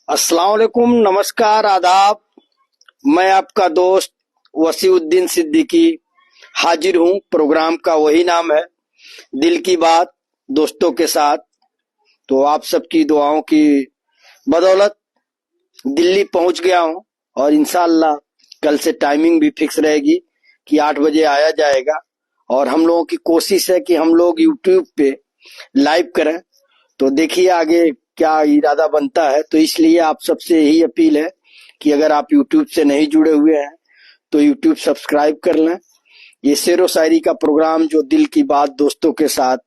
अस्सलाम वालेकुम, नमस्कार, आदाब। मैं आपका दोस्त वसीउद्दीन सिद्दीकी हाजिर हूँ। प्रोग्राम का वही नाम है, दिल की बात दोस्तों के साथ। तो आप सबकी दुआओं की बदौलत दिल्ली पहुंच गया हूँ और इंशाअल्लाह कल से टाइमिंग भी फिक्स रहेगी कि 8 बजे आया जाएगा। और हम लोगों की कोशिश है कि हम लोग यूट्यूब पे लाइव करें। तो देखिए आगे क्या इरादा बनता है। तो इसलिए आप सबसे यही अपील है कि अगर आप यूट्यूब से नहीं जुड़े हुए हैं तो यूट्यूब सब्सक्राइब कर लें। ये शेरो शायरी का प्रोग्राम जो दिल की बात दोस्तों के साथ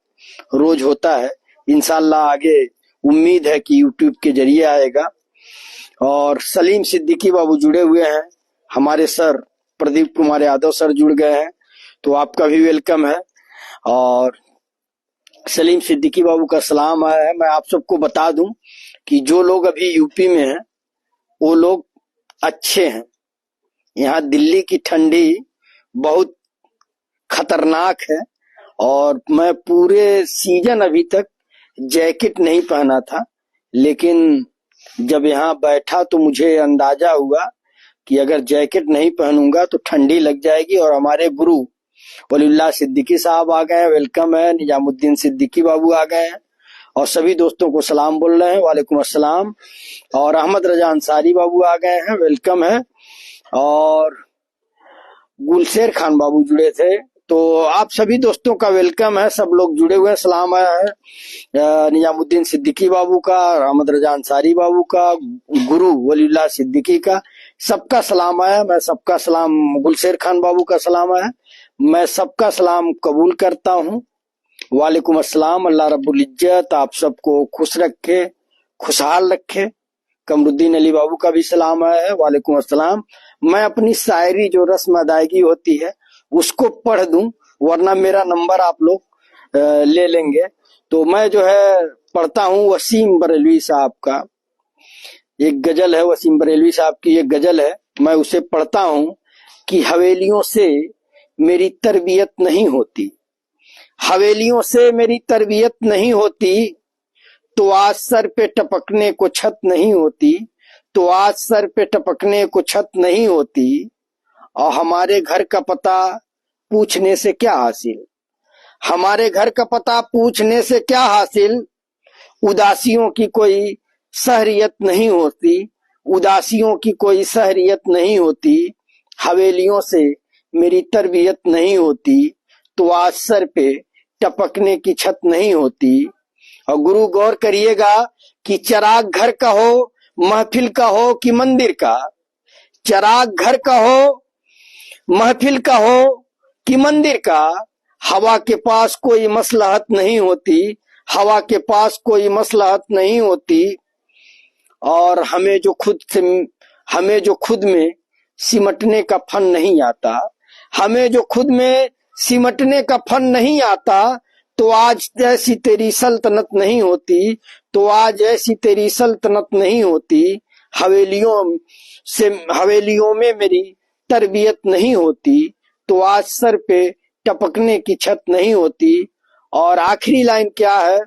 रोज होता है, इंशाल्लाह आगे उम्मीद है कि यूट्यूब के जरिए आएगा। और सलीम सिद्दीकी बाबू जुड़े हुए हैं, हमारे सर प्रदीप कुमार यादव सर जुड़ गए हैं, तो आपका भी वेलकम है। और सलीम सिद्दीकी बाबू का सलाम आया है। मैं आप सबको बता दूं कि जो लोग अभी यूपी में हैं वो लोग अच्छे हैं। यहाँ दिल्ली की ठंडी बहुत खतरनाक है और मैं पूरे सीजन अभी तक जैकेट नहीं पहना था, लेकिन जब यहाँ बैठा तो मुझे अंदाजा हुआ कि अगर जैकेट नहीं पहनूंगा तो ठंडी लग जाएगी। और हमारे गुरु वलीउल्लाह सिद्दीकी साहब आ गए हैं, वेलकम है। निजामुद्दीन सिद्दीकी बाबू आ गए हैं और सभी दोस्तों को सलाम बोल रहे हैं, वालेकुम अस्सलाम। और अहमद रजा अंसारी बाबू आ गए हैं, वेलकम है। और गुलशेर खान बाबू जुड़े थे, तो आप सभी दोस्तों का वेलकम है। सब लोग जुड़े हुए हैं, सलाम आया है निजामुद्दीन सिद्दीकी बाबू का, अहमद रजा अंसारी बाबू का, गुरु वलीउल्लाह सिद्दीकी का, सबका सलाम आया। मैं सबका सलाम, गुलशेर खान बाबू का सलाम आया, मैं सबका सलाम कबूल करता हूँ। वालेकुम अस्सलाम। अल्लाह रब्बुल इज्जत आप सबको खुश रखे, खुशहाल रखे। कमरुद्दीन अली बाबू का भी सलाम आया है, वालेकुम अस्सलाम। मैं अपनी शायरी जो रस्म अदायगी होती है उसको पढ़ दूं, वरना मेरा नंबर आप लोग ले लेंगे। तो मैं जो है पढ़ता हूँ वसीम बरेलवी साहब का एक गजल है, वसीम बरेलवी साहब की एक गजल है, मैं उसे पढ़ता हूँ कि हवेलियों से मेरी तरबियत नहीं होती, हवेलियों से मेरी तरबियत नहीं होती, तो आज सर पे टपकने को छत नहीं होती, तो आज सर पे टपकने को छत नहीं होती। और हमारे घर का पता पूछने से क्या हासिल, हमारे घर का पता पूछने से क्या हासिल, उदासियों की कोई सहरियत नहीं होती, उदासियों की कोई सहरियत नहीं होती, हवेलियों से मेरी तरबियत नहीं होती, तो आज सर पे टपकने की छत नहीं होती। और गुरु गौर करिएगा कि चराग घर का हो, महफिल का हो कि मंदिर का, चराग घर का हो, महफिल का हो कि मंदिर का, हवा के पास कोई मसलहत नहीं होती, हवा के पास कोई मसलहत नहीं होती। और हमें जो खुद में सिमटने का फन नहीं आता, हमें जो खुद में सिमटने का फन नहीं आता, तो आज ऐसी तेरी सल्तनत नहीं होती, तो आज ऐसी तेरी सल्तनत नहीं होती। हवेलियों में मेरी तरबियत नहीं होती, तो आज सर पे टपकने की छत नहीं होती। और आखिरी लाइन क्या है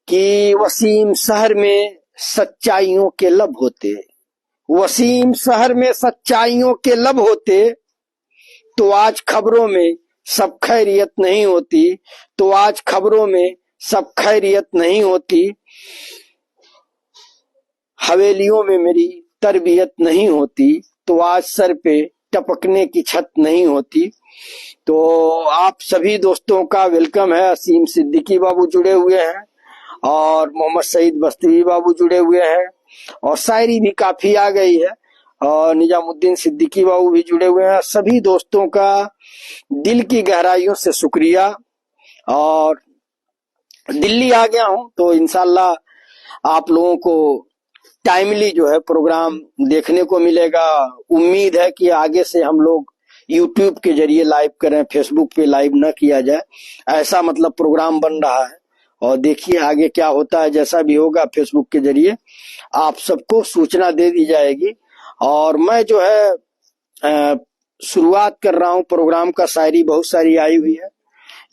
कि वसीम शहर में सच्चाइयों के लब होते, वसीम शहर में सच्चाइयों के लब होते, तो आज खबरों में सब खैरियत नहीं होती, तो आज खबरों में सब खैरियत नहीं होती। हवेलियों में मेरी तरबियत नहीं होती, तो आज सर पे टपकने की छत नहीं होती। तो आप सभी दोस्तों का वेलकम है। असीम सिद्दीकी बाबू जुड़े हुए हैं और मोहम्मद सईद बस्ती बाबू जुड़े हुए हैं और शायरी भी काफी आ गई है और निजामुद्दीन सिद्दीकी बाबू भी जुड़े हुए हैं। सभी दोस्तों का दिल की गहराइयों से शुक्रिया। और दिल्ली आ गया हूं तो इंशाल्लाह आप लोगों को टाइमली जो है प्रोग्राम देखने को मिलेगा। उम्मीद है कि आगे से हम लोग यूट्यूब के जरिए लाइव करें, फेसबुक पे लाइव न किया जाए, ऐसा मतलब प्रोग्राम बन रहा है। और देखिए आगे क्या होता है, जैसा भी होगा फेसबुक के जरिए आप सबको सूचना दे दी जाएगी। और मैं जो है शुरुआत कर रहा हूँ प्रोग्राम का। शायरी बहुत सारी आई हुई है,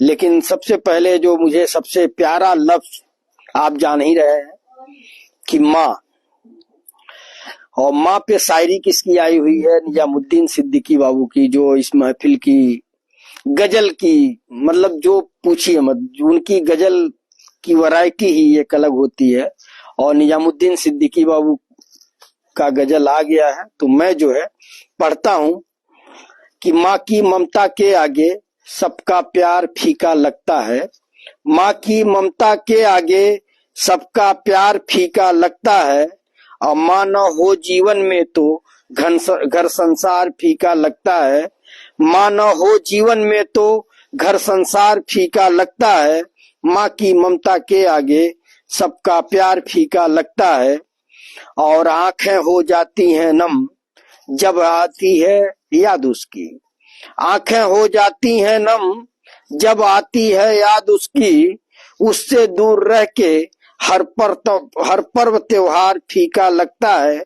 लेकिन सबसे पहले जो मुझे सबसे प्यारा लफ्ज आप जान ही रहे हैं कि माँ, और माँ पे शायरी किसकी आई हुई है? निजामुद्दीन सिद्दीकी बाबू की, जो इस महफिल की गजल की, मतलब जो पूछिए मत, उनकी गजल की वैरायटी ही एक अलग होती है। और निजामुद्दीन सिद्दीकी बाबू का गजल आ गया है, तो मैं जो है पढ़ता हूँ कि माँ की ममता के आगे सबका प्यार फीका लगता है। माँ की ममता के आगे सबका प्यार फीका लगता है। और माँ न हो जीवन में तो घर संसार फीका लगता है। माँ न हो जीवन में तो घर संसार फीका लगता है। माँ की ममता के आगे सबका प्यार फीका लगता है। और आंखें हो जाती हैं नम जब आती है याद उसकी। आंखें हो जाती हैं नम जब आती है याद उसकी। उससे दूर रह के हर पर्व त्योहार फीका लगता है।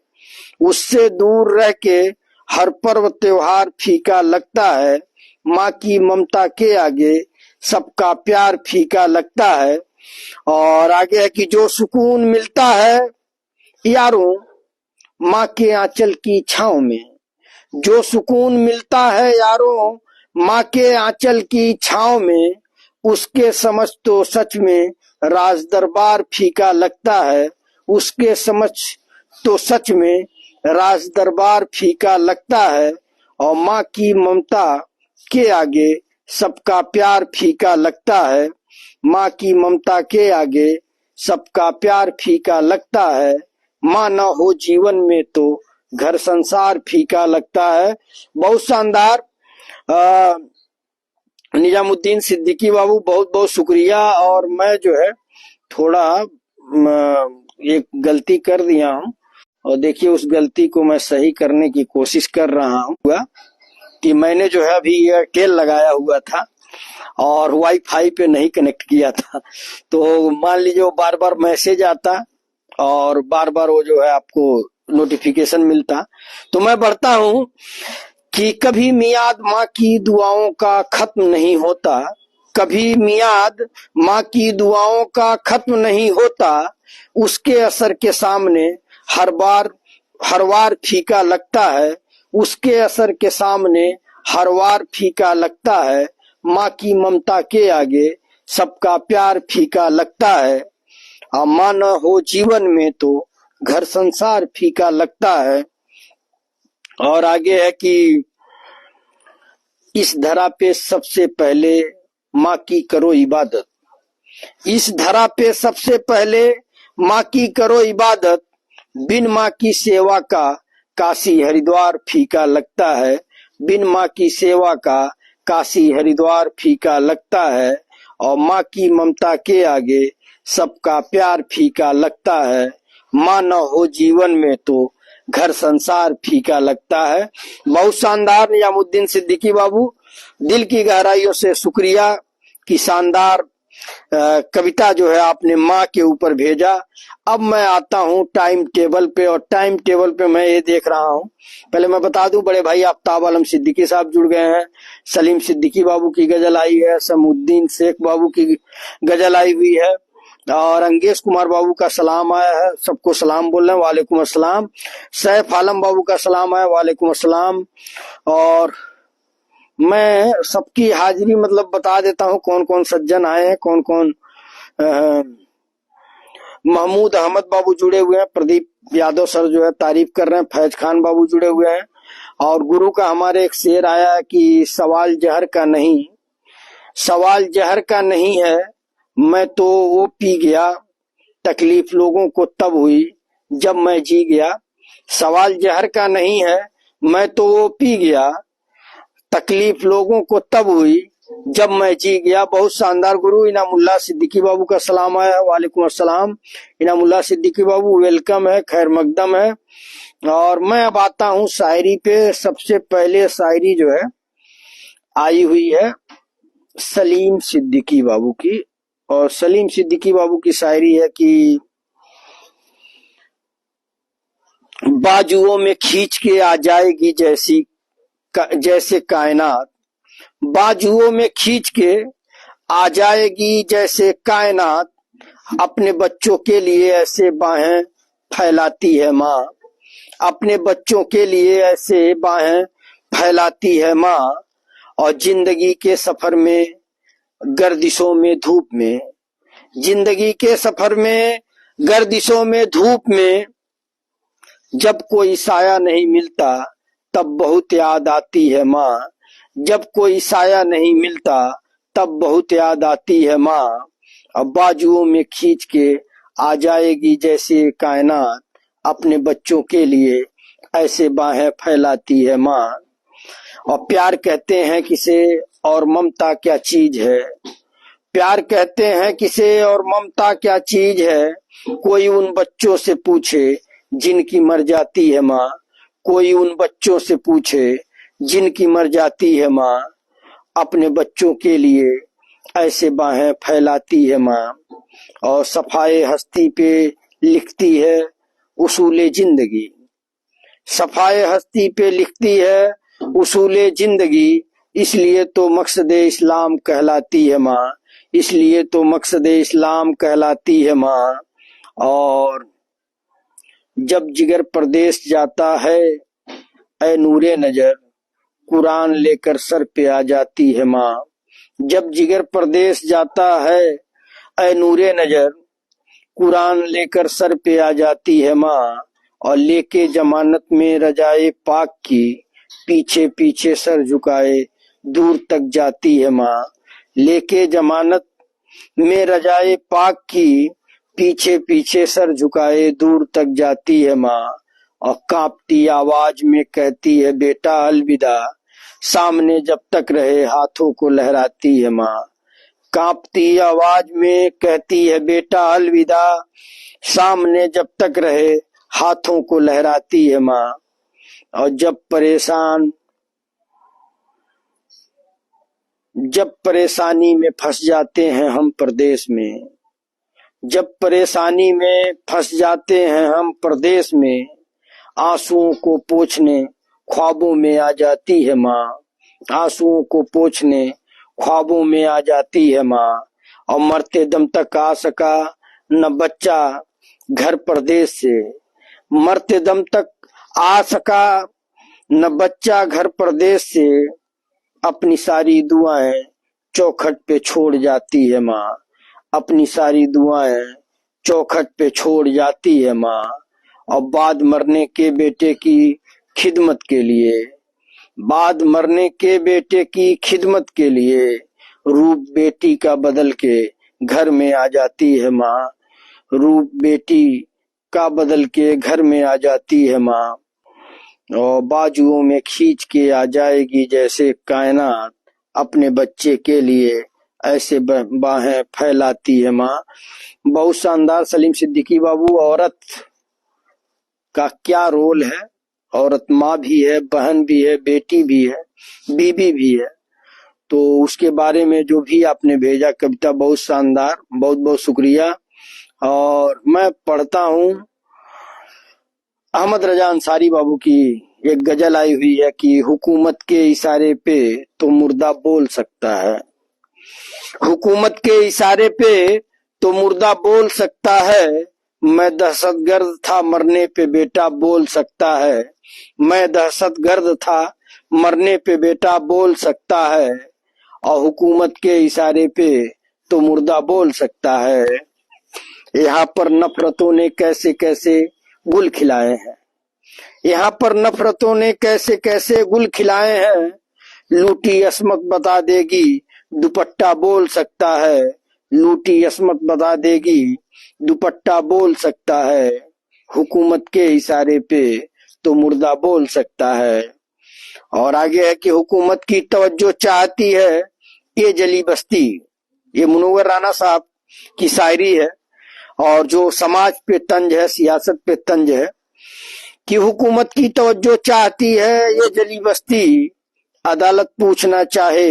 उससे दूर रह के हर पर्व त्योहार फीका लगता है। माँ की ममता के आगे सबका प्यार फीका लगता है। और आगे है कि जो सुकून मिलता है यारों माँ के आंचल की छांव में। जो सुकून मिलता है यारों माँ के आंचल की छांव में। उसके समझ तो सच में राज दरबार फीका लगता है। उसके समझ तो सच में राज दरबार फीका लगता है। और माँ की ममता के आगे सबका प्यार फीका लगता है। माँ की ममता के आगे सबका प्यार फीका लगता है। माँ न हो जीवन में तो घर संसार फीका लगता है। बहुत शानदार। निजामुद्दीन सिद्दीकी बाबू, बहुत बहुत शुक्रिया। और मैं जो है थोड़ा एक गलती कर दिया हूँ, और देखिए उस गलती को मैं सही करने की कोशिश कर रहा हूँ कि मैंने जो है अभी एयरटेल लगाया हुआ था और वाईफाई पे नहीं कनेक्ट किया था। तो मान लीजिए वो बार बार मैसेज आता और बार बार वो जो है आपको नोटिफिकेशन मिलता। तो मैं बढ़ता हूँ कि कभी मियाद माँ की दुआओं का खत्म नहीं होता। कभी मियाद माँ की दुआओं का खत्म नहीं होता। उसके असर के सामने हर बार फीका लगता है। उसके असर के सामने हर बार फीका लगता है। माँ की ममता के आगे सबका प्यार फीका लगता है। और माँ न हो जीवन में तो घर संसार फीका लगता है। और आगे है कि इस धरा पे सबसे पहले माँ की करो इबादत। इस धरा पे सबसे पहले माँ की करो इबादत। बिन माँ की सेवा का काशी हरिद्वार फीका लगता है। बिन माँ की सेवा का काशी हरिद्वार फीका लगता है। और माँ की ममता के आगे सबका प्यार फीका लगता है। माँ न हो जीवन में तो घर संसार फीका लगता है। बहुत शानदार निजामुद्दीन सिद्दीकी बाबू, दिल की गहराइयों से शुक्रिया कि शानदार कविता जो है आपने माँ के ऊपर भेजा। अब मैं आता हूँ टाइम टेबल पे, और टाइम टेबल पे मैं ये देख रहा हूँ, पहले मैं बता दूं बड़े भाई आफ्ताब आलम सिद्दीकी साहब जुड़ गए हैं। सलीम सिद्दीकी बाबू की गजल आई है। समुद्दीन शेख बाबू की गजल आई हुई है। और अंगेश कुमार बाबू का सलाम आया है, सबको सलाम बोल रहे हैं, वालेकुम अस्सलाम। सैफ आलम बाबू का सलाम आया, वालेकुम अस्सलाम। और मैं सबकी हाजिरी मतलब बता देता हूँ कौन कौन सज्जन आए हैं, कौन कौन। महमूद अहमद बाबू जुड़े हुए हैं। प्रदीप यादव सर जो है तारीफ कर रहे हैं। फैज खान बाबू जुड़े हुए हैं। और गुरु का हमारे एक शेर आया है कि सवाल जहर का नहीं, सवाल जहर का नहीं है, मैं तो वो पी गया, तकलीफ लोगों को तब हुई जब मैं जी गया। सवाल जहर का नहीं है, मैं तो वो पी गया, तकलीफ लोगों को तब हुई जब मैं जी गया। बहुत शानदार। गुरु इनामुल्लाह सिद्दीकी बाबू का सलाम आया, वालेकुम अस्सलाम। इनामुल्लाह सिद्दीकी बाबू वेलकम है, खैर मकदम है। और मैं अब आता हूँ शायरी पे। सबसे पहले शायरी जो है आई हुई है सलीम सिद्दीकी बाबू की। और सलीम सिद्दीकी बाबू की शायरी है कि बाजुओं में खींच के आ जाएगी जैसे कायनात। बाजुओं में खींच के आ जाएगी जैसे कायनात। अपने बच्चों के लिए ऐसे बाहें फैलाती है माँ। अपने बच्चों के लिए ऐसे बाहें फैलाती है माँ। और जिंदगी के सफर में गर्दिशों में धूप में, जिंदगी के सफर में गर्दिशों में धूप में, जब कोई साया नहीं मिलता तब बहुत याद आती है माँ। जब कोई साया नहीं मिलता तब बहुत याद आती है माँ। अब बाजुओं में खींच के आ जाएगी जैसे कायनात, अपने बच्चों के लिए ऐसे बाहें फैलाती है माँ। और प्यार कहते हैं किसे और ममता क्या चीज है, प्यार कहते हैं किसे और ममता क्या चीज है। कोई उन बच्चों से पूछे जिनकी मर जाती है माँ, कोई उन बच्चों से पूछे जिनकी मर जाती है माँ। अपने बच्चों के लिए ऐसे बाहें फैलाती है माँ। और सफाए हस्ती पे लिखती है उसूले जिंदगी, सफाए हस्ती पे लिखती है उसूले जिंदगी। इसलिए तो मकसदे इस्लाम कहलाती है माँ, इसलिए तो मकसदे इस्लाम कहलाती है माँ। और जब जिगर परदेश जाता है ऐ नूरे नजर, कुरान लेकर सर पे आ जाती है माँ। जब जिगर परदेश जाता है ऐ नूरे नजर, कुरान लेकर सर पे आ जाती है माँ। और लेके जमानत में रजाए पाक की, पीछे पीछे सर झुकाए दूर तक जाती है माँ। लेके जमानत में रजाए पाक की, पीछे पीछे सर झुकाए दूर तक जाती है माँ। और कांपती आवाज में कहती है बेटा अलविदा, सामने जब तक रहे हाथों को लहराती है माँ। कांपती आवाज में कहती है बेटा अलविदा, सामने जब तक रहे हाथों को लहराती है माँ। और जब परेशानी में फंस जाते हैं हम परदेश में, जब परेशानी में फंस जाते हैं हम परदेश में, आंसुओं को पोंछने ख्वाबों में आ जाती है माँ। आंसुओं को पोंछने ख्वाबों में आ जाती है माँ। और मरते दम तक आ सका न बच्चा घर परदेश से, मरते दम तक आ सका न बच्चा घर परदेश से। अपनी सारी दुआएं चौखट पे छोड़ जाती है माँ, अपनी सारी दुआएं चौखट पे छोड़ जाती है माँ। और बाद मरने के बेटे की खिदमत के लिए, बाद मरने के बेटे की खिदमत के लिए, रूप बेटी का बदल के घर में आ जाती है माँ। रूप बेटी का बदल के घर में आ जाती है माँ। और बाजुओं में खींच के आ जाएगी जैसे कायनात, अपने बच्चे के लिए ऐसे बाहें फैलाती है माँ। बहुत शानदार सलीम सिद्दीकी बाबू। औरत का क्या रोल है, औरत माँ भी है, बहन भी है, बेटी भी है, बीबी भी है। तो उसके बारे में जो भी आपने भेजा कविता बहुत शानदार, बहुत बहुत शुक्रिया। और मैं पढ़ता हूँ अहमद रजा अंसारी बाबू की एक गजल आई हुई है कि हुकूमत के इशारे पे तो मुर्दा बोल सकता है, हुकूमत के इशारे पे तो मुर्दा बोल सकता है। मैं दहशतगर्द था मरने पे बेटा बोल सकता है, मैं दहशतगर्द था मरने पे बेटा बोल सकता है। और हुकूमत के इशारे पे तो मुर्दा बोल सकता है। यहाँ पर नफरतों ने कैसे कैसे गुल खिलाए हैं, यहाँ पर नफरतों ने कैसे कैसे गुल खिलाए हैं। लूटी असमत बता देगी दुपट्टा बोल सकता है, लूटी असमत बता देगी दुपट्टा बोल सकता है। हुकूमत के इशारे पे तो मुर्दा बोल सकता है। और आगे है कि हुकूमत की तवज्जो चाहती है ये जली बस्ती, ये मुनव्वर राना साहब की शायरी है। और जो समाज पे तंज है, सियासत पे तंज है कि हुकूमत की तवज्जो चाहती है ये जली बस्ती। अदालत पूछना चाहे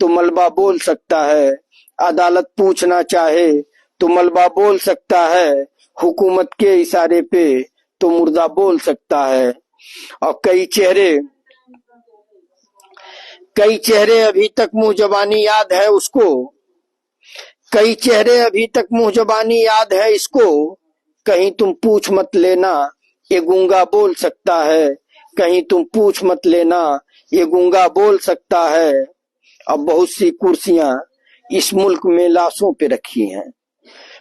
तो मलबा बोल सकता है, अदालत पूछना चाहे तो मलबा बोल सकता है। हुकूमत के इशारे पे तो मुर्दा बोल सकता है। और कई चेहरे अभी तक मुंह जबानी याद है उसको, कई चेहरे अभी तक मुंह जबानी याद है इसको। कहीं तुम पूछ मत लेना ये गूंगा बोल सकता है, कहीं तुम पूछ मत लेना, ये गूंगा बोल सकता है। अब बहुत सी कुर्सियां इस मुल्क में लाशों पे रखी हैं,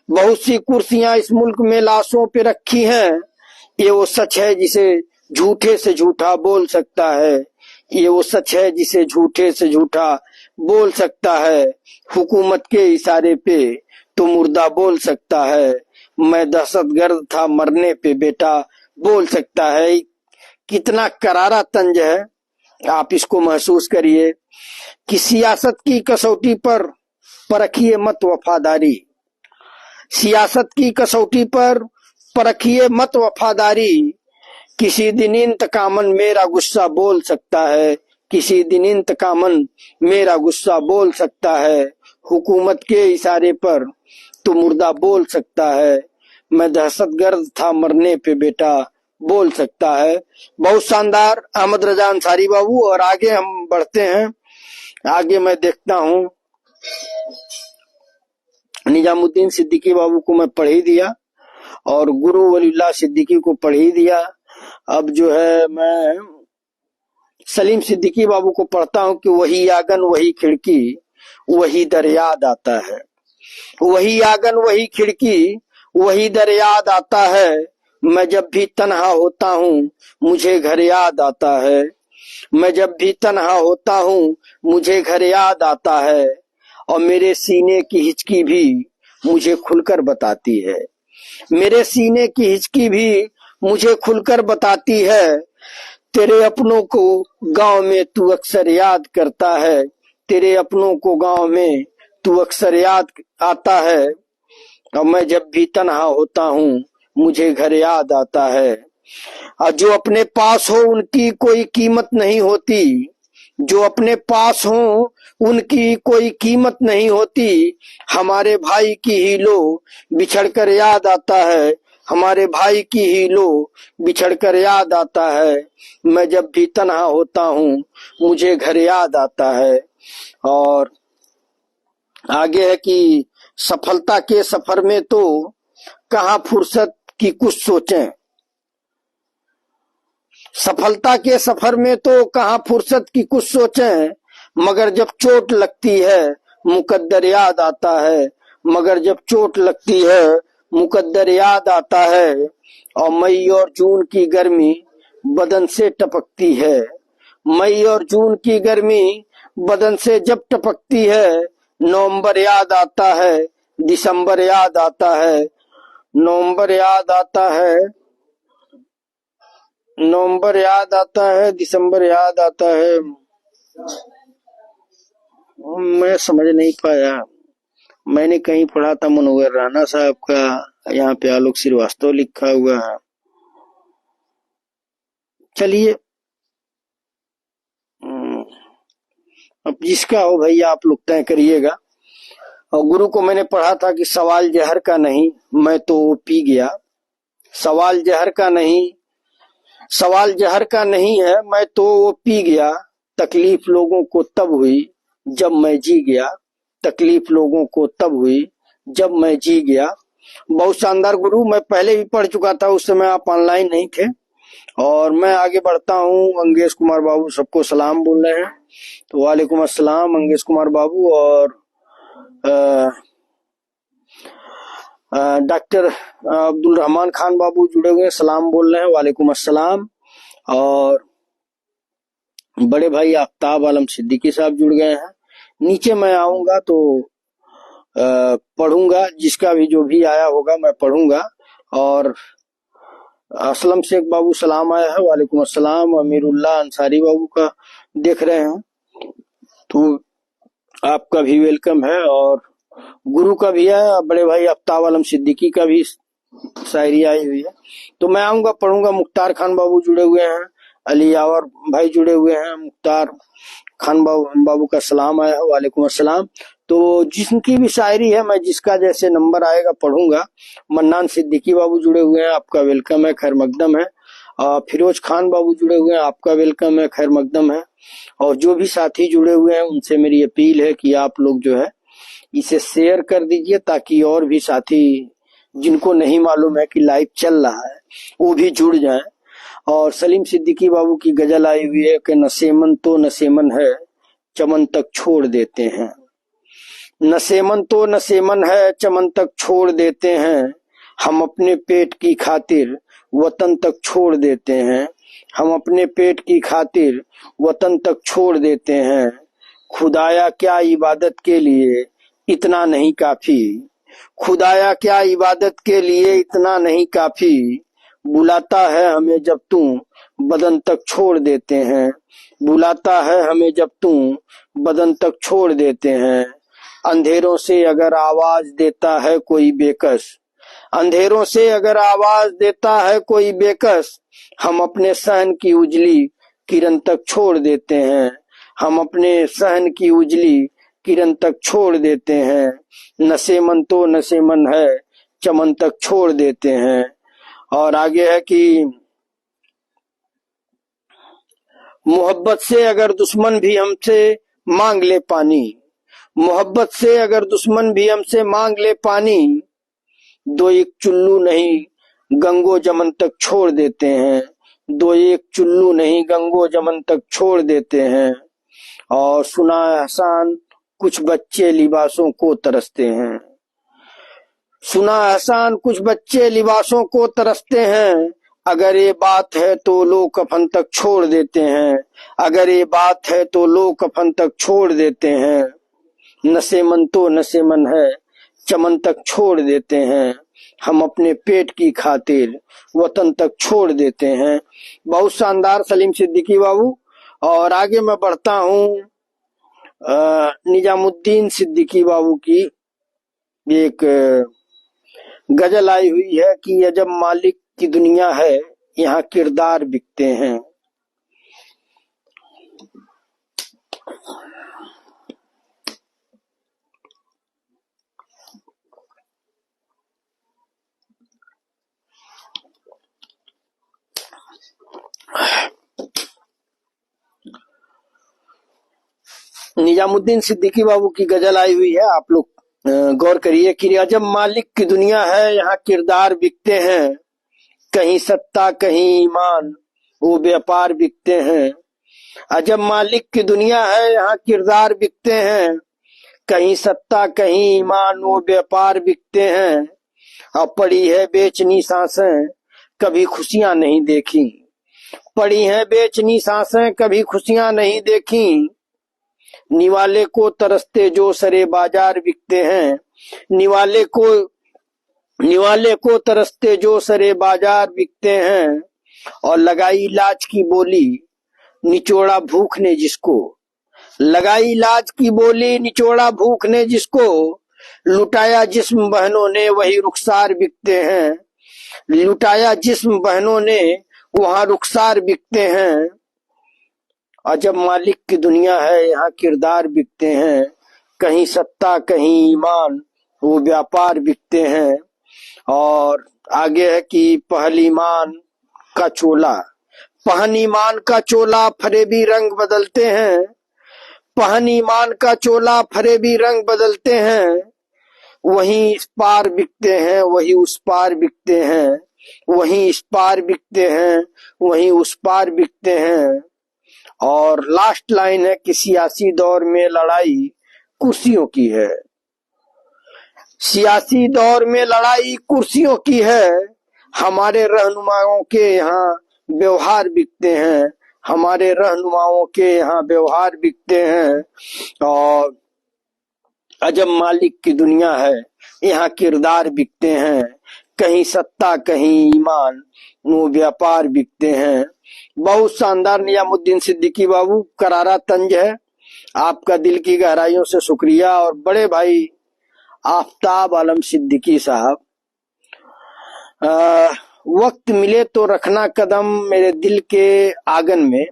बहुत सी कुर्सियां इस मुल्क में लाशों पे रखी हैं। ये वो सच है जिसे झूठे से झूठा बोल सकता है, ये वो सच है जिसे झूठे से झूठा बोल सकता है। हुकूमत के इशारे पे तो मुर्दा बोल सकता है, मैं दहशतगर्द था मरने पे बेटा बोल सकता है। कितना करारा तंज है, आप इसको महसूस करिए कि सियासत की कसौटी पर परखिए मत वफादारी, सियासत की कसौटी पर परखिए मत वफादारी। किसी दिन इंतकामन मेरा गुस्सा बोल सकता है, किसी दिन इंतकामन मेरा गुस्सा बोल सकता है। हुकूमत के इशारे पर तो मुर्दा बोल सकता है, मैं दहशतगर्द था मरने पे बेटा बोल सकता है। बहुत शानदार अहमद रजा अंसारी बाबू। और आगे हम बढ़ते हैं, आगे मैं देखता हूँ निजामुद्दीन सिद्दीकी बाबू को मैं पढ़ ही दिया और गुरु वलीउल्लाह सिद्दीकी को पढ़ ही दिया। अब जो है मैं सलीम सिद्दीकी बाबू को पढ़ता हूँ कि वही आंगन वही खिड़की वही दर याद आता है, वही आंगन वही खिड़की वही दर याद आता है। मैं जब भी तन्हा होता हूँ मुझे घर याद आता है, मैं जब भी तन्हा होता हूँ मुझे घर याद आता है। और मेरे सीने की हिचकी भी मुझे खुलकर बताती है, मेरे सीने की हिचकी भी मुझे खुलकर बताती है। तेरे अपनों को गांव में तू अक्सर याद करता है, तेरे अपनों को गांव में तू अक्सर याद आता है। और मैं जब भी तन्हा होता हूँ मुझे घर याद आता है। और जो अपने पास हो उनकी कोई कीमत नहीं होती, जो अपने पास हो उनकी कोई कीमत नहीं होती। हमारे भाई की ही लो बिछड़कर याद आता है, हमारे भाई की ही लो बिछड़कर याद आता है। मैं जब भी तन्हा होता हूँ मुझे घर याद आता है। और आगे है कि सफलता के सफर में तो कहाँ फुर्सत की कुछ सोचें, सफलता के सफर में तो कहाँ फुर्सत की कुछ सोचें। मगर जब चोट लगती है मुकद्दर याद आता है, मगर जब चोट लगती है मुकद्दर याद आता है। और मई और जून की गर्मी बदन से टपकती है, मई और जून की गर्मी बदन से जब टपकती है। नवंबर याद आता है, दिसंबर याद आता है, नवंबर याद आता है, नवंबर याद आता है, दिसंबर याद आता है। मैं समझ नहीं पाया, मैंने कहीं पढ़ा था मनोहर राणा साहब का, यहाँ पे आलोक श्रीवास्तव लिखा हुआ है। चलिए अब जिसका हो भैया आप लोग तय करिएगा। और गुरु को मैंने पढ़ा था कि सवाल जहर का नहीं मैं तो वो पी गया, सवाल जहर का नहीं, सवाल जहर का नहीं है मैं तो वो पी गया। तकलीफ लोगों को तब हुई जब मैं जी गया, तकलीफ लोगों को तब हुई जब मैं जी गया। बहुत शानदार गुरु, मैं पहले भी पढ़ चुका था, उस समय आप ऑनलाइन नहीं थे। और मैं आगे बढ़ता हूँ। अंगेश कुमार बाबू सबको सलाम बोल रहे हैं, तो वालेकुम अस्सलाम अंगेश कुमार बाबू। और डॉक्टर अब्दुल रहमान खान बाबू जुड़े हुए हैं, सलाम बोल रहे हैं, वालेकुम अस्सलाम। और बड़े भाई आफ्ताब आलम सिद्दीकी साहब जुड़ गए हैं। नीचे मैं आऊंगा तो पढ़ूंगा, जिसका भी जो भी आया होगा मैं पढ़ूंगा। और असलम शेख बाबू सलाम आया है, वालेकुम अस्सलाम। अमीरुल्लाह अंसारी बाबू का देख रहे हैं, तो आपका भी वेलकम है। और गुरु का भी है, बड़े भाई आफ्ताब आलम सिद्दीकी का भी शायरी आई हुई है, तो मैं आऊंगा पढ़ूंगा। मुख्तार खान बाबू जुड़े हुए हैं, अली यावर भाई जुड़े हुए हैं। मुख्तार खान बाबू का सलाम आया है, वालेकुम अस्सलाम। तो जिनकी भी शायरी है मैं जिसका जैसे नंबर आएगा पढ़ूंगा। मन्नान सिद्दीकी बाबू जुड़े हुए हैं, आपका वेलकम है, खैर मकदम है। फिरोज खान बाबू जुड़े हुए हैं, आपका वेलकम है, खैर मकदम है। और जो भी साथी जुड़े हुए हैं उनसे मेरी अपील है कि आप लोग जो है इसे शेयर कर दीजिए ताकि और भी साथी जिनको नहीं मालूम है कि लाइव चल रहा है वो भी जुड़ जाएं। और सलीम सिद्दीकी बाबू की गजल आई हुई है कि नसेमन तो नसेमन है, चमन तक छोड़ देते हैं। नसेमन तो नसेमन है, चमन तक छोड़ देते हैं। हम अपने पेट की खातिर वतन तक छोड़ देते हैं। हम अपने पेट की खातिर वतन तक छोड़ देते हैं। खुदाया क्या इबादत के लिए इतना नहीं काफी। खुदाया क्या इबादत के लिए इतना नहीं काफी। बुलाता है हमें जब तुम बदन तक छोड़ देते हैं। बुलाता है हमें जब तुम बदन तक छोड़ देते हैं। अंधेरों से अगर आवाज देता है कोई बेकस, अंधेरों से अगर आवाज देता है कोई बेकस, हम अपने सहन की उजली किरण तक छोड़ देते हैं। हम अपने सहन की उजली किरण तक छोड़ देते हैं। नसेमन तो नसेमन है, चमन तक छोड़ देते हैं। और आगे है कि मोहब्बत से अगर दुश्मन भी हमसे मांग ले पानी, मोहब्बत से अगर दुश्मन भी हमसे मांग ले पानी, दो एक चुल्लू नहीं गंगो जमन तक छोड़ देते हैं। दो एक चुल्लू नहीं गंगो जमन तक छोड़ देते हैं। और सुना एहसान कुछ बच्चे लिबासों को तरसते हैं। सुना एहसान कुछ बच्चे लिबासों को तरसते हैं। अगर ये बात है तो लोग कफन तक छोड़ देते हैं। अगर ये बात है तो लोग कफन तक छोड़ देते हैं। नसेमन तो नसेमन है, चमन तक छोड़ देते हैं। हम अपने पेट की खातिर वतन तक छोड़ देते हैं। बहुत शानदार सलीम सिद्दीकी बाबू। और आगे मैं बढ़ता हूँ निजामुद्दीन सिद्दीकी बाबू की एक गजल आई हुई है कि अजब मालिक की दुनिया है, यहाँ किरदार बिकते हैं। निजामुद्दीन सिद्दीकी बाबू की गजल आई हुई है, आप लोग गौर करिए कि अजब मालिक की दुनिया है, यहाँ किरदार बिकते हैं। कहीं सत्ता कहीं ईमान वो व्यापार बिकते हैं। अजब मालिक की दुनिया है, यहाँ किरदार बिकते हैं। कहीं सत्ता कहीं ईमान वो व्यापार बिकते हैं। अब पड़ी है बेचनी सांसें कभी खुशियां नहीं देखी। पड़ी है बेचनी सांसें कभी खुशियां नहीं देखी। निवाले को तरसते जो सरे बाजार बिकते हैं। निवाले को तरसते जो सरे बाजार बिकते हैं। और लगाई इलाज की बोली निचोड़ा भूख ने जिसको। लगाई इलाज की बोली निचोड़ा भूख ने जिसको। लुटाया जिस्म बहनों ने वही रुखसार बिकते हैं। लुटाया जिस्म बहनों ने वहां रुखसार बिकते हैं। अजब मालिक की दुनिया है, यहाँ किरदार बिकते हैं। कहीं सत्ता कहीं ईमान वो व्यापार बिकते हैं। और आगे है कि पहल ईमान का चोला, पहन ईमान का चोला फरेबी रंग बदलते हैं। पहन ईमान का चोला फरेबी रंग बदलते हैं। वहीं इस पार बिकते हैं वही उस पार बिकते हैं। वहीं इस पार बिकते हैं वहीं उस पार बिकते हैं। और लास्ट लाइन है कि सियासी दौर में लड़ाई कुर्सियों की है। सियासी दौर में लड़ाई कुर्सियों की है। हमारे रहनुमाओं के यहाँ व्यवहार बिकते हैं। हमारे रहनुमाओं के यहाँ व्यवहार बिकते हैं। और अजब मालिक की दुनिया है, यहाँ किरदार बिकते हैं। कहीं सत्ता कहीं ईमान वो व्यापार बिकते हैं। बहुत शानदार निजामुद्दीन सिद्दीकी बाबू, करारा तंज है। आपका दिल की गहराइयों से शुक्रिया। और बड़े भाई आफ्ताब आलम सिद्दीकी साहब, वक्त मिले तो रखना कदम मेरे दिल के आंगन में।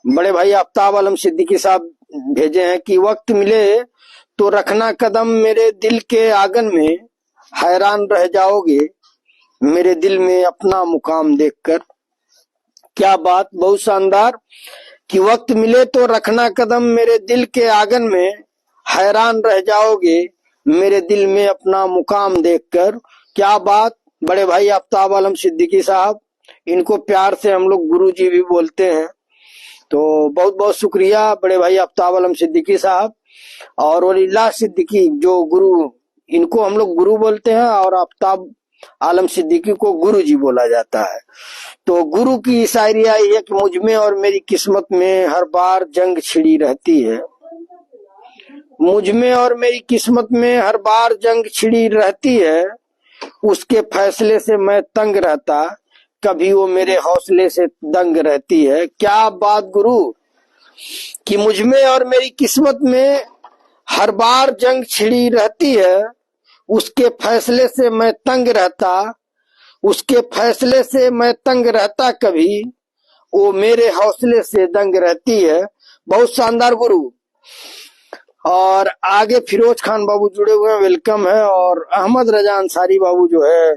बड़े भाई आफ्ताब आलम सिद्दीकी साहब भेजे हैं कि वक्त मिले तो रखना कदम मेरे दिल के आंगन में। हैरान रह जाओगे मेरे दिल में अपना मुकाम देखकर। क्या बात, बहुत शानदार कि वक्त मिले तो रखना कदम मेरे दिल के आंगन में। हैरान रह जाओगे मेरे दिल में अपना मुकाम देखकर। क्या बात, बड़े भाई आफ्ताब आलम सिद्दीकी साहब, इनको प्यार से हम लोग गुरुजी भी बोलते हैं। तो बहुत बहुत शुक्रिया बड़े भाई आफ्ताब आलम सिद्दीकी साहब। और वलील्लाह सिद्दीकी जो गुरु, इनको हम लोग गुरु बोलते हैं और आफ्ताब आलम सिद्दीकी को गुरु जी बोला जाता है। तो गुरु की शायरी आई है कि मुझ में और मेरी किस्मत में हर बार जंग छिड़ी रहती है। मुझ में और मेरी किस्मत में हर बार जंग छिड़ी रहती है। उसके फैसले से मैं तंग रहता, कभी वो मेरे हौसले से दंग रहती है। क्या बात गुरु, कि मुझ में और मेरी किस्मत में हर बार जंग छिड़ी रहती है। उसके फैसले से मैं तंग रहता, उसके फैसले से मैं तंग रहता, कभी वो मेरे हौसले से दंग रहती है। बहुत शानदार गुरु। और आगे फिरोज खान बाबू जुड़े हुए हैं, वेलकम है। और अहमद रजा अंसारी बाबू जो है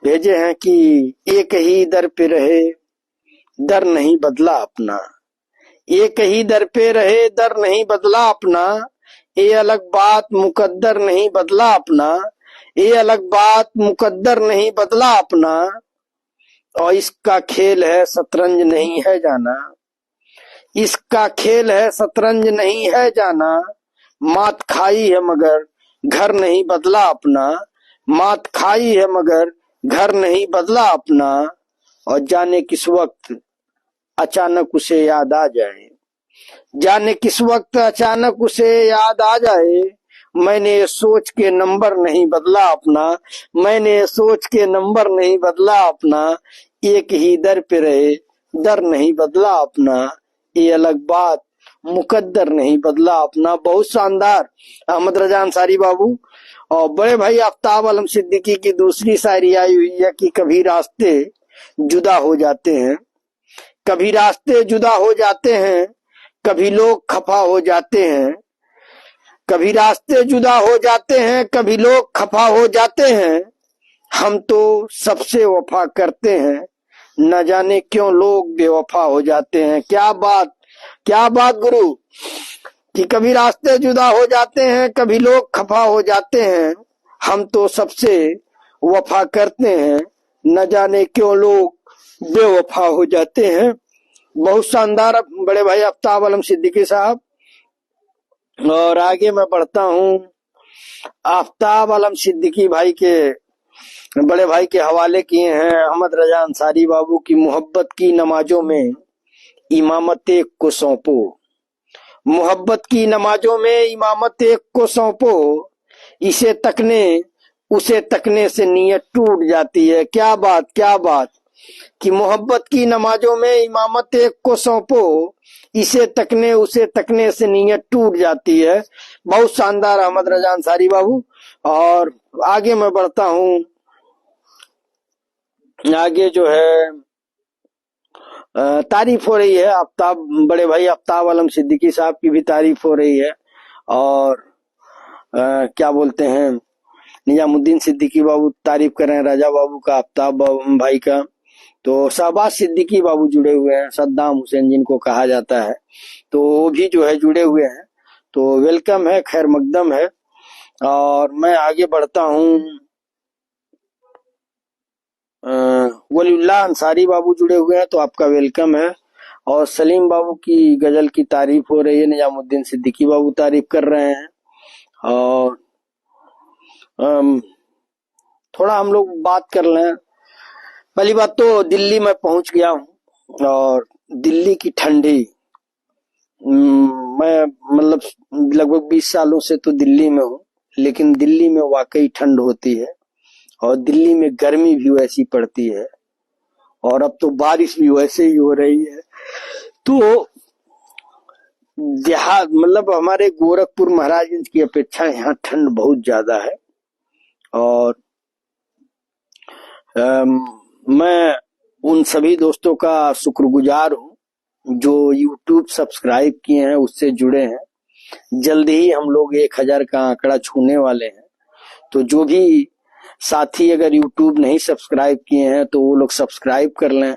भेजे हैं कि एक ही दर पे रहे, दर नहीं बदला अपना। एक ही दर पे रहे, दर नहीं बदला अपना। ये अलग बात, मुकद्दर नहीं बदला अपना। ये अलग बात, मुकद्दर नहीं बदला अपना। और इसका खेल है शतरंज नहीं है जाना। इसका खेल है शतरंज नहीं है जाना। मात खाई है मगर घर नहीं बदला अपना। मात खाई है मगर घर नहीं बदला अपना। और जाने किस वक्त अचानक उसे याद आ जाए, जाने किस वक्त अचानक उसे याद आ जाए। मैंने ये सोच के नंबर नहीं बदला अपना। मैंने ये सोच के नंबर नहीं बदला अपना। एक ही दर पे रहे, दर नहीं बदला अपना। ये अलग बात, मुकद्दर नहीं बदला अपना। बहुत शानदार अहमद रजा अंसारी बाबू। और बड़े भाई आफ्ताब आलम सिद्दीकी की दूसरी शायरी आई हुई है कि कभी रास्ते जुदा हो जाते हैं, कभी रास्ते जुदा हो जाते हैं, कभी लोग खफा हो जाते हैं। कभी रास्ते जुदा हो जाते हैं, कभी लोग खफा हो जाते हैं। हम तो सबसे वफा करते हैं, न जाने क्यों लोग बेवफा हो जाते हैं। क्या बात, क्या बात गुरु, कि कभी रास्ते जुदा हो जाते हैं, कभी लोग खफा हो जाते हैं। हम तो सबसे वफा करते हैं, न जाने क्यों लोग बेवफा हो जाते हैं। बहुत शानदार बड़े भाई आफ्ताब आलम सिद्दीकी साहब। और आगे मैं बढ़ता हूँ। आफ्ताब आलम सिद्दीकी भाई के, बड़े भाई के हवाले किए हैं अहमद रजा अंसारी बाबू की मोहब्बत की नमाजों में इमामत एक को सौंपो। मोहब्बत की नमाजों में इमामत एक को सौंपो। इसे तकने उसे तकने से नीयत टूट जाती है। क्या बात, क्या बात, कि मोहब्बत की नमाजों में इमामत एक को सौंपो। इसे तकने उसे तकने से नीयत टूट जाती है। बहुत शानदार अहमद रजा अंसारी बाबू। और आगे मैं बढ़ता हूँ। आगे जो है तारीफ हो रही है आफ्ताब, बड़े भाई आफ्ताब आलम सिद्दीकी साहब की भी तारीफ हो रही है। और क्या बोलते हैं, निजामुद्दीन सिद्दीकी बाबू तारीफ कर रहे हैं राजा बाबू का, आफ्ताब भाई का। तो शहबाज सिद्दीकी बाबू जुड़े हुए हैं, सद्दाम हुसैन जिनको कहा जाता है, तो वो भी जो है जुड़े हुए हैं। तो वेलकम है, खैर मकदम है। और मैं आगे बढ़ता हूँ। वलीउल्लाह अंसारी बाबू जुड़े हुए हैं, तो आपका वेलकम है। और सलीम बाबू की गजल की तारीफ हो रही है, निजामुद्दीन सिद्दीकी बाबू तारीफ कर रहे हैं। और थोड़ा हम लोग बात कर लें। पहली बात तो दिल्ली में पहुंच गया हूँ और दिल्ली की ठंडी, मैं मतलब लगभग 20 सालों से तो दिल्ली में हूँ, लेकिन दिल्ली में वाकई ठंड होती है और दिल्ली में गर्मी भी वैसी पड़ती है। और अब तो बारिश भी वैसे ही हो रही है। तो देहात मतलब हमारे गोरखपुर महाराजगंज की अपेक्षा यहाँ ठंड बहुत ज्यादा है। और मैं उन सभी दोस्तों का शुक्रगुजार हूँ जो YouTube सब्सक्राइब किए हैं, उससे जुड़े हैं। जल्दी ही हम लोग 1000 का आंकड़ा छूने वाले हैं। तो जो भी साथी अगर YouTube नहीं सब्सक्राइब किए हैं तो वो लोग सब्सक्राइब कर लें।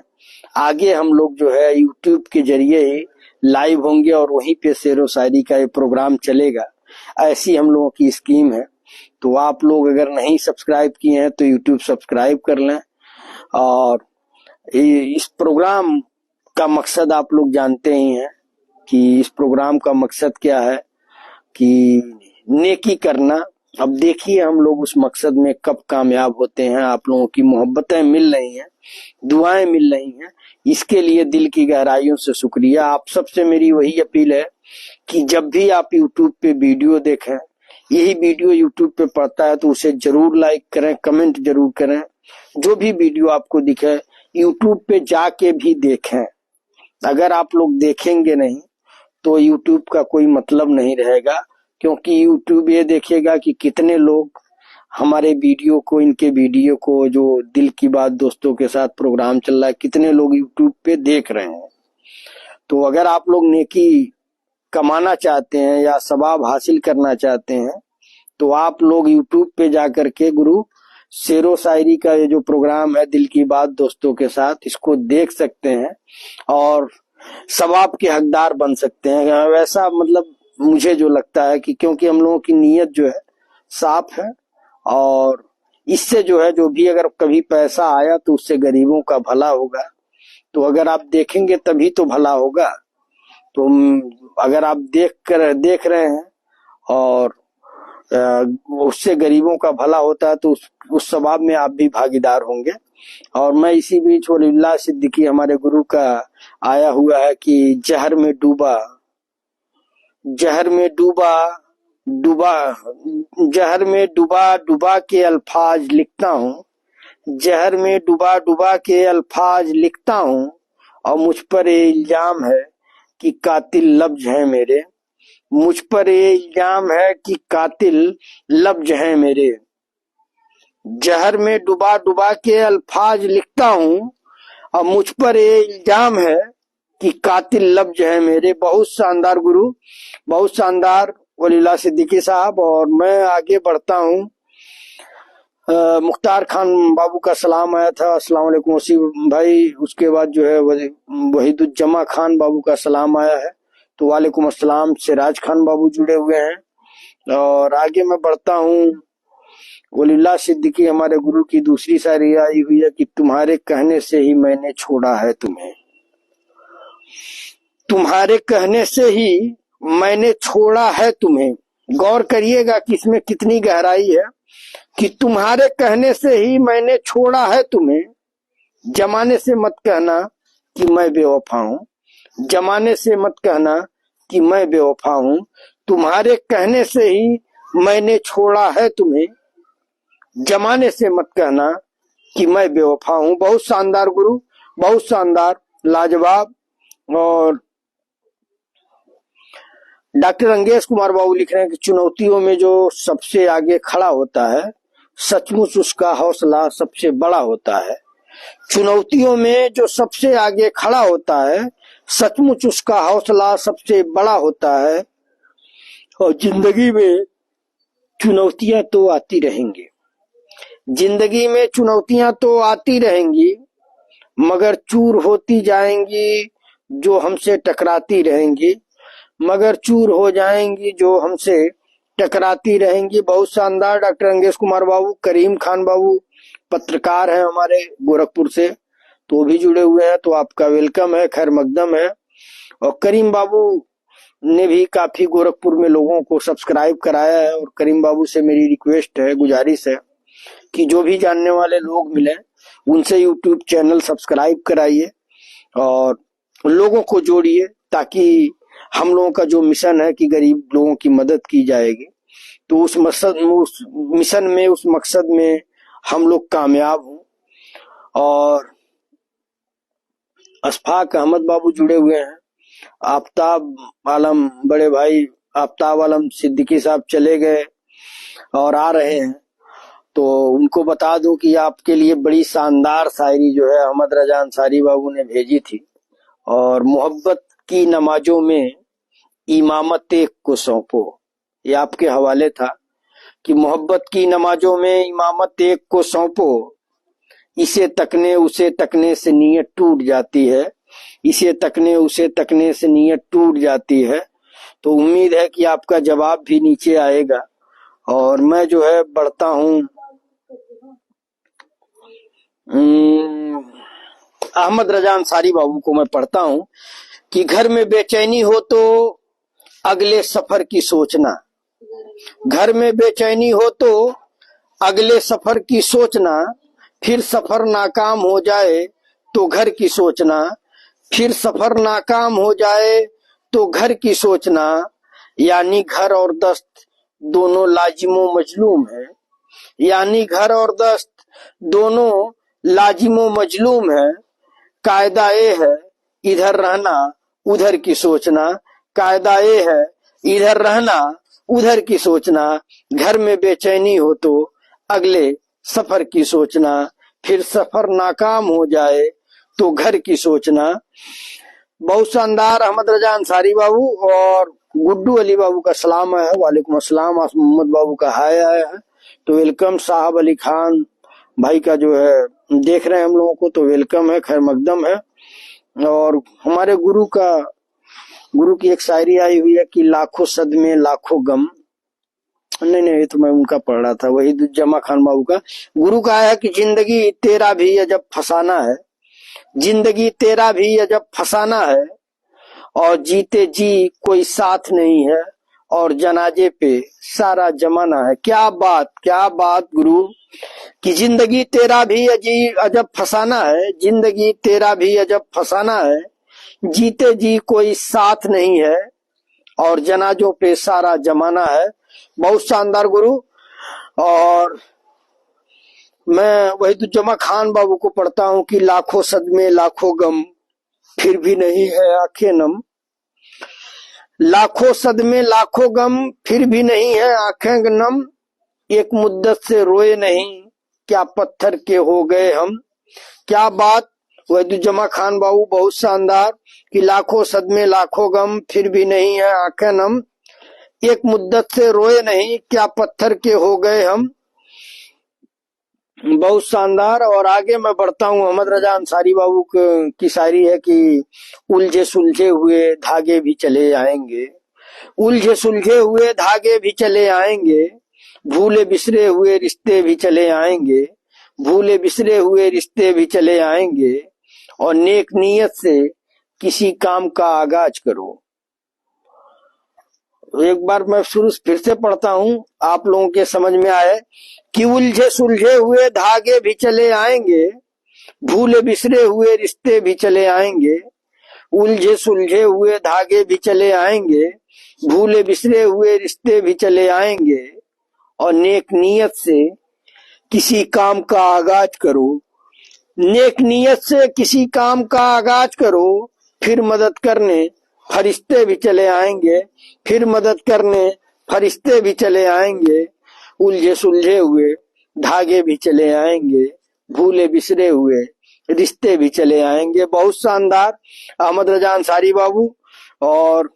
आगे हम लोग जो है YouTube के जरिए ही लाइव होंगे और वहीं पे शेरो शायरी का ये प्रोग्राम चलेगा। ऐसी हम लोगों की स्कीम है। तो आप लोग अगर नहीं सब्सक्राइब किए हैं तो यूट्यूब सब्सक्राइब कर लें। और इस प्रोग्राम का मकसद आप लोग जानते ही हैं कि इस प्रोग्राम का मकसद क्या है कि नेकी करना। अब देखिए हम लोग उस मकसद में कब कामयाब होते हैं। आप लोगों की मोहब्बतें मिल रही हैं, दुआएं मिल रही हैं, इसके लिए दिल की गहराइयों से शुक्रिया। आप सबसे मेरी वही अपील है कि जब भी आप YouTube पे वीडियो देखें, यही वीडियो YouTube पे पड़ता है तो उसे जरूर लाइक करें, कमेंट जरूर करें। जो भी वीडियो आपको दिखे YouTube पे जाके भी देखें। अगर आप लोग देखेंगे नहीं तो YouTube का कोई मतलब नहीं रहेगा, क्योंकि YouTube ये देखेगा कि कितने लोग हमारे वीडियो को, इनके वीडियो को, जो दिल की बात दोस्तों के साथ प्रोग्राम चल रहा है, कितने लोग YouTube पे देख रहे हैं। तो अगर आप लोग नेकी कमाना चाहते हैं या सवाब हासिल करना चाहते हैं तो आप लोग YouTube पे जाकर के गुरु शेरो शायरी का ये जो प्रोग्राम है दिल की बात दोस्तों के साथ, इसको देख सकते हैं और सवाब के हकदार बन सकते हैं। वैसा मतलब मुझे जो लगता है कि क्योंकि हम लोगों की नीयत जो है साफ है, और इससे जो है जो भी अगर कभी पैसा आया तो उससे गरीबों का भला होगा। तो अगर आप देखेंगे तभी तो भला होगा। तो अगर आप देख रहे हैं और उससे गरीबों का भला होता है तो उस सवाब में आप भी भागीदार होंगे। और मैं इसी बीच वलीउल्लाह सिद्दीकी हमारे गुरु का आया हुआ है कि जहर में डूबा डूबा के अल्फाज लिखता हूँ। जहर में डूबा के अल्फाज लिखता हूँ और मुझ पर ये इल्जाम है कि कातिल लफ्ज हैं मेरे। मुझ पर ये इल्जाम है कि कातिल लफ्ज हैं मेरे। जहर में डूबा के अल्फाज लिखता हूँ और मुझ पर ये इल्जाम है कि कातिल लफ्ज हैं मेरे। बहुत शानदार गुरु, बहुत शानदार वलीउल्लाह सिद्दीकी साहब। और मैं आगे बढ़ता हूँ। मुख्तार खान बाबू का सलाम आया था, अस्सलाम वालेकुम वसीम भाई। उसके बाद जो है वहीदुज्जमा खान बाबू का सलाम आया है, तो वालेकुम अस्सलाम। सिराज खान बाबू जुड़े हुए हैं। और आगे मैं बढ़ता हूँ। वलीउल्लाह सिद्दीकी हमारे गुरु की दूसरी शायरी आई हुई है कि तुम्हारे कहने से ही मैंने छोड़ा है तुम्हें। तुम्हारे कहने से ही मैंने छोड़ा है तुम्हें। गौर करिएगा कि इसमें कितनी गहराई है कि तुम्हारे कहने से ही मैंने छोड़ा है तुम्हें। जमाने से मत कहना कि मैं बेवफा हूँ। जमाने से मत कहना कि मैं बेवफा हूँ। तुम्हारे कहने से ही मैंने छोड़ा है तुम्हें। जमाने से मत कहना कि मैं बेवफा हूँ। बहुत शानदार गुरु, बहुत शानदार, लाजवाब। और डॉक्टर अंगेश कुमार बाबू लिख रहे हैं कि चुनौतियों में जो सबसे आगे खड़ा होता है सचमुच उसका हौसला सबसे बड़ा होता है। चुनौतियों में जो सबसे आगे खड़ा होता है सचमुच उसका हौसला सबसे बड़ा होता है। और जिंदगी में चुनौतियां तो आती रहेंगी, जिंदगी में चुनौतियां तो आती रहेंगी, मगर चूर होती जाएंगी जो हमसे टकराती रहेंगी, मगर चूर हो जाएंगी जो हमसे टकराती रहेंगी। बहुत शानदार डॉक्टर अंगेश कुमार बाबू। करीम खान बाबू पत्रकार हैं हमारे गोरखपुर से, तो भी जुड़े हुए हैं, तो आपका वेलकम है, खैर मकदम है। और करीम बाबू ने भी काफी गोरखपुर में लोगों को सब्सक्राइब कराया है। और करीम बाबू से मेरी रिक्वेस्ट है, गुजारिश है कि जो भी जानने वाले लोग मिले उनसे यूट्यूब चैनल सब्सक्राइब कराइए और लोगों को जोड़िए, ताकि हम लोगों का जो मिशन है कि गरीब लोगों की मदद की जाएगी, तो उस मिशन में, उस मकसद में हम लोग कामयाब हों। और अशफाक अहमद बाबू जुड़े हुए हैं। आफ्ताब आलम, बड़े भाई आफ्ताब आलम सिद्दीकी साहब चले गए और आ रहे हैं, तो उनको बता दूं कि आपके लिए बड़ी शानदार शायरी जो है अहमद रजा अंसारी बाबू ने भेजी थी। और मोहब्बत की नमाजों में इमामत एक को सौंपो, ये आपके हवाले था कि मोहब्बत की नमाजों में इमामत एक को सौंपो। इसे तकने उसे तकने से नीयत टूट जाती है, इसे तकने उसे तकने से नीयत टूट जाती है। तो उम्मीद है कि आपका जवाब भी नीचे आएगा। और मैं जो है बढ़ता हूँ अहमद रजा अंसारी बाबू को मैं पढ़ता हूँ कि घर में बेचैनी हो तो अगले सफर की सोचना, घर में बेचैनी हो तो अगले सफर की सोचना, फिर सफर नाकाम हो जाए तो घर की सोचना, फिर सफर नाकाम हो जाए तो घर की सोचना। यानी घर और दस्त दोनों लाजिमो मजलूम है, यानी घर और दस्त दोनों लाजिमो मजलूम है। कायदा ये है इधर रहना उधर की सोचना, कायदा ये है इधर रहना उधर की सोचना। घर में बेचैनी हो तो अगले सफर की सोचना, फिर सफर नाकाम हो जाए तो घर की सोचना। बहुत शानदार अहमद रजा अंसारी बाबू और गुड्डू अली बाबू का सलाम है। वालेकुम अस्सलाम। मोहम्मद बाबू का हाय आया है, तो वेलकम। साहब अली खान भाई का जो है देख रहे हैं हम लोगों को, तो वेलकम है, खैर मकदम है। और हमारे गुरु की एक शायरी आई हुई है कि लाखों सदमे लाखों गम, नहीं ये तो मैं उनका पढ़ रहा था, वही जमा खान बाबू का। गुरु का है कि जिंदगी तेरा भी अजब फसाना है, जिंदगी तेरा भी अजब फसाना है, और जीते जी कोई साथ नहीं है, और जनाजे पे सारा जमाना है। क्या बात गुरु, कि जिंदगी तेरा भी अजब फसाना है, जिंदगी तेरा भी अजब फसाना है, जीते जी कोई साथ नहीं है, और जनाजों पे सारा जमाना है। बहुत शानदार गुरु। और मैं वही तो जमा खान बाबू को पढ़ता हूँ कि लाखों सदमे लाखों गम, फिर भी नहीं है आंखें नम, लाखों सदमे लाखों गम, फिर भी नहीं है आंखें नम, एक मुद्दत से रोए नहीं, क्या पत्थर के हो गए हम। क्या बात वहीदुज्जमा खान बाबू, बहुत शानदार, कि लाखों सदमे लाखों गम, फिर भी नहीं है आंखें नम, एक मुद्दत से रोए नहीं, क्या पत्थर के हो गए हम। बहुत शानदार। और आगे मैं बढ़ता हूँ, अहमद रजा अंसारी बाबू की शायरी है कि उलझे सुलझे हुए धागे भी चले आएंगे, उलझे सुलझे हुए धागे भी चले आएंगे, भूले बिसरे हुए रिश्ते भी चले आएंगे, भूले बिसरे हुए रिश्ते भी चले आएंगे, और नेक नीयत से किसी काम का आगाज करो। एक बार मैं शुरू फिर से पढ़ता हूँ, आप लोगों के समझ में आए कि उलझे सुलझे हुए धागे भी चले आएंगे, भूले बिसरे हुए रिश्ते भी चले आएंगे, उलझे सुलझे हुए धागे भी चले आएंगे, भूले बिसरे हुए रिश्ते भी चले आएंगे, और नेक नीयत से किसी काम का आगाज करो, नेक नीयत से किसी काम का आगाज करो, फिर मदद करने फरिश्ते भी चले आएंगे, फिर मदद करने फरिश्ते भी चले आएंगे, उलझे सुलझे हुए धागे भी चले आएंगे, भूले बिसरे हुए रिश्ते भी चले आएंगे। बहुत शानदार। अहमद रजा अंसारी बाबू और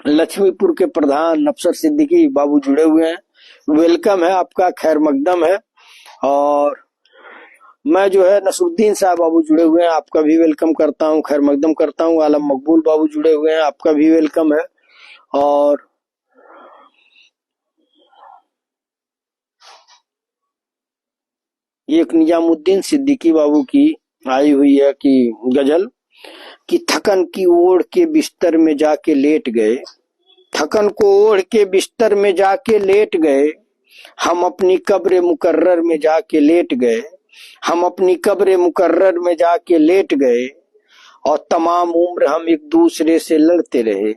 लक्ष्मीपुर के प्रधान अफसर सिद्दीकी बाबू जुड़े हुए हैं, वेलकम है आपका, खैर मकदम है। और मैं जो है नसरुद्दीन साहब बाबू जुड़े हुए हैं, आपका भी वेलकम करता हूं, खैर मकदम करता हूं। आलम मकबूल बाबू जुड़े हुए हैं, आपका भी वेलकम है। और एक निजामुद्दीन सिद्दीकी बाबू की आई हुई है कि गजल, कि थकन की ओढ़ के बिस्तर में जाके लेट गए, थकन को ओढ़ के बिस्तर में जाके लेट गए, हम अपनी कब्र मुकर्रर में जाके लेट गए, हम अपनी कब्र मुकर्रर में जाके लेट गए, और तमाम उम्र हम एक दूसरे से लड़ते रहे,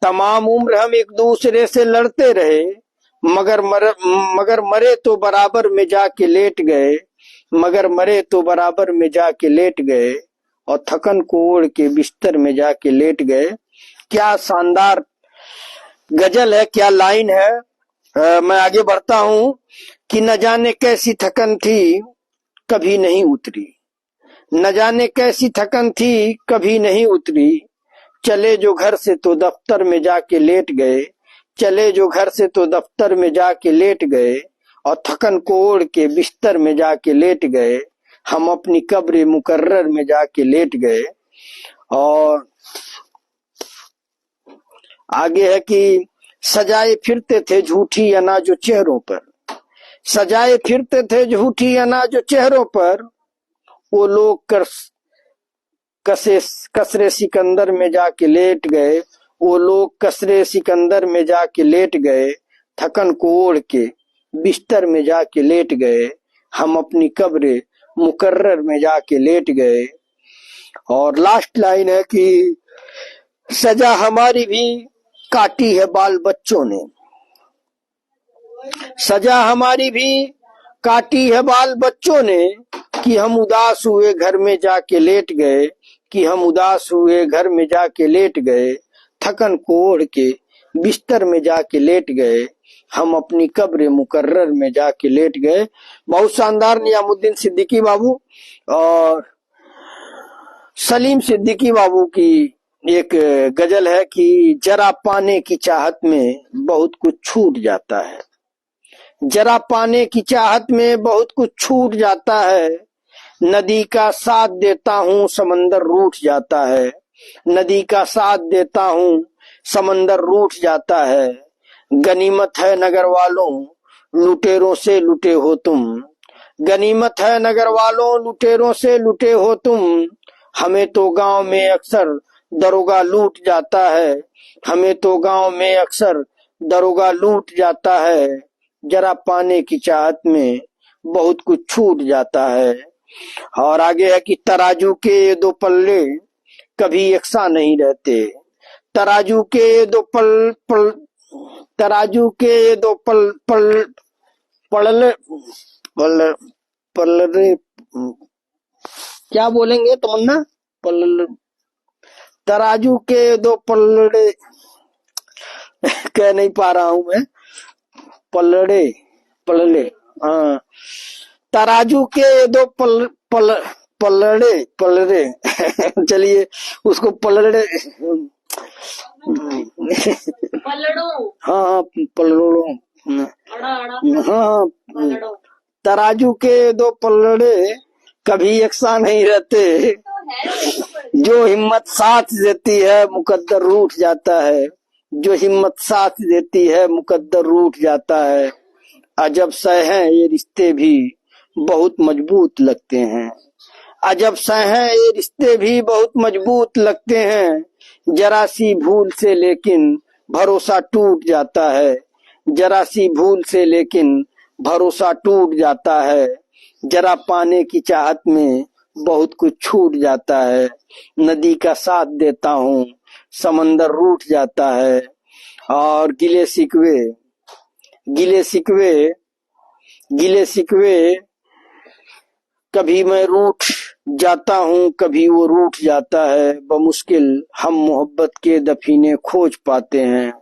तमाम उम्र हम एक दूसरे से लड़ते रहे, मगर मरे तो बराबर में जाके लेट गए, मगर मरे तो बराबर में जाके लेट गए, और थकन को ओढ़ के बिस्तर में जाके लेट गए। क्या शानदार गजल है, क्या लाइन है। मैं आगे बढ़ता हूं कि न जाने कैसी थकन थी कभी नहीं उतरी, न जाने कैसी थकन थी कभी नहीं उतरी, चले जो घर से तो दफ्तर में जाके लेट गए, चले जो घर से तो दफ्तर में जाके लेट गए, और थकन को ओढ़ के बिस्तर में जाके लेट गए, हम अपनी कब्र मुकर्रर में जाके लेट गए। और आगे है कि सजाए फिरते थे झूठी अनाजो चेहरों पर, सजाए फिरते थे झूठी अनाजो चेहरों पर, वो लोग कसरे सिकंदर में जाके लेट गए, वो लोग कसरे सिकंदर में जाके लेट गए, थकन को ओढ़ के बिस्तर में जाके लेट गए, हम अपनी कब्र मुकर्रर में जाके लेट गए। और लास्ट लाइन है कि सजा हमारी भी काटी है बाल बच्चों ने, सजा हमारी भी काटी है बाल बच्चों ने, कि हम उदास हुए घर में जाके लेट गए, कि हम उदास हुए घर में जाके लेट गए, थकन को ओढ़ के बिस्तर में जाके लेट गए, हम अपनी कब्र मुकर्रर में जाके लेट गए। बहुत शानदार नियामुद्दीन सिद्दीकी बाबू और सलीम सिद्दीकी बाबू की एक गजल है कि जरा पाने की चाहत में बहुत कुछ छूट जाता है, जरा पाने की चाहत में बहुत कुछ छूट जाता है, नदी का साथ देता हूँ समंदर रूठ जाता है, नदी का साथ देता हूँ समंदर रूठ जाता है, गनीमत है नगर वालों लुटेरों से लुटे हो तुम, गनीमत है नगर वालों लुटेरों से लुटे हो तुम, हमें तो गांव में अक्सर दरोगा लूट जाता है, हमें तो गांव में अक्सर दरोगा लूट जाता है, जरा पाने की चाहत में बहुत कुछ छूट जाता है। और आगे है कि तराजू के दो पल्ले कभी यकसा नहीं रहते, तराजू के दो तराजू के दो पल्ले पल्ले क्या बोलेंगे तमन्ना, पल्ले तराजू के दो पल्ले कह नहीं पा रहा हूं मैं, पल्ले पल्ले हाँ, तराजू के दो पलड़े पलड़े चलिए उसको पलड़े हाँ पलड़ो हाँ, तराजू के दो पलड़े कभी यकसा नहीं रहते, जो हिम्मत साथ देती है मुकद्दर रूठ जाता है, जो हिम्मत साथ देती है मुकद्दर रूठ जाता है, अजब से हैं ये रिश्ते भी बहुत मजबूत लगते हैं, अजब से हैं ये रिश्ते भी बहुत मजबूत लगते हैं, जरा सी भूल से लेकिन भरोसा टूट जाता है, जरा सी भूल से लेकिन भरोसा टूट जाता है, जरा पाने की चाहत में बहुत कुछ छूट जाता है, नदी का साथ देता हूँ समंदर रूठ जाता है। और गिले शिकवे गिले शिकवे गिले शिकवे कभी मैं रूठ जाता हूँ कभी वो रूठ जाता है, बमुश्किल हम मोहब्बत के दफीने खोज पाते हैं,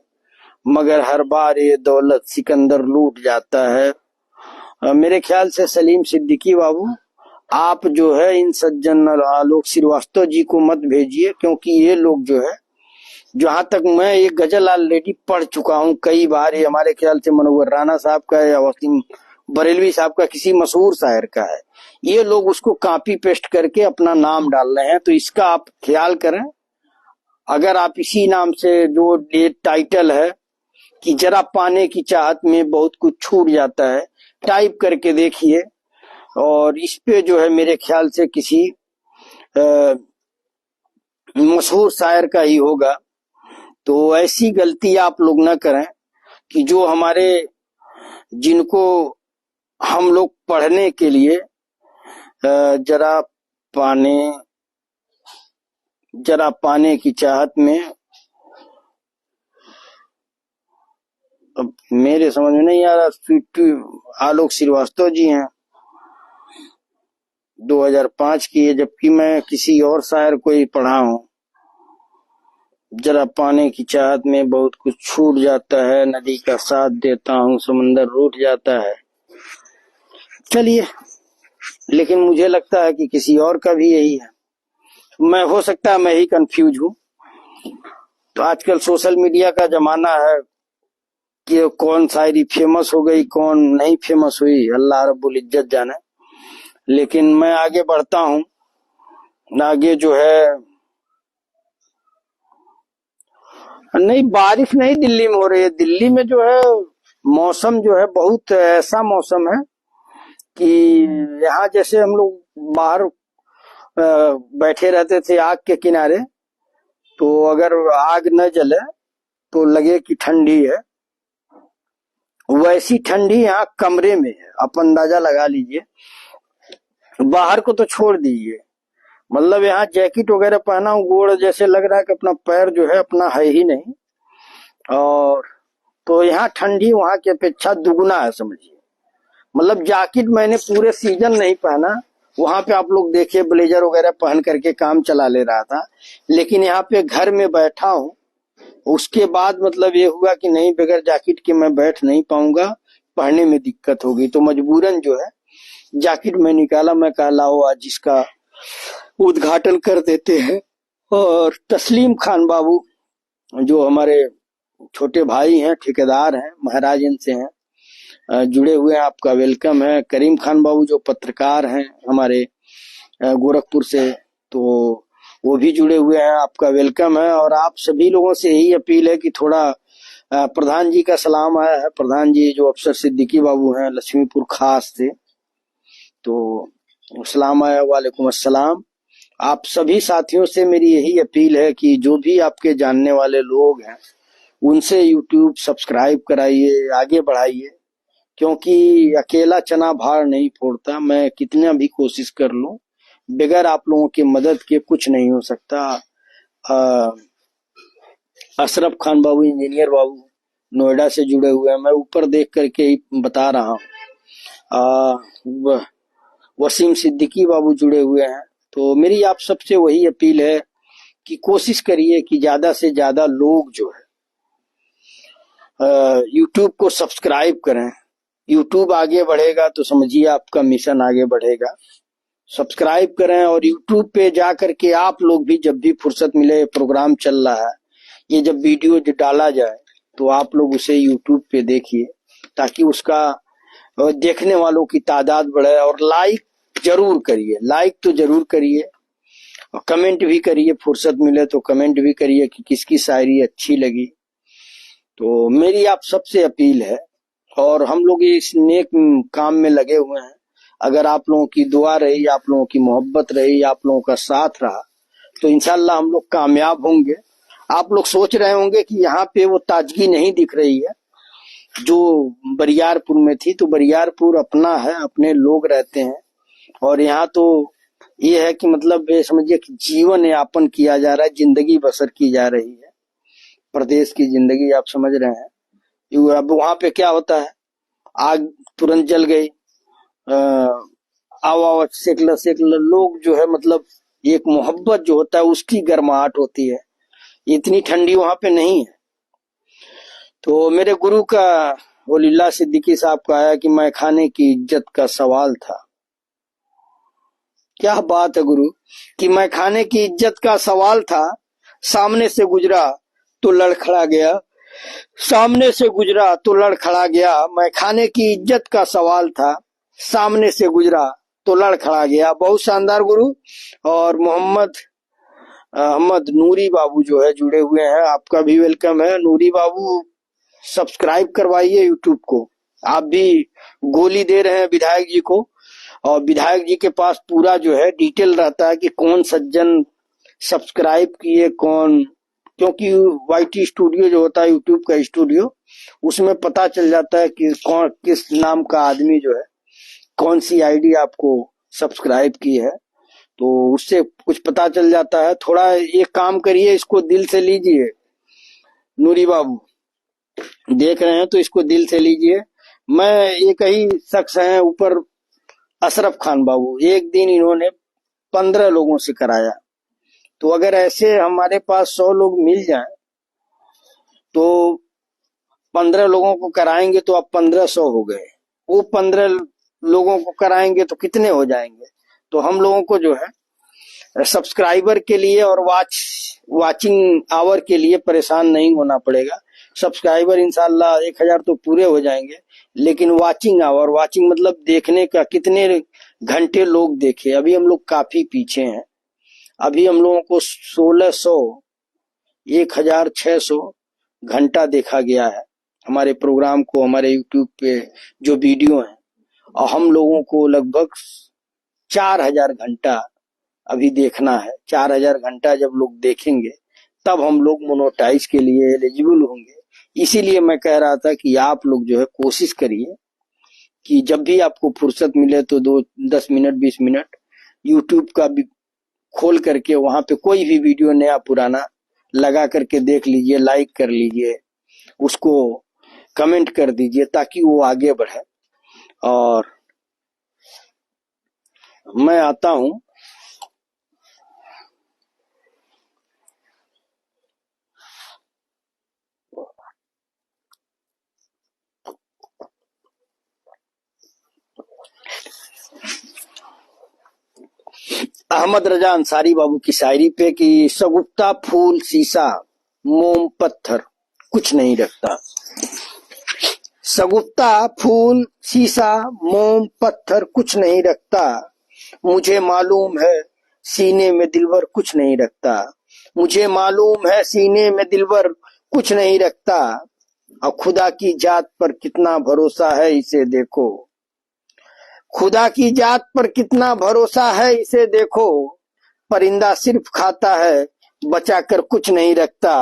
मगर हर बार ये दौलत सिकंदर लूट जाता है। मेरे ख्याल से सलीम सिद्दीकी बाबू आप जो है इन सज्जन आलोक श्रीवास्तव जी को मत भेजिए, क्योंकि ये लोग जो है, जहां तक मैं ये गजल ऑलरेडी पढ़ चुका हूँ कई बार, ये हमारे ख्याल से मनोवर राणा साहब का है या वसीम बरेलवी साहब का किसी मशहूर शायर का है, ये लोग उसको कॉपी पेस्ट करके अपना नाम डाल रहे हैं, तो इसका आप ख्याल करें। अगर आप इसी नाम से जो टाइटल है कि जरा पाने की चाहत में बहुत कुछ छूट जाता है टाइप करके देखिए, और इस पे जो है मेरे ख्याल से किसी मशहूर शायर का ही होगा। तो ऐसी गलती आप लोग न करें कि जो हमारे जिनको हम लोग पढ़ने के लिए जरा पाने की चाहत में, अब मेरे समझ में नहीं आ रहा, आलोक श्रीवास्तव जी हैं 2005 की है, जबकि मैं किसी और शायर को ही पढ़ा हूं, जरा पाने की चाहत में बहुत कुछ छूट जाता है, नदी का साथ देता हूँ समंदर रूठ जाता है। चलिए, लेकिन मुझे लगता है कि किसी और का भी यही है, मैं हो सकता है मैं ही कंफ्यूज हूँ। तो आजकल सोशल मीडिया का जमाना है कि कौन शायरी फेमस हो गई कौन नहीं फेमस हुई, अल्लाह रब्बुल इज्जत जाने। लेकिन मैं आगे बढ़ता हूँ, आगे जो है नहीं, बारिश नहीं दिल्ली में हो रही है। दिल्ली में जो है मौसम जो है बहुत ऐसा मौसम है कि यहाँ जैसे हम लोग बाहर बैठे रहते थे आग के किनारे, तो अगर आग न जले तो लगे कि ठंडी है, वैसी ठंडी यहाँ कमरे में है। आप अंदाजा लगा लीजिए, बाहर को तो छोड़ दीजिए, मतलब यहाँ जैकेट वगैरह पहना हूँ, गोड़ जैसे लग रहा है कि अपना पैर जो है अपना है ही नहीं। और तो यहाँ ठंडी वहां की अपेक्षा दुगुना है समझिए। मतलब जैकेट मैंने पूरे सीजन नहीं पहना, वहां पे आप लोग देखिए ब्लेजर वगैरह पहन करके काम चला ले रहा था, लेकिन यहाँ पे घर में बैठा हूँ, उसके बाद मतलब ये हुआ कि नहीं, बगैर जैकेट के मैं बैठ नहीं पाऊंगा, पढ़ने में दिक्कत होगी, तो मजबूरन जो है जैकेट में निकाला। मैं कहा लाओ आज इसका उद्घाटन कर देते हैं। और तस्लीम खान बाबू जो हमारे छोटे भाई हैं, ठेकेदार हैं, महाराजन से हैं, जुड़े हुए हैं, आपका वेलकम है। करीम खान बाबू जो पत्रकार हैं हमारे गोरखपुर से, तो वो भी जुड़े हुए हैं, आपका वेलकम है। और आप सभी लोगों से यही अपील है कि थोड़ा प्रधान जी का सलाम आया है, प्रधान जी जो अफसर सिद्दीकी बाबू हैं लक्ष्मीपुर खास से, तो सलाम आया, वालेकुम अस्सलाम। आप सभी साथियों से मेरी यही अपील है कि जो भी आपके जानने वाले लोग हैं उनसे यूट्यूब सब्सक्राइब कराइए, आगे बढ़ाइए, क्योंकि अकेला चना भार नहीं फोड़ता। मैं कितना भी कोशिश कर लूं, बगैर आप लोगों की मदद के कुछ नहीं हो सकता। अशरफ खान बाबू, इंजीनियर बाबू नोएडा से जुड़े हुए हैं, मैं ऊपर देख करके ही बता रहा हूँ। वसीम सिद्दीकी बाबू जुड़े हुए हैं। तो मेरी आप सबसे वही अपील है कि कोशिश करिए कि ज्यादा से ज्यादा लोग जो है यूट्यूब को सब्सक्राइब करें। यूट्यूब आगे बढ़ेगा तो समझिए आपका मिशन आगे बढ़ेगा। सब्सक्राइब करें और यूट्यूब पे जा करके आप लोग भी जब भी फुर्सत मिले, प्रोग्राम चल रहा है, ये जब वीडियो डाला जाए तो आप लोग उसे यूट्यूब पे देखिए, ताकि उसका देखने वालों की तादाद बढ़े। और लाइक जरूर करिए, लाइक तो जरूर करिए, और कमेंट भी करिए, फुर्सत मिले तो कमेंट भी करिए कि किसकी शायरी अच्छी लगी। तो मेरी आप सबसे अपील है, और हम लोग इस नेक काम में लगे हुए हैं। अगर आप लोगों की दुआ रही, आप लोगों की मोहब्बत रही, आप लोगों का साथ रहा, तो इंशाल्लाह हम लोग कामयाब होंगे। आप लोग सोच रहे होंगे कि यहाँ पे वो ताजगी नहीं दिख रही है जो बरियारपुर में थी, तो बरियारपुर अपना है, अपने लोग रहते हैं, और यहाँ तो ये है कि मतलब ये समझिए कि जीवन यापन किया जा रहा है, जिंदगी बसर की जा रही है, प्रदेश की जिंदगी, आप समझ रहे हैं। अब वहां पे क्या होता है, आग तुरंत जल गई, आवा सेकला लोग जो है, मतलब एक मोहब्बत जो होता है उसकी गर्माहट होती है, इतनी ठंडी वहां पे नहीं है। तो मेरे गुरु का वलील्लाह सिद्दीकी साहब का आया कि मैं खाने की इज्जत का सवाल था। क्या बात है गुरु, कि मैं खाने की इज्जत का सवाल था, सामने से गुजरा तो लड़खड़ा गया, सामने से गुजरा तो लड़खड़ा गया। मैं खाने की इज्जत का सवाल था, सामने से गुजरा तो लड़खड़ा गया। बहुत शानदार गुरु। और मोहम्मद अहमद नूरी बाबू जो है जुड़े हुए हैं, आपका भी वेलकम है। नूरी बाबू सब्सक्राइब करवाइए यूट्यूब को, आप भी गोली दे रहे हैं विधायक जी को, और विधायक जी के पास पूरा जो है डिटेल रहता है कि कौन सज्जन सब्सक्राइब किए कौन, क्योंकि वाईटी स्टूडियो जो होता है यूट्यूब का स्टूडियो, उसमें पता चल जाता है कि कौन किस नाम का आदमी जो है कौन सी आईडी आपको सब्सक्राइब की है, तो उससे कुछ पता चल जाता है। थोड़ा एक काम करिए, इसको दिल से लीजिए। नूरी बाबू देख रहे हैं तो इसको दिल से लीजिए। मैं एक ही शख्स है ऊपर, अशरफ खान बाबू, एक दिन इन्होंने 15 लोगों से कराया। तो अगर ऐसे हमारे पास 100 लोग मिल जाएं तो 15 लोगों को कराएंगे तो अब 1500 हो गए, वो 15 लोगों को कराएंगे तो कितने हो जाएंगे। तो हम लोगों को जो है सब्सक्राइबर के लिए और वाचिंग आवर के लिए परेशान नहीं होना पड़ेगा। सब्सक्राइबर इंशाल्लाह 1000 तो पूरे हो जाएंगे, लेकिन वाचिंग मतलब देखने का कितने घंटे लोग देखे, अभी हम लोग काफी पीछे हैं। अभी हम लोगों को 1600, 1600 घंटा देखा गया है हमारे प्रोग्राम को, हमारे यूट्यूब पे जो वीडियो है, और हम लोगों को लगभग 4000 घंटा अभी देखना है। 4000 घंटा जब लोग देखेंगे तब हम लोग मोनेटाइज के लिए एलिजिबल होंगे। इसीलिए मैं कह रहा था कि आप लोग जो है कोशिश करिए कि जब भी आपको फुर्सत मिले तो 10 मिनट 20 मिनट यूट्यूब का भी खोल करके वहां पे कोई भी वीडियो नया पुराना लगा करके देख लीजिए, लाइक कर लीजिए, उसको कमेंट कर दीजिए ताकि वो आगे बढ़े। और मैं आता हूं अहमद रजा अंसारी बाबू की शायरी पे कि सगुफ्ता फूल शीशा मोम पत्थर कुछ नहीं रखता। सगुफ्ता फूल शीशा मोम पत्थर कुछ नहीं रखता, मुझे मालूम है सीने में दिलबर कुछ नहीं रखता। मुझे मालूम है सीने में दिलबर कुछ नहीं रखता, और खुदा की जात पर कितना भरोसा है इसे देखो। खुदा की जात पर कितना भरोसा है इसे देखो। परिंदा सिर्फ खाता है बचाकर कुछ नहीं रखता।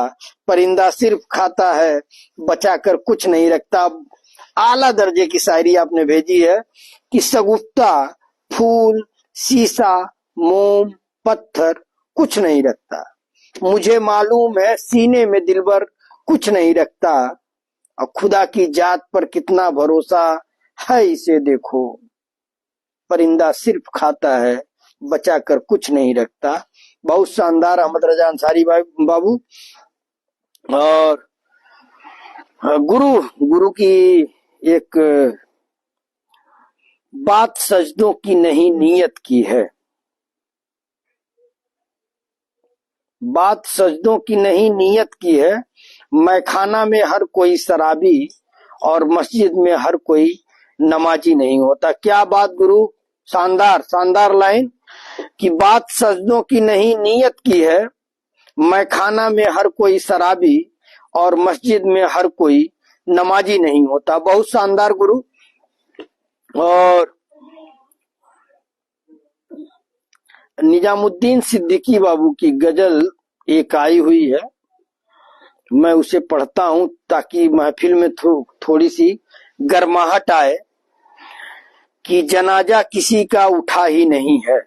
परिंदा सिर्फ खाता है बचाकर कुछ नहीं रखता। आला दर्जे की शायरी आपने भेजी है कि सगुफ्ता फूल शीशा मोम पत्थर कुछ नहीं रखता, मुझे मालूम है सीने में दिलबर कुछ नहीं रखता, और खुदा की जात पर कितना भरोसा है इसे देखो। परिंदा सिर्फ खाता है बचाकर कुछ नहीं रखता। बहुत शानदार अहमद रजा अंसारी बाबू। और गुरु की एक बात सजदों की नहीं नीयत की है। बात सजदों की नहीं नीयत की है। मैखाना में हर कोई शराबी और मस्जिद में हर कोई नमाजी नहीं होता। क्या बात गुरु, शानदार शानदार लाइन कि बात सजदों की नहीं नीयत की है। मैखाना में हर कोई शराबी और मस्जिद में हर कोई नमाजी नहीं होता। बहुत शानदार गुरु। और निजामुद्दीन सिद्दीकी बाबू की गजल एक आई हुई है, मैं उसे पढ़ता हूं ताकि महफिल में थोड़ी सी गर्माहट आए कि जनाजा किसी का उठा ही नहीं है।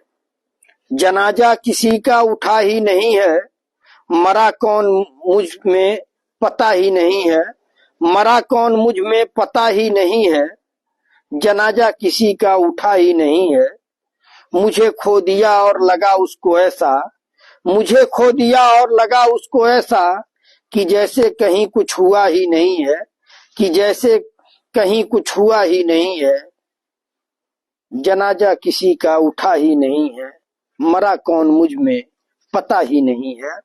जनाजा किसी का उठा ही नहीं है, मरा कौन मुझ में पता ही नहीं है। मरा कौन मुझ में पता ही नहीं है, जनाजा किसी का उठा ही नहीं है। मुझे खो दिया और लगा उसको ऐसा, मुझे खो दिया और लगा उसको ऐसा कि जैसे कहीं कुछ हुआ ही नहीं है, कि जैसे कहीं कुछ हुआ ही नहीं है। जनाजा किसी का उठा ही नहीं है, मरा कौन मुझ में पता ही नहीं है।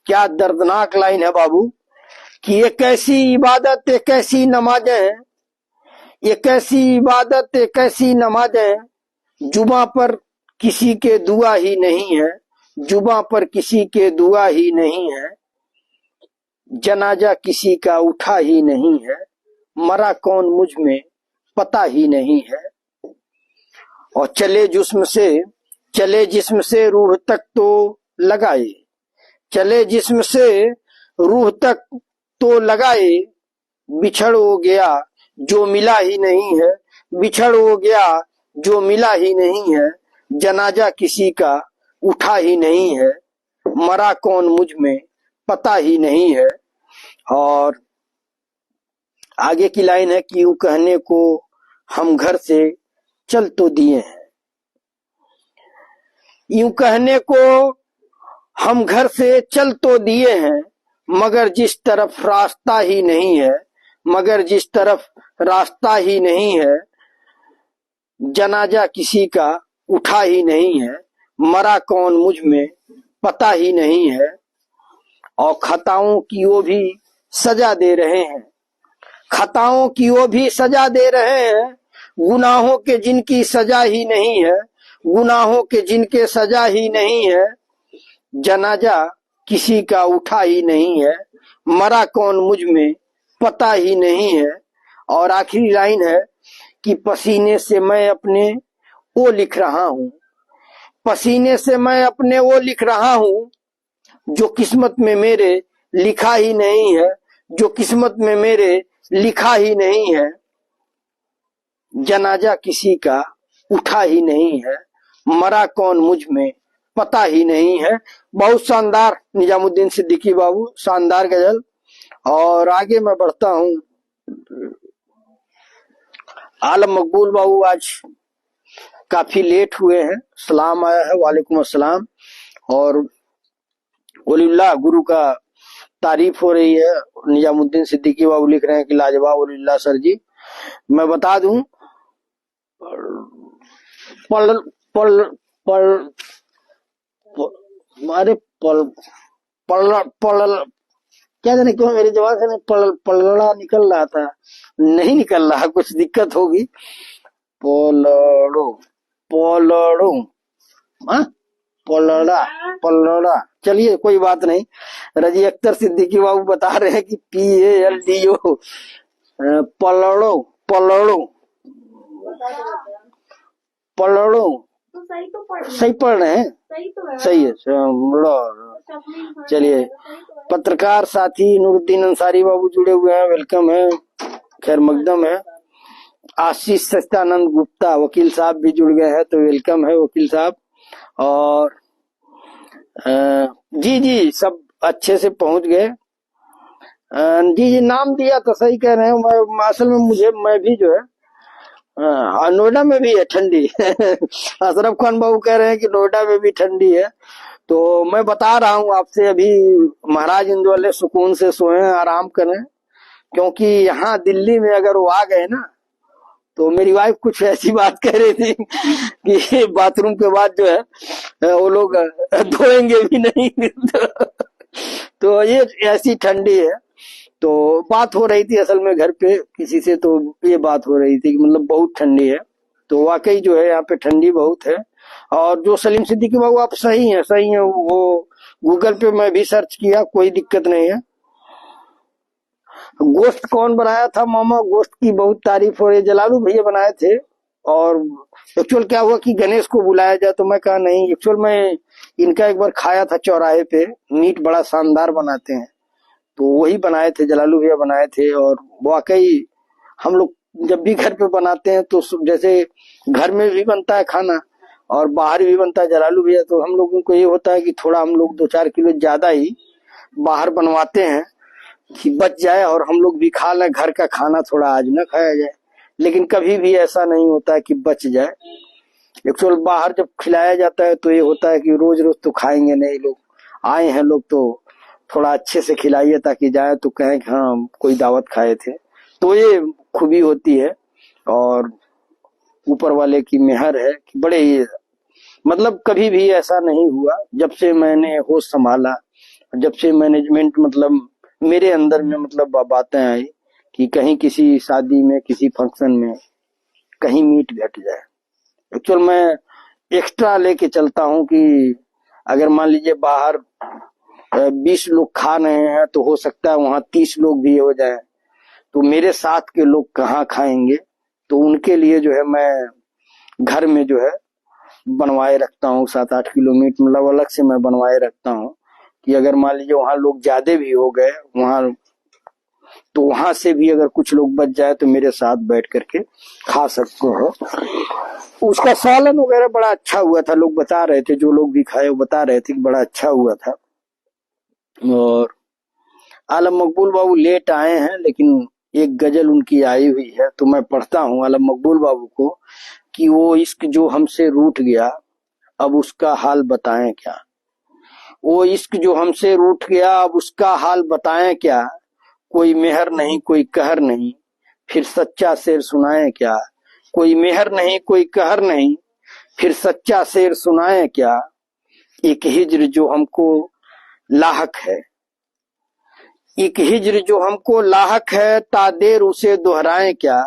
क्या दर्दनाक लाइन है बाबू कि एक ऐसी इबादत एक ऐसी नमाजें, एक ऐसी इबादत एक ऐसी नमाजें, जुबा पर किसी के दुआ ही नहीं है। जुबा पर किसी के दुआ ही नहीं है। जनाजा किसी का उठा ही नहीं है, मरा कौन मुझ में पता ही नहीं है। और चले जिस्म से रूह तक तो लगाए, चले जिस्म से रूह तक तो लगाए, बिछड़ हो गया जो मिला ही नहीं है। बिछड़ हो गया जो मिला ही नहीं है। जनाजा किसी का उठा ही नहीं है, मरा कौन मुझ में पता ही नहीं है। और आगे की लाइन है कि यूं कहने को हम घर से चल तो दिए हैं। यूं कहने को हम घर से चल तो दिए हैं, मगर जिस तरफ रास्ता ही नहीं है। मगर जिस तरफ रास्ता ही नहीं है, जनाजा किसी का उठा ही नहीं है। मरा कौन मुझ में पता ही नहीं है। और खताओं की वो भी सजा दे रहे हैं, खताओं की वो भी सजा दे रहे हैं। गुनाहों के जिनकी सजा ही नहीं है, गुनाहों के जिनके सजा ही नहीं है। जनाजा किसी का उठा ही नहीं है, मरा कौन मुझ में पता ही नहीं है। और आखिरी लाइन है कि पसीने से मैं अपने वो लिख रहा हूं, पसीने से मैं अपने वो लिख रहा हूं जो किस्मत में मेरे लिखा ही नहीं है, जो किस्मत में मेरे लिखा ही नहीं है। जनाजा किसी का उठा ही नहीं है, मरा कौन मुझ में पता ही नहीं है। बहुत शानदार निजामुद्दीन सिद्दीकी बाबू, शानदार गजल। और आगे मैं बढ़ता हूं। आलम मकबूल बाबू आज काफी लेट हुए हैं, सलाम आया है, वालेकुम अस्सलाम। और वलीउल्लाह गुरु का तारीफ हो रही है। निजामुद्दीन सिद्दीकी बाबू लिख रहे हैं कि लाजवाब वलीउल्लाह सर जी। मैं बता दूं, पल पल पल हमारे पल पल पल क्या जाने क्यों मेरे जवाब से पलड़ा निकल रहा था, नहीं निकल रहा, कुछ दिक्कत होगी। पोलड़ो पोलड़ो पलड़ा पलड़ा, चलिए कोई बात नहीं। रजी अख्तर सिद्दीकी बाबू बता रहे हैं कि PALDO पलड़ो पलड़ो पलड़ो, सही पढ़ रहे हैं, सही है। चलिए, पत्रकार साथी नूरुद्दीन अंसारी बाबू जुड़े हुए हैं, वेलकम है, खैर मकदम है। आशीष सच्चिदानंद गुप्ता वकील साहब भी जुड़ गए हैं, तो वेलकम है वकील साहब। और जी सब अच्छे से पहुंच गए। जी नाम दिया तो सही कह रहे हैं। असल में मैं भी जो है नोएडा में भी है ठंडी अशरफ खान बाबू कह रहे हैं कि नोएडा में भी ठंडी है। तो मैं बता रहा हूँ आपसे, अभी महाराज इंदौले सुकून से सोएं, आराम करें, क्योंकि यहाँ दिल्ली में अगर वो आ गए ना, तो मेरी वाइफ कुछ ऐसी बात कह रही थी कि बाथरूम के बाद जो है वो लोग धोएंगे भी नहीं तो ये ऐसी ठंडी है। तो बात हो रही थी असल में घर पे किसी से, तो ये बात हो रही थी कि मतलब बहुत ठंडी है। तो वाकई जो है यहाँ पे ठंडी बहुत है। और जो सलीम सिद्दीकी बाबू आप सही है, सही है। वो गूगल पे मैं भी सर्च किया, कोई दिक्कत नहीं है। गोश्त कौन बनाया था मामा? गोश्त की बहुत तारीफ हो रही, जलालू भैया बनाए थे। और एक्चुअल क्या हुआ कि गणेश को बुलाया जाए, तो मैं कहा नहीं। एक्चुअल मैं इनका एक बार खाया था चौराहे पे, मीट बड़ा शानदार बनाते हैं, तो वही बनाए थे, जलालू भैया बनाए थे। और वाकई हम लोग जब भी घर पे बनाते हैं, तो जैसे घर में भी बनता है खाना और बाहर भी बनता है जलालू भैया, तो हम लोगों को ये होता है कि थोड़ा हम लोग 2-4 किलो ज्यादा ही बाहर बनवाते हैं कि बच जाए और हम लोग भी खा लें, घर का खाना थोड़ा आज न खाया जाए। लेकिन कभी भी ऐसा नहीं होता है कि बच जाए। एक्चुअल बाहर जब खिलाया जाता है तो ये होता है कि रोज रोज तो खाएंगे नहीं, लोग आए हैं लोग तो थोड़ा अच्छे से खिलाइए, ताकि जाए तो कहें कि हाँ कोई दावत खाए थे। तो ये खूबी होती है। और ऊपर वाले की मेहर है कि बड़े ये, मतलब कभी भी ऐसा नहीं हुआ जब से मैंने होश संभाला, जब से मैनेजमेंट मतलब मेरे अंदर में मतलब बातें आई कि कहीं किसी शादी में, किसी फंक्शन में कहीं मीट घट जाए। एक्चुअल मैं एक्स्ट्रा लेके चलता हूँ कि अगर मान लीजिए बाहर 20 लोग खा रहे हैं, तो हो सकता है वहां 30 लोग भी हो जाए, तो मेरे साथ के लोग कहाँ खाएंगे। तो उनके लिए जो है मैं घर में जो है बनवाए रखता हूँ 7-8 किलो मीट, मतलब अलग से मैं बनवाए रखता हूँ कि अगर मान लीजिए वहां लोग ज्यादा भी हो गए वहां, तो वहां से भी अगर कुछ लोग बच जाए तो मेरे साथ बैठ करके खा सकते हो। उसका सालन वगैरह बड़ा अच्छा हुआ था, लोग बता रहे थे, जो लोग भी खाए वो बता रहे थे कि बड़ा अच्छा हुआ था। और आलम मकबूल बाबू लेट आए हैं, लेकिन एक गजल उनकी आई हुई है, तो मैं पढ़ता हूँ आलम मकबूल बाबू को कि वो इश्क जो हमसे रूठ गया अब उसका हाल बताएं क्या। वो इश्क जो हमसे रूठ गया अब उसका हाल बताएं क्या। कोई मेहर नहीं कोई कहर नहीं फिर सच्चा शेर सुनाए क्या। कोई मेहर नहीं कोई कहर नहीं फिर सच्चा शेर सुनाए क्या। एक हिज्र जो हमको लाहक है, एक हिज्र जो हमको लाहक है, तादेर उसे दोहराएं क्या।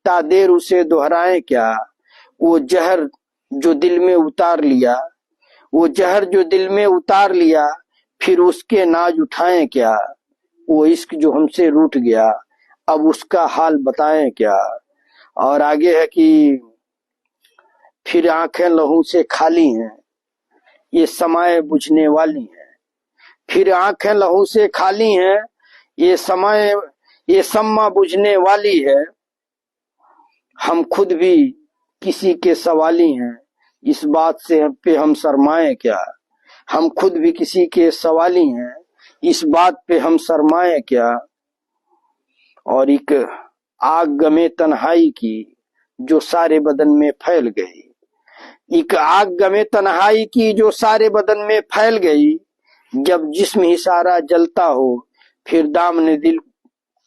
तादेर उसे दोहराएं क्या। वो जहर जो दिल में उतार लिया, वो जहर जो दिल में उतार लिया, फिर उसके नाज उठाएं क्या। वो इश्क जो हमसे रूठ गया, अब उसका हाल बताएं क्या। और आगे है कि फिर आंखें लहू से खाली हैं, ये समय बुझने वाली हैं। फिर आंखें लहू से खाली हैं, ये समय, ये सम्मा बुझने वाली है। हम खुद भी किसी के सवाली हैं, इस बात से पे हम शर्माएं क्या। हम खुद भी किसी के सवाली हैं, इस बात पे हम शर्माएं क्या। और एक आग गमे तन्हाई की जो सारे बदन में फैल गई, एक आग गमे तन्हाई की जो सारे बदन में फैल गई। जब जिस्म ही सारा जलता हो, फिर दामन दिल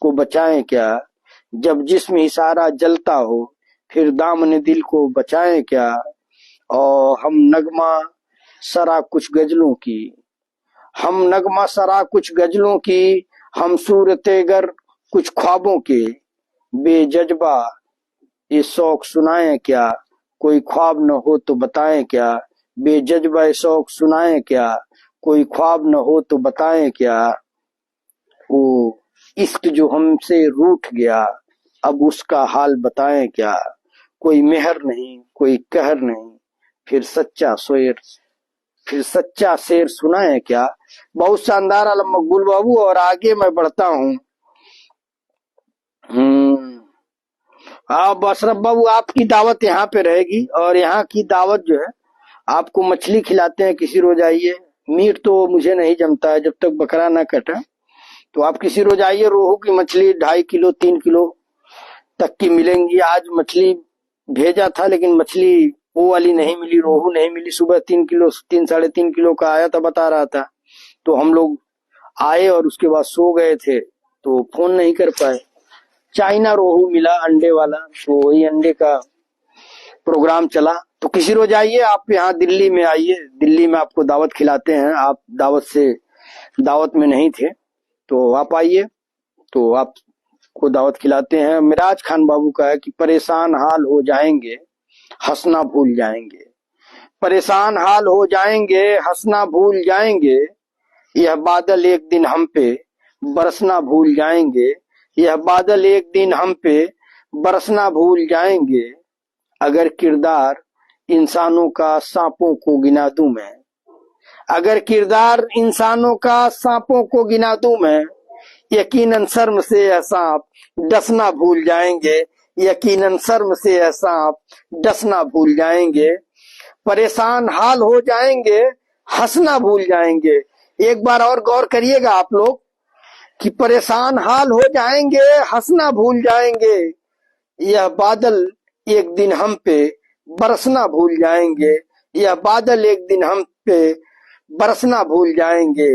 को बचाएं क्या। जब जिस्म ही सारा जलता हो, फिर दामन दिल को बचाएं क्या। और हम नगमा सरा कुछ गजलों की, हम नगमा सरा कुछ गजलों की, हम सूरते गर कुछ ख्वाबों के। बेजज्बा ये शौक सुनाएं क्या, कोई ख्वाब न हो तो बताएं क्या। बेजज्बा शौक सुनाएं क्या, कोई ख्वाब न हो तो बताएं क्या। वो इश्क जो हमसे रूठ गया, अब उसका हाल बताएं क्या। कोई मेहर नहीं, कोई कहर नहीं, फिर सच्चा शेर, फिर सच्चा शेर सुनाएं क्या। बहुत शानदार आलम मकबूल बाबू। और आगे मैं बढ़ता हूँ। अब अशरफ बाबू आपकी दावत यहाँ पे रहेगी, और यहाँ की दावत जो है, आपको मछली खिलाते हैं, किसी रोज आइए। मीट तो मुझे नहीं जमता है जब तक बकरा ना कटे, तो आप किसी रोज आइए। रोहू की मछली 2.5 किलो 3 किलो तक की मिलेंगी। आज मछली भेजा था, लेकिन मछली वो वाली नहीं मिली, रोहू नहीं मिली। सुबह 3 किलो 3 साढ़े 3 किलो का आया था, बता रहा था। तो हम लोग आए और उसके बाद सो गए थे, तो फोन नहीं कर पाए। चाइना रोहू मिला, अंडे वाला, तो वही अंडे का प्रोग्राम चला। तो किसी रोज आइए आप, यहाँ दिल्ली में आइए, दिल्ली में आपको दावत खिलाते हैं। आप दावत में नहीं थे, तो आप आइए, तो आपको दावत खिलाते हैं। मिराज खान बाबू का है कि परेशान हाल हो जाएंगे, हंसना भूल जाएंगे। परेशान हाल हो जाएंगे, हंसना भूल जाएंगे। यह बादल एक दिन हम पे बरसना भूल जाएंगे। यह बादल एक दिन हम पे बरसना भूल जाएंगे। अगर किरदार इंसानों का सांपों को गिना दूं मैं, अगर किरदार इंसानों का सांपों को गिना दूं मैं, यकीनन शर्म से यह सांप डसना भूल जाएंगे। यकीनन शर्म से यह सांप डसना भूल जाएंगे। परेशान हाल हो जाएंगे, हंसना भूल जाएंगे। एक बार और गौर करिएगा आप लोग कि परेशान हाल हो जाएंगे, हंसना भूल जाएंगे। यह बादल एक दिन हम पे बरसना भूल जाएंगे। यह बादल एक दिन हम पे बरसना भूल जाएंगे।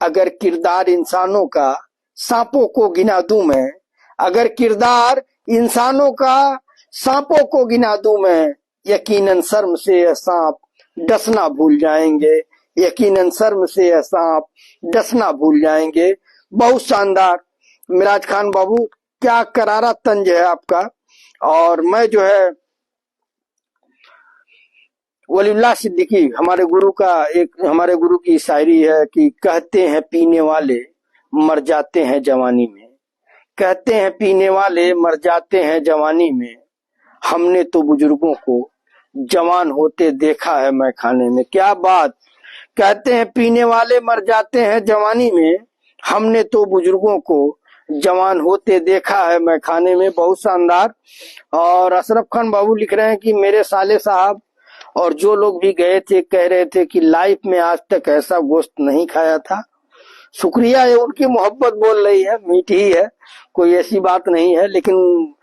अगर किरदार इंसानों का सांपों को गिना दूं मैं, अगर किरदार इंसानों का सांपों को गिना दूं मैं, यकीनन शर्म से यह सांप डसना भूल जाएंगे। यकीनन शर्म से यह सांप डसना भूल जाएंगे। बहुत शानदार मिराज खान बाबू, क्या करारा तंज है आपका। और मैं जो है वलीउल्लाह सिद्दीकी, हमारे गुरु का एक, हमारे गुरु की शायरी है कि कहते हैं पीने वाले मर जाते हैं जवानी में। कहते हैं पीने वाले मर जाते हैं जवानी में। हमने तो बुजुर्गों को जवान होते देखा है मैं खाने में। क्या बात। कहते हैं पीने वाले मर जाते हैं जवानी में, हमने तो बुजुर्गों को जवान होते देखा है मैं खाने में। बहुत शानदार। और अशरफ खान बाबू लिख रहे हैं कि मेरे साले साहब और जो लोग भी गए थे कह रहे थे कि लाइफ में आज तक ऐसा गोश्त नहीं खाया था। शुक्रिया है, उनकी मोहब्बत बोल रही है, मीठी ही है, कोई ऐसी बात नहीं है। लेकिन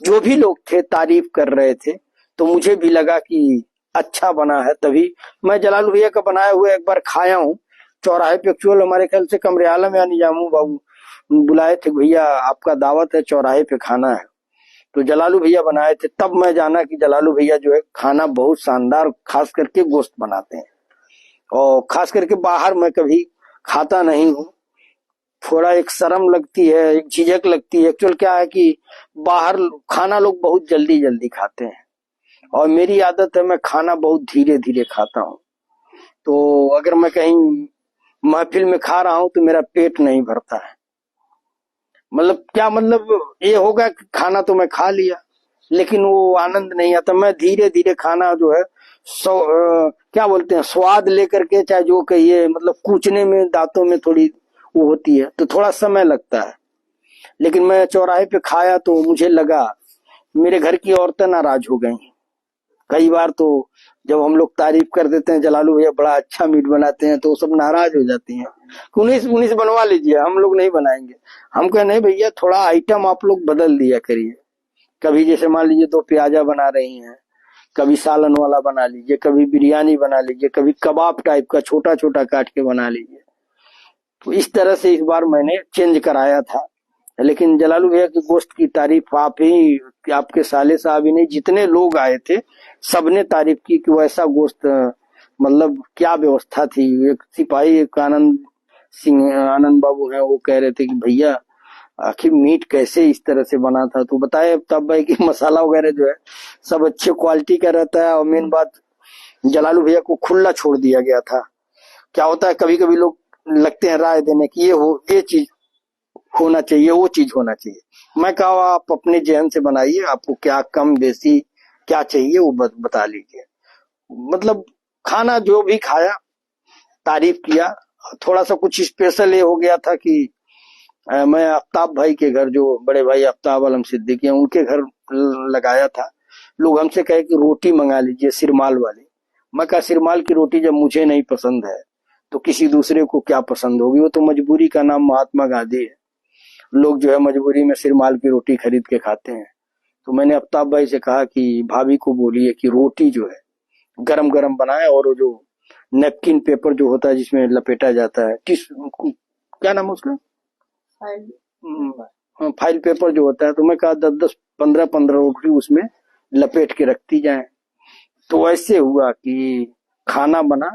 जो भी लोग थे तारीफ कर रहे थे, तो मुझे भी लगा कि अच्छा बना है। तभी मैं जलालू भैया का बनाया हुआ एक बार खाया हूँ चौराहे पे। एक्चुअल हमारे ख्याल से कमरे आलम या निजामू बाबू बुलाए थे, भैया आपका दावत है, चौराहे पे खाना है। तो जलालू भैया बनाए थे, तब मैं जाना कि जलालू भैया जो है खाना बहुत शानदार, खास करके गोश्त बनाते हैं। और खास करके बाहर मैं कभी खाता नहीं हूँ, थोड़ा एक शर्म लगती है, एक झिझक लगती है। एक्चुअल क्या है कि बाहर खाना लोग बहुत जल्दी जल्दी खाते हैं, और मेरी आदत है मैं खाना बहुत धीरे धीरे खाता हूँ। तो अगर मैं कहीं महफिल में खा रहा हूँ तो मेरा पेट नहीं भरता है, मतलब क्या, मतलब ये होगा कि खाना तो मैं खा लिया लेकिन वो आनंद नहीं आता। मैं धीरे धीरे खाना जो है क्या बोलते हैं, स्वाद लेकर के, चाहे जो कहिए, मतलब कूचने में दांतों में थोड़ी वो होती है तो थोड़ा समय लगता है। लेकिन मैं चौराहे पे खाया तो मुझे लगा, मेरे घर की औरतें नाराज हो गई कई बार तो। जब हम लोग तारीफ कर देते हैं जलालू भैया बड़ा अच्छा मीट बनाते हैं तो वो सब नाराज हो जाती हैं, उन्नीस उन्नीस बनवा लीजिए, हम लोग नहीं बनाएंगे। हम कहे नहीं भैया, थोड़ा आइटम आप लोग बदल दिया करिए। कभी जैसे मान लीजिए दो प्याजा बना रही हैं, कभी सालन वाला बना लीजिए, कभी बिरयानी बना लीजिए, कभी कबाब टाइप का छोटा छोटा काट के बना लीजिए। तो इस तरह से इस बार मैंने चेंज कराया था। लेकिन जलालू भैया की गोश्त की तारीफ आप ही, आपके साले साहब ही नहीं, जितने लोग आए थे सबने तारीफ की कि वैसा गोश्त, मतलब क्या व्यवस्था थी। एक सिपाही, एक आनंद सिंह, आनंद बाबू हैं, वो कह रहे थे कि भैया आखिर मीट कैसे इस तरह से बना था। तो बताए तब भाई कि मसाला वगैरह जो है सब अच्छे क्वालिटी का रहता है, और मेन बात जलालू भैया को खुला छोड़ दिया गया था। क्या होता है कभी कभी लोग लगते हैं राय देने की, ये हो, ये चीज होना चाहिए, वो चीज होना चाहिए। मैं कहा आप अपने जहन से बनाइए, आपको क्या कम बेसी क्या चाहिए वो बता लीजिए। मतलब खाना जो भी खाया तारीफ किया। थोड़ा सा कुछ स्पेशल ये हो गया था कि मैं आफ्ताब भाई के घर, जो बड़े भाई आफ्ताब आलम सिद्दीकी हैं, उनके घर लगाया था। लोग हमसे कहे कि रोटी मंगा लीजिए सिरमाल वाली। मैं कहा सिरमाल की रोटी जब मुझे नहीं पसंद है तो किसी दूसरे को क्या पसंद होगी। वो तो मजबूरी का नाम महात्मा गांधी है। लोग जो है मजबूरी में सिरमाल की रोटी खरीद के खाते हैं। तो मैंने आफ्ताब भाई से कहा कि भाभी को बोलिए कि रोटी जो है गरम गरम बनाए, और वो जो नेपकिन पेपर जो होता है जिसमें लपेटा जाता है, किस क्या नाम है उसका, हाँ, फाइल पेपर जो होता है, तो मैं कहा 10-10 15-15 रोटी उसमें लपेट के रखती जाए। तो ऐसे हुआ कि खाना बना,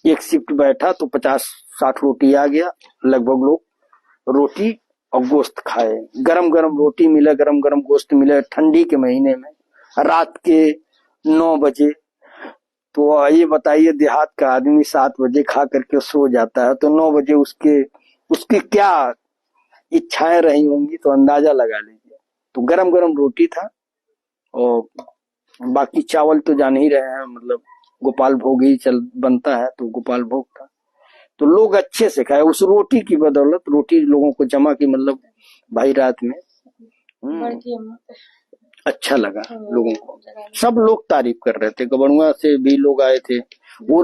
एक शिफ्ट बैठा तो 50-60 रोटी आ गया लगभग। लोग रोटी और गोश्त खाए, गरम गरम रोटी मिले, गरम गरम गोश्त मिले, ठंडी के महीने में रात के 9 बजे। तो ये बताइए, देहात का आदमी 7 बजे खा करके सो जाता है तो 9 बजे उसके उसकी क्या इच्छाएं रही होंगी, तो अंदाजा लगा लीजिए। तो गरम गरम रोटी था, और बाकी चावल तो जान ही रहे हैं, मतलब गोपाल भोग ही चल बनता है, तो गोपाल भोग था। तो लोग अच्छे से खाए उस रोटी की बदौलत। रोटी लोगों को जमा की, मतलब भाई रात में अच्छा लगा लोगों को। सब लोग तारीफ कर रहे थे, गबड़ुआ से भी लोग आए थे, वो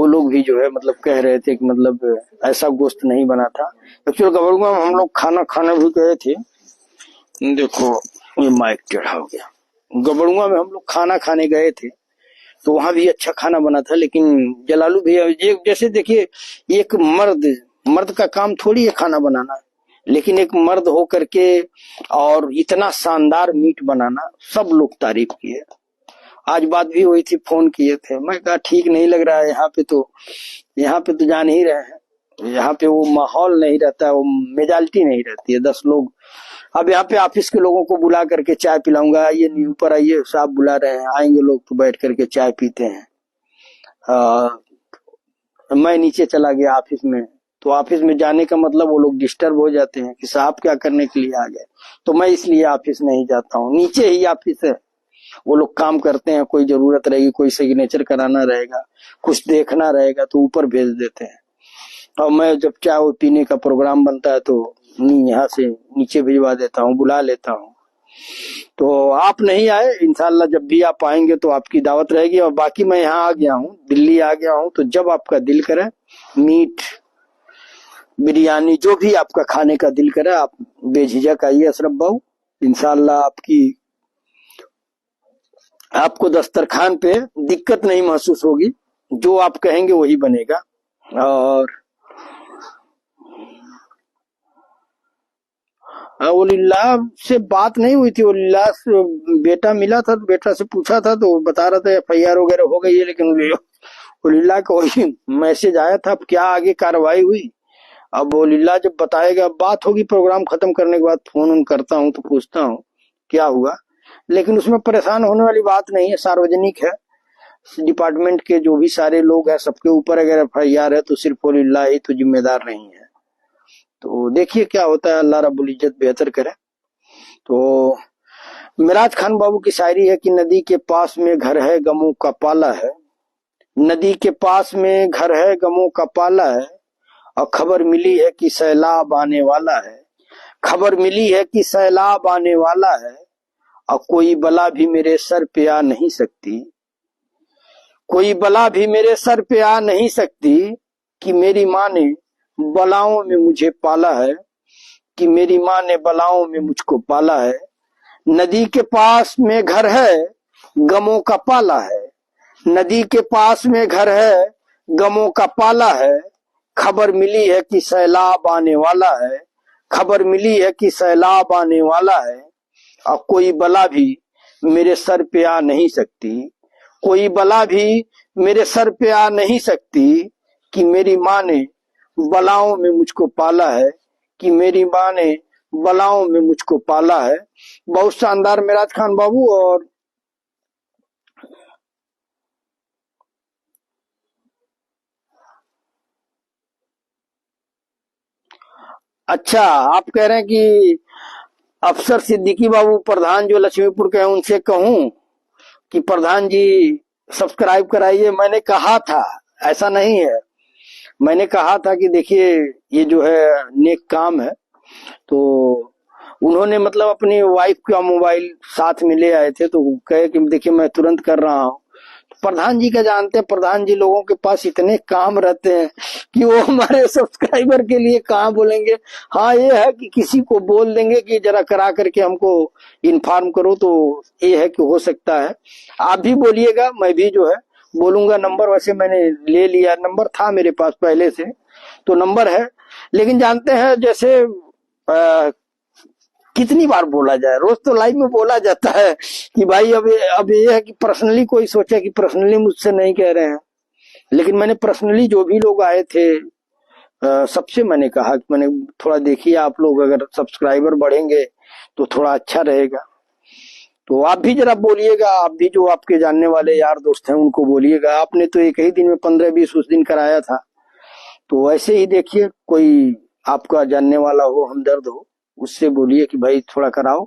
लोग भी जो है मतलब कह रहे थे कि मतलब ऐसा गोश्त नहीं बना था। एक्चुअल गबड़ुआ में हम लोग खाना खाने भी गए थे। देखो ये माइक टेढ़ा हो गया। गबड़ुआ में हम लोग खाना खाने गए थे तो वहां भी अच्छा खाना बना था। लेकिन जलालू भैया, ये जैसे देखिए, एक मर्द का काम थोड़ी है खाना बनाना, लेकिन एक मर्द हो करके और इतना शानदार मीट बनाना, सब लोग तारीफ किए। आज बात भी हुई थी, फोन किए थे, मैं कहा ठीक नहीं लग रहा है यहाँ पे तो जान ही रहे हैं, यहाँ पे वो माहौल नहीं रहता, वो मेजालिटी नहीं रहती है। 10 लोग, अब यहाँ पे ऑफिस के लोगों को बुला करके चाय पिलाऊंगा, आइए नहीं ऊपर आइए, साहब बुला रहे हैं, आएंगे लोग तो बैठ करके चाय पीते हैं। मैं नीचे चला गया ऑफिस में, तो ऑफिस में जाने का मतलब वो लोग डिस्टर्ब हो जाते हैं कि साहब क्या करने के लिए आ गए। तो मैं इसलिए ऑफिस नहीं जाता हूँ, नीचे ही ऑफिस है, वो लोग काम करते हैं। कोई जरूरत रहेगी, कोई सिग्नेचर कराना रहेगा, कुछ देखना रहेगा तो ऊपर भेज देते हैं। और मैं जब चाय पीने का प्रोग्राम बनता है तो यहाँ से नीचे भिजवा देता हूँ, बुला लेता हूँ। तो आप नहीं आए, इंशाल्लाह जब भी आप आएंगे तो आपकी दावत रहेगी। और बाकी मैं यहाँ आ गया हूँ, दिल्ली आ गया हूँ, तो जब आपका दिल करे, मीट बिरयानी जो भी आपका खाने का दिल करे, आप बेझिझक आइए अशरफ बाबू। इंशाल्लाह आपको दस्तरखान पे दिक्कत नहीं महसूस होगी, जो आप कहेंगे वही बनेगा। और वलील्लाह से बात नहीं हुई थी, वलील्लाह से बेटा मिला था तो बेटा से पूछा था तो बता रहा था FIR वगैरह हो गई है, लेकिन वलील्लाह का वही मैसेज आया था। अब क्या आगे कार्रवाई हुई, अब वलील्लाह जब बताएगा, बात होगी प्रोग्राम खत्म करने के बाद, फोन करता हूँ तो पूछता हूँ क्या हुआ। लेकिन उसमें परेशान होने वाली बात नहीं है, सार्वजनिक है, डिपार्टमेंट के जो भी सारे लोग हैं सबके ऊपर अगर FIR है तो सिर्फ वलील्लाह ही तो जिम्मेदार नहीं है। तो देखिए क्या होता है, अल्लाह रब्बुल इज्जत बेहतर करे। तो मिराज खान बाबू की शायरी है कि नदी के पास में घर है, गमों का पाला है। नदी के पास में घर है, गमों का पाला है। और खबर मिली है कि सैलाब आने वाला है। खबर मिली है कि सैलाब आने वाला है। और कोई बला भी मेरे सर पे आ नहीं सकती। कोई बला भी मेरे सर पे आ नहीं सकती। कि मेरी माँ ने बलाओं में मुझे पाला है। कि मेरी माँ ने बलाओं में मुझको पाला है। नदी के पास में घर है, गमों का पाला है। नदी के पास में घर है, गमों का पाला है। खबर मिली है कि सैलाब आने वाला है। खबर मिली है कि सैलाब आने वाला है। और कोई बला भी मेरे सर पे आ नहीं सकती। कोई बला भी मेरे सर पे आ नहीं सकती। कि मेरी माँ ने बलाओं में मुझको पाला है। कि मेरी माँ ने बलाओं में मुझको पाला है। बहुत शानदार मिराज खान बाबू। और अच्छा, आप कह रहे हैं कि अफसर सिद्दीकी बाबू प्रधान जो लक्ष्मीपुर के हैं उनसे कहूं कि प्रधान जी सब्सक्राइब कराइए। मैंने कहा था, ऐसा नहीं है। मैंने कहा था कि देखिए ये जो है नेक काम है। तो उन्होंने मतलब अपनी वाइफ का मोबाइल साथ में ले आए थे, तो कहे कि देखिए मैं तुरंत कर रहा हूँ। प्रधान जी का जानते हैं, प्रधान जी लोगों के पास इतने काम रहते हैं कि वो हमारे सब्सक्राइबर के लिए कहाँ बोलेंगे। हाँ ये है कि किसी को बोल देंगे कि जरा करा करके हमको इन्फॉर्म करो, तो ये है कि हो सकता है। आप भी बोलिएगा, मैं भी जो है बोलूंगा। नंबर वैसे मैंने ले लिया, नंबर था मेरे पास पहले से, तो नंबर है। लेकिन जानते हैं जैसे कितनी बार बोला जाए, रोज तो लाइव में बोला जाता है कि भाई अब ये है कि पर्सनली कोई सोचे कि पर्सनली मुझसे नहीं कह रहे हैं। लेकिन मैंने पर्सनली जो भी लोग आए थे सबसे मैंने कहा कि मैंने थोड़ा देखिए, आप लोग अगर सब्सक्राइबर बढ़ेंगे तो थोड़ा अच्छा रहेगा। तो आप भी जरा बोलिएगा, आप भी जो आपके जानने वाले यार दोस्त हैं उनको बोलिएगा। आपने तो एक ही दिन में 15-20 उस दिन कराया था, तो ऐसे ही देखिए कोई आपका जानने वाला हो, हमदर्द हो, उससे बोलिए कि भाई थोड़ा कराओ।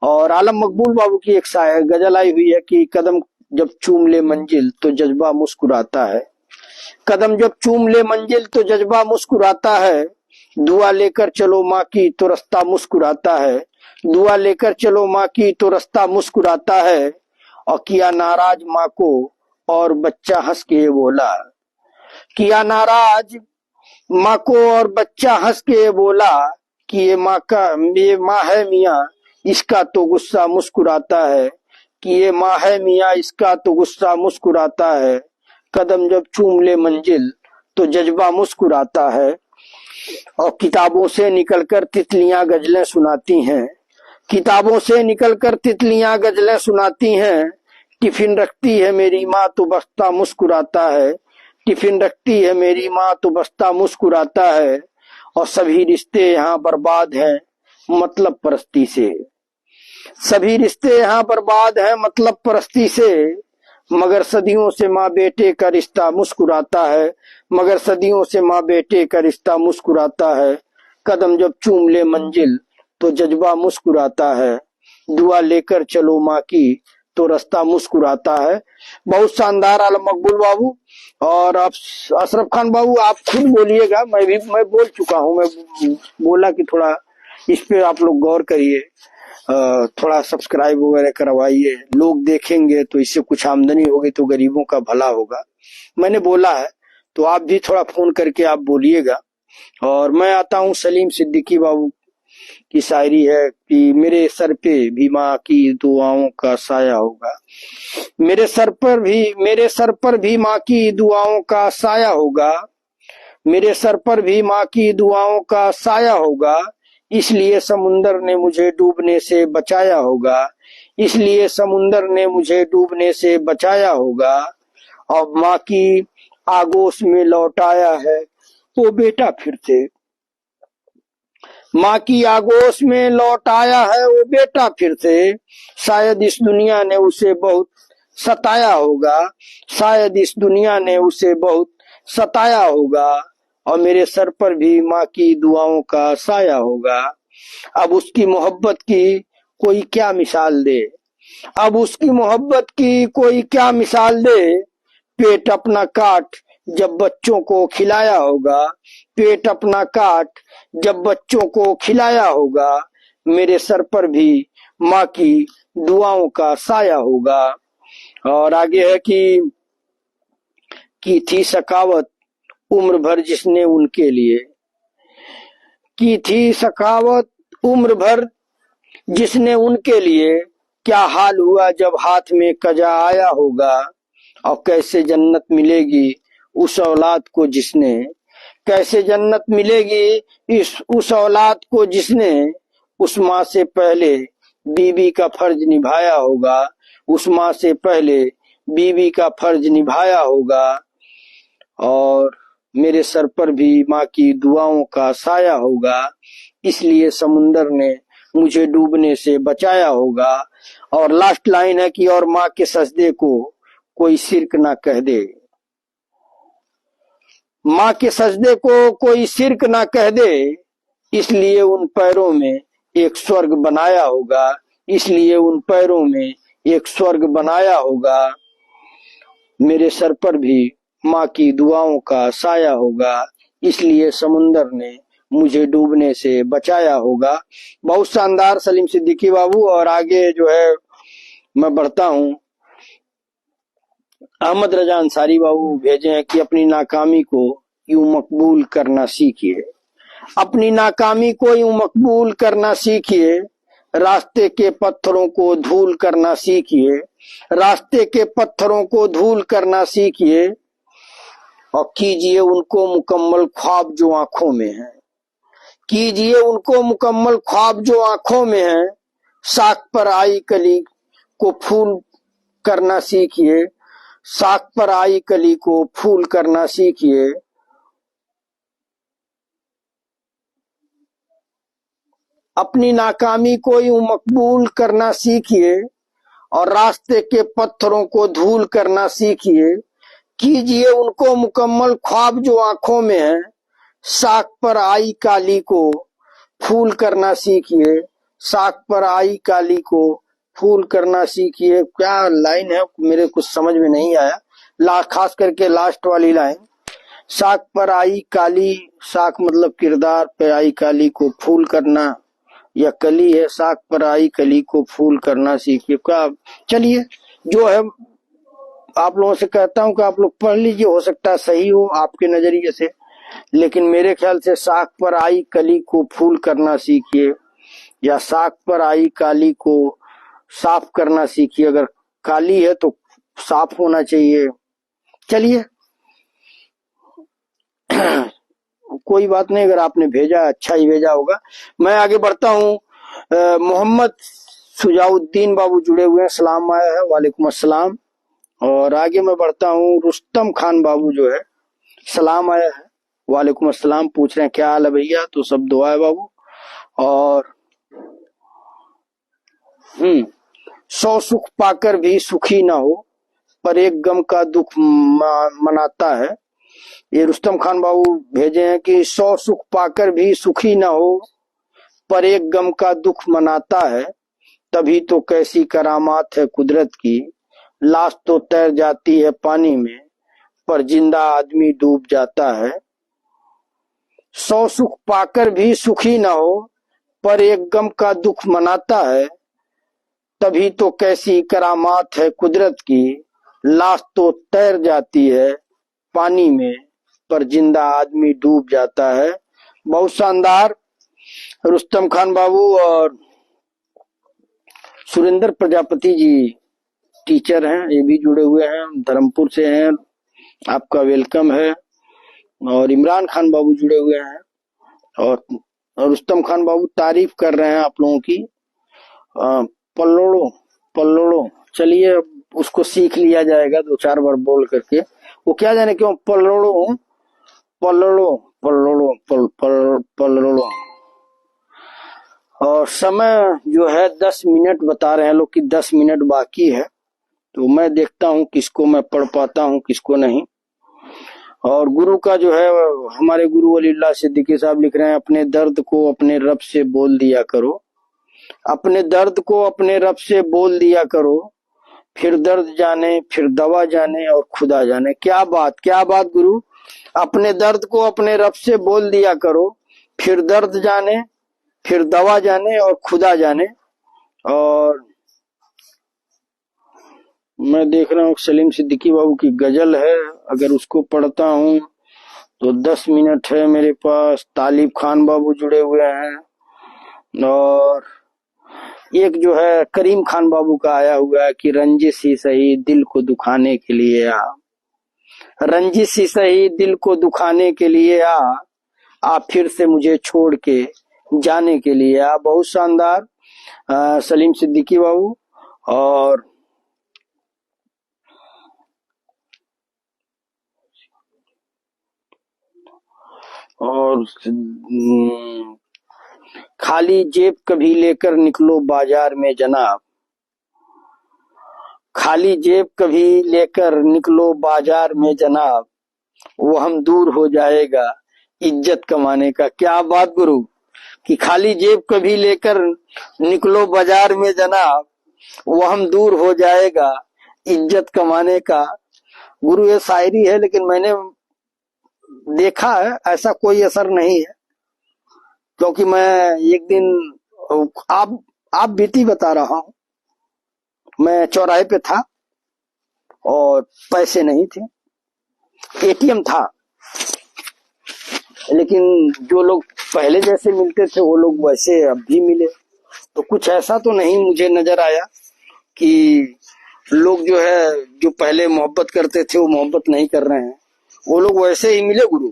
और आलम मकबूल बाबू की एक गजल आई हुई है कि कदम जब चूम ले मंजिल तो जज्बा मुस्कुराता है। कदम जब चूम ले मंजिल तो जज्बा मुस्कुराता है। दुआ लेकर चलो माँ की तो रास्ता मुस्कुराता है। दुआ लेकर चलो माँ की तो रास्ता मुस्कुराता है। और किया नाराज माँ को और बच्चा हंस के बोला। किया नाराज माँ को और बच्चा हंस के बोला कि ये माँ है मियाँ, इसका तो गुस्सा मुस्कुराता है। कि ये माँ है मियाँ, इसका तो गुस्सा मुस्कुराता है। कदम जब चूम ले मंजिल तो जज्बा मुस्कुराता है। और किताबों से निकलकर तितलियां गजलें सुनाती हैं। किताबों से निकलकर तितलियां गजलें सुनाती हैं। टिफिन रखती है मेरी माँ तो बस्ता मुस्कुराता है। टिफिन रखती है मेरी माँ तो बस्ता मुस्कुराता है। और सभी रिश्ते यहाँ बर्बाद हैं मतलब परस्ती से। सभी रिश्ते यहाँ बर्बाद हैं मतलब परस्ती से। मगर सदियों से माँ बेटे का रिश्ता मुस्कुराता है। मगर सदियों से माँ बेटे का रिश्ता मुस्कुराता है। कदम जब चूम ले मंजिल तो जज्बा मुस्कुराता है। दुआ लेकर चलो माँ की तो रास्ता मुस्कुराता है। बहुत शानदार आलम मकबूल बाबू। और आप अशरफ खान बाबू आप खुद बोलिएगा, मैं बोल चुका हूँ। मैं बोला कि थोड़ा इस पे आप लोग गौर करिए, थोड़ा सब्सक्राइब वगैरह करवाइए। लोग देखेंगे तो इससे कुछ आमदनी होगी तो गरीबों का भला होगा। मैंने बोला है, तो आप भी थोड़ा फोन करके आप बोलिएगा। और मैं आता हूँ सलीम सिद्दीकी बाबू की शायरी है कि मेरे सर पे भी माँ की दुआओं का साया होगा। मेरे सर पर भी माँ की दुआओं का साया होगा। मेरे सर पर भी माँ की दुआओं का साया होगा। इसलिए समुंदर ने मुझे डूबने से बचाया होगा। इसलिए समुंदर ने मुझे डूबने से बचाया होगा। और माँ की आगोश में लौटाया है वो बेटा फिर से। माँ की आगोश में लौट आया है वो बेटा फिर से। शायद इस दुनिया ने उसे बहुत सताया होगा। शायद इस दुनिया ने उसे बहुत सताया होगा। और मेरे सर पर भी माँ की दुआओं का साया होगा। अब उसकी मोहब्बत की कोई क्या मिसाल दे, अब उसकी मोहब्बत की कोई क्या मिसाल दे। पेट अपना काट जब बच्चों को खिलाया होगा, पेट अपना काट जब बच्चों को खिलाया होगा। मेरे सर पर भी माँ की दुआओं का साया होगा। और आगे है कि की थी सखावत उम्र भर जिसने उनके लिए, की थी सखावत उम्र भर जिसने उनके लिए। क्या हाल हुआ जब हाथ में कजा आया होगा। और कैसे जन्नत मिलेगी उस औलाद को जिसने, कैसे जन्नत मिलेगी इस उस औलाद को जिसने उस माँ से पहले बीवी का फर्ज निभाया होगा, उस माँ से पहले बीवी का फर्ज निभाया होगा। और मेरे सर पर भी माँ की दुआओं का साया होगा, इसलिए समुंदर ने मुझे डूबने से बचाया होगा। और लास्ट लाइन है कि और माँ के सजदे को कोई शिर्क ना कह दे, माँ के सजदे को कोई शिर्क ना कह दे। इसलिए उन पैरों में एक स्वर्ग बनाया होगा, इसलिए उन पैरों में एक स्वर्ग बनाया होगा। मेरे सर पर भी माँ की दुआओं का साया होगा, इसलिए समुंदर ने मुझे डूबने से बचाया होगा। बहुत शानदार सलीम सिद्दीकी बाबू। और आगे जो है मैं बढ़ता हूँ। अहमद रजा अंसारी बाबू भेजे हैं कि अपनी नाकामी को यूं मकबूल करना सीखिए, अपनी नाकामी को यूं मकबूल करना सीखिए। रास्ते के पत्थरों को धूल करना सीखिए, रास्ते के पत्थरों को धूल करना सीखिए। और कीजिए उनको मुकम्मल ख्वाब जो आंखों में है, कीजिए उनको मुकम्मल ख्वाब जो आंखों में है। साख पर आई कली को फूल करना सीखिए, साख पर आई कली को फूल करना सीखिए। अपनी नाकामी को यूं मकबूल करना सीखिए और रास्ते के पत्थरों को धूल करना सीखिए। कीजिए उनको मुकम्मल ख्वाब जो आंखों में है। साख पर आई काली को फूल करना सीखिए, साख पर आई काली को फूल करना सीखिए। क्या लाइन है मेरे कुछ समझ में नहीं आया, खास करके लास्ट वाली लाइन। साख पर आई काली, साख मतलब किरदार पे आई काली को फूल करना, या कली है, साख पर आई कली को फूल करना सीखिए। क्या चलिए जो है आप लोगों से कहता हूं कि आप लोग पढ़ लीजिए, हो सकता है सही हो आपके नजरिए से, लेकिन मेरे ख्याल से साख पर आई कली को फूल करना सीखिए या साख पर आई काली को साफ करना सीखिए। अगर काली है तो साफ होना चाहिए। चलिए कोई बात नहीं, अगर आपने भेजा अच्छा ही भेजा होगा। मैं आगे बढ़ता हूँ। मोहम्मद सुजाउद्दीन बाबू जुड़े हुए हैं, सलाम आया है, वालेकुम अस्सलाम। और आगे मैं बढ़ता हूँ। रुस्तम खान बाबू जो है सलाम आया है, वालेकुम अस्सलाम। पूछ रहे हैं क्या हाल है भैया, तो सब दुआ है बाबू। और 100 सुख पाकर भी सुखी ना हो, पर एक गम का दुख मनाता है। ये रुस्तम खान बाबू भेजे हैं कि 100 सुख पाकर भी सुखी ना हो, पर एक गम का दुख मनाता है। तभी तो कैसी करामात है कुदरत की, लाश तो तैर जाती है पानी में, पर जिंदा आदमी डूब जाता है। 100 सुख पाकर भी सुखी ना हो, पर एक गम का दुख मनाता है। तभी तो कैसी करामात है कुदरत की, लाश तो तैर जाती है पानी में, पर जिंदा आदमी डूब जाता है। बहुत शानदार रुस्तम खान बाबू। और सुरेंद्र प्रजापति जी टीचर हैं, ये भी जुड़े हुए हैं, धर्मपुर से हैं, आपका वेलकम है। और इमरान खान बाबू जुड़े हुए हैं। और रुस्तम खान बाबू तारीफ कर रहे हैं आप लोगों की। पल्लोड़ो पल्लोड़ो, चलिए उसको सीख लिया जाएगा 2-4 बार बोल करके। वो क्या जाने क्यों पल्लोड़ो पल्लोड़ो पल्लोड़ो पल्लोड़ो। और समय जो है 10 मिनट बता रहे हैं लोग कि 10 मिनट बाकी है, तो मैं देखता हूं किसको मैं पढ़ पाता हूं किसको नहीं। और गुरु का जो है, हमारे गुरु वलीउल्लाह सिद्दीकी साहब लिख रहे हैं, अपने दर्द को अपने रब से बोल दिया करो, अपने दर्द को अपने रब से बोल दिया करो, फिर दर्द जाने, फिर दवा जाने और खुदा जाने। क्या बात गुरु। अपने दर्द को अपने रब से बोल दिया करो, फिर दर्द जाने, फिर दवा जाने और खुदा जाने। और मैं देख रहा हूँ सलीम सिद्दीकी बाबू की गजल है, अगर उसको पढ़ता हूँ तो 10 मिनट है मेरे पास। तालिब खान बाबू जुड़े हुए हैं, और एक जो है करीम खान बाबू का आया हुआ है कि रंजिश ही सही दिल को दुखाने के लिए आ, रंजिश ही सही दिल को दुखाने के लिए आ फिर से मुझे छोड़ के जाने के लिए आ। बहुत शानदार सलीम सिद्दीकी बाबू। और खाली जेब कभी लेकर निकलो बाजार में जनाब, खाली जेब कभी लेकर निकलो बाजार में जनाब, वो हम दूर हो जाएगा इज्जत कमाने का। क्या बात गुरु, कि खाली जेब कभी लेकर निकलो बाजार में जनाब, वो हम दूर हो जाएगा इज्जत कमाने का। गुरु ये शायरी है, लेकिन मैंने देखा है ऐसा कोई असर नहीं है, क्योंकि मैं एक दिन आप बीती बता रहा हूं, मैं चौराहे पे था और पैसे नहीं थे, एटीएम था, लेकिन जो लोग पहले जैसे मिलते थे वो लोग वैसे अब भी मिले। तो कुछ ऐसा तो नहीं मुझे नजर आया कि लोग जो है जो पहले मोहब्बत करते थे वो मोहब्बत नहीं कर रहे हैं, वो लोग वैसे ही मिले गुरु।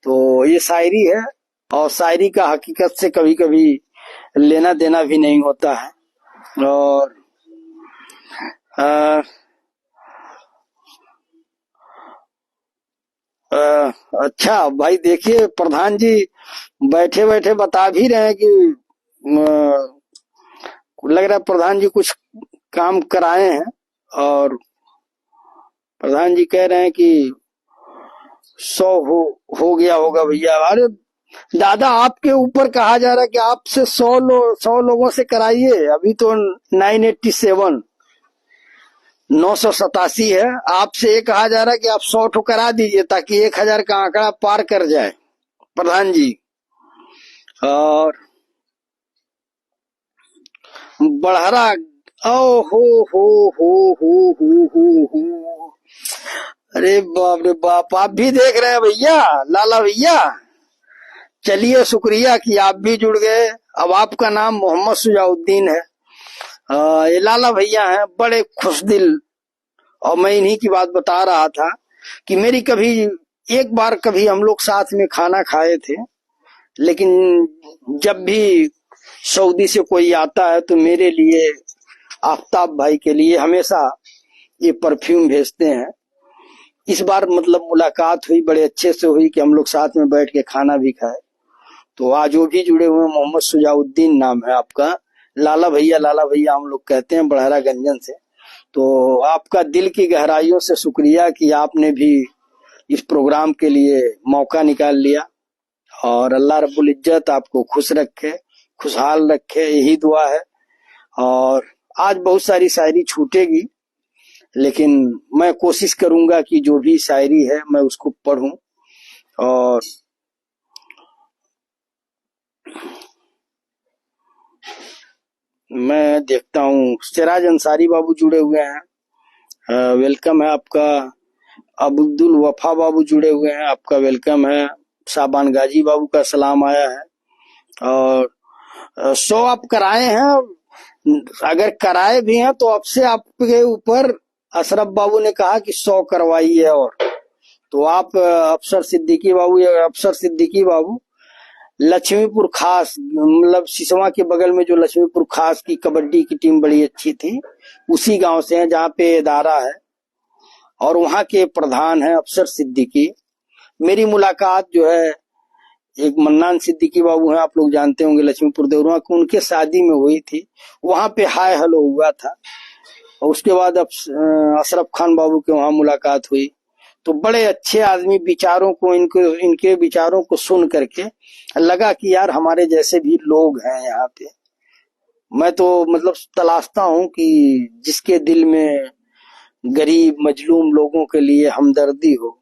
तो ये शायरी है, और शायरी का हकीकत से कभी कभी लेना देना भी नहीं होता है। और अच्छा भाई, देखिए प्रधान जी बैठे बैठे बता भी रहे हैं कि लग रहा है प्रधान जी कुछ काम कराए हैं, और प्रधान जी कह रहे हैं कि 100 हो गया होगा भैया। अरे दादा, आपके ऊपर कहा जा रहा है कि आपसे 100 लोगों से कराइए, अभी तो 987 987 है, आपसे ये कहा जा रहा है कि आप 100 ठो करा दीजिए ताकि 1000 का आंकड़ा पार कर जाए प्रधान जी। और बढ़हरा, ओ हो, अरे बाप, आप भी देख रहे हैं भैया, लाला भैया। चलिए शुक्रिया कि आप भी जुड़ गए। अब आपका नाम मोहम्मद सुजाउद्दीन है। ये लाला भैया हैं, बड़े खुशदिल। और मैं इन्हीं की बात बता रहा था कि मेरी कभी एक बार कभी हम लोग साथ में खाना खाए थे, लेकिन जब भी सऊदी से कोई आता है तो मेरे लिए, आफ्ताब भाई के लिए हमेशा ये परफ्यूम भेजते हैं। इस बार मतलब मुलाकात हुई, बड़े अच्छे से हुई कि हम लोग साथ में बैठ के खाना भी खाए। तो आज वो भी जुड़े हुए, मोहम्मद सुजाउद्दीन नाम है आपका, लाला भैया हम लोग कहते हैं बढ़हरा गंजन से। तो आपका दिल की गहराइयों से शुक्रिया कि आपने भी इस प्रोग्राम के लिए मौका निकाल लिया। और अल्लाह रब्बुल इज्जत आपको खुश रखे, खुशहाल रखे, यही दुआ है। और आज बहुत सारी शायरी छूटेगी, लेकिन मैं कोशिश करूंगा कि जो भी शायरी है मैं उसको पढूं। और मैं देखता हूँ सिराज अंसारी बाबू जुड़े हुए हैं, वेलकम है आपका। अब्दुल वफा बाबू जुड़े हुए हैं, आपका वेलकम है। शाबान गाजी बाबू का सलाम आया है। और 100 आप कराए हैं, अगर कराए भी हैं तो अब से आपके ऊपर अशरफ बाबू ने कहा कि 100 करवाइए। और तो आप अफसर सिद्दीकी बाबू लक्ष्मीपुर खास, मतलब सिसवा के बगल में जो लक्ष्मीपुर खास की कबड्डी की टीम बड़ी अच्छी थी, उसी गांव से हैं जहाँ पे इदारा है, और वहां के प्रधान हैं अफसर सिद्दीकी। मेरी मुलाकात जो है एक मन्नान सिद्दीकी बाबू हैं, आप लोग जानते होंगे, लक्ष्मीपुर देवरुआ को, उनके शादी में हुई थी, वहां पे हाय हेलो हुआ था। और उसके बाद अब अशरफ खान बाबू के वहां मुलाकात हुई। तो बड़े अच्छे आदमी विचारों को इनके विचारों को सुन करके लगा कि यार हमारे जैसे भी लोग हैं यहाँ पे। मैं तो मतलब तलाशता हूँ कि जिसके दिल में गरीब मजलूम लोगों के लिए हमदर्दी हो,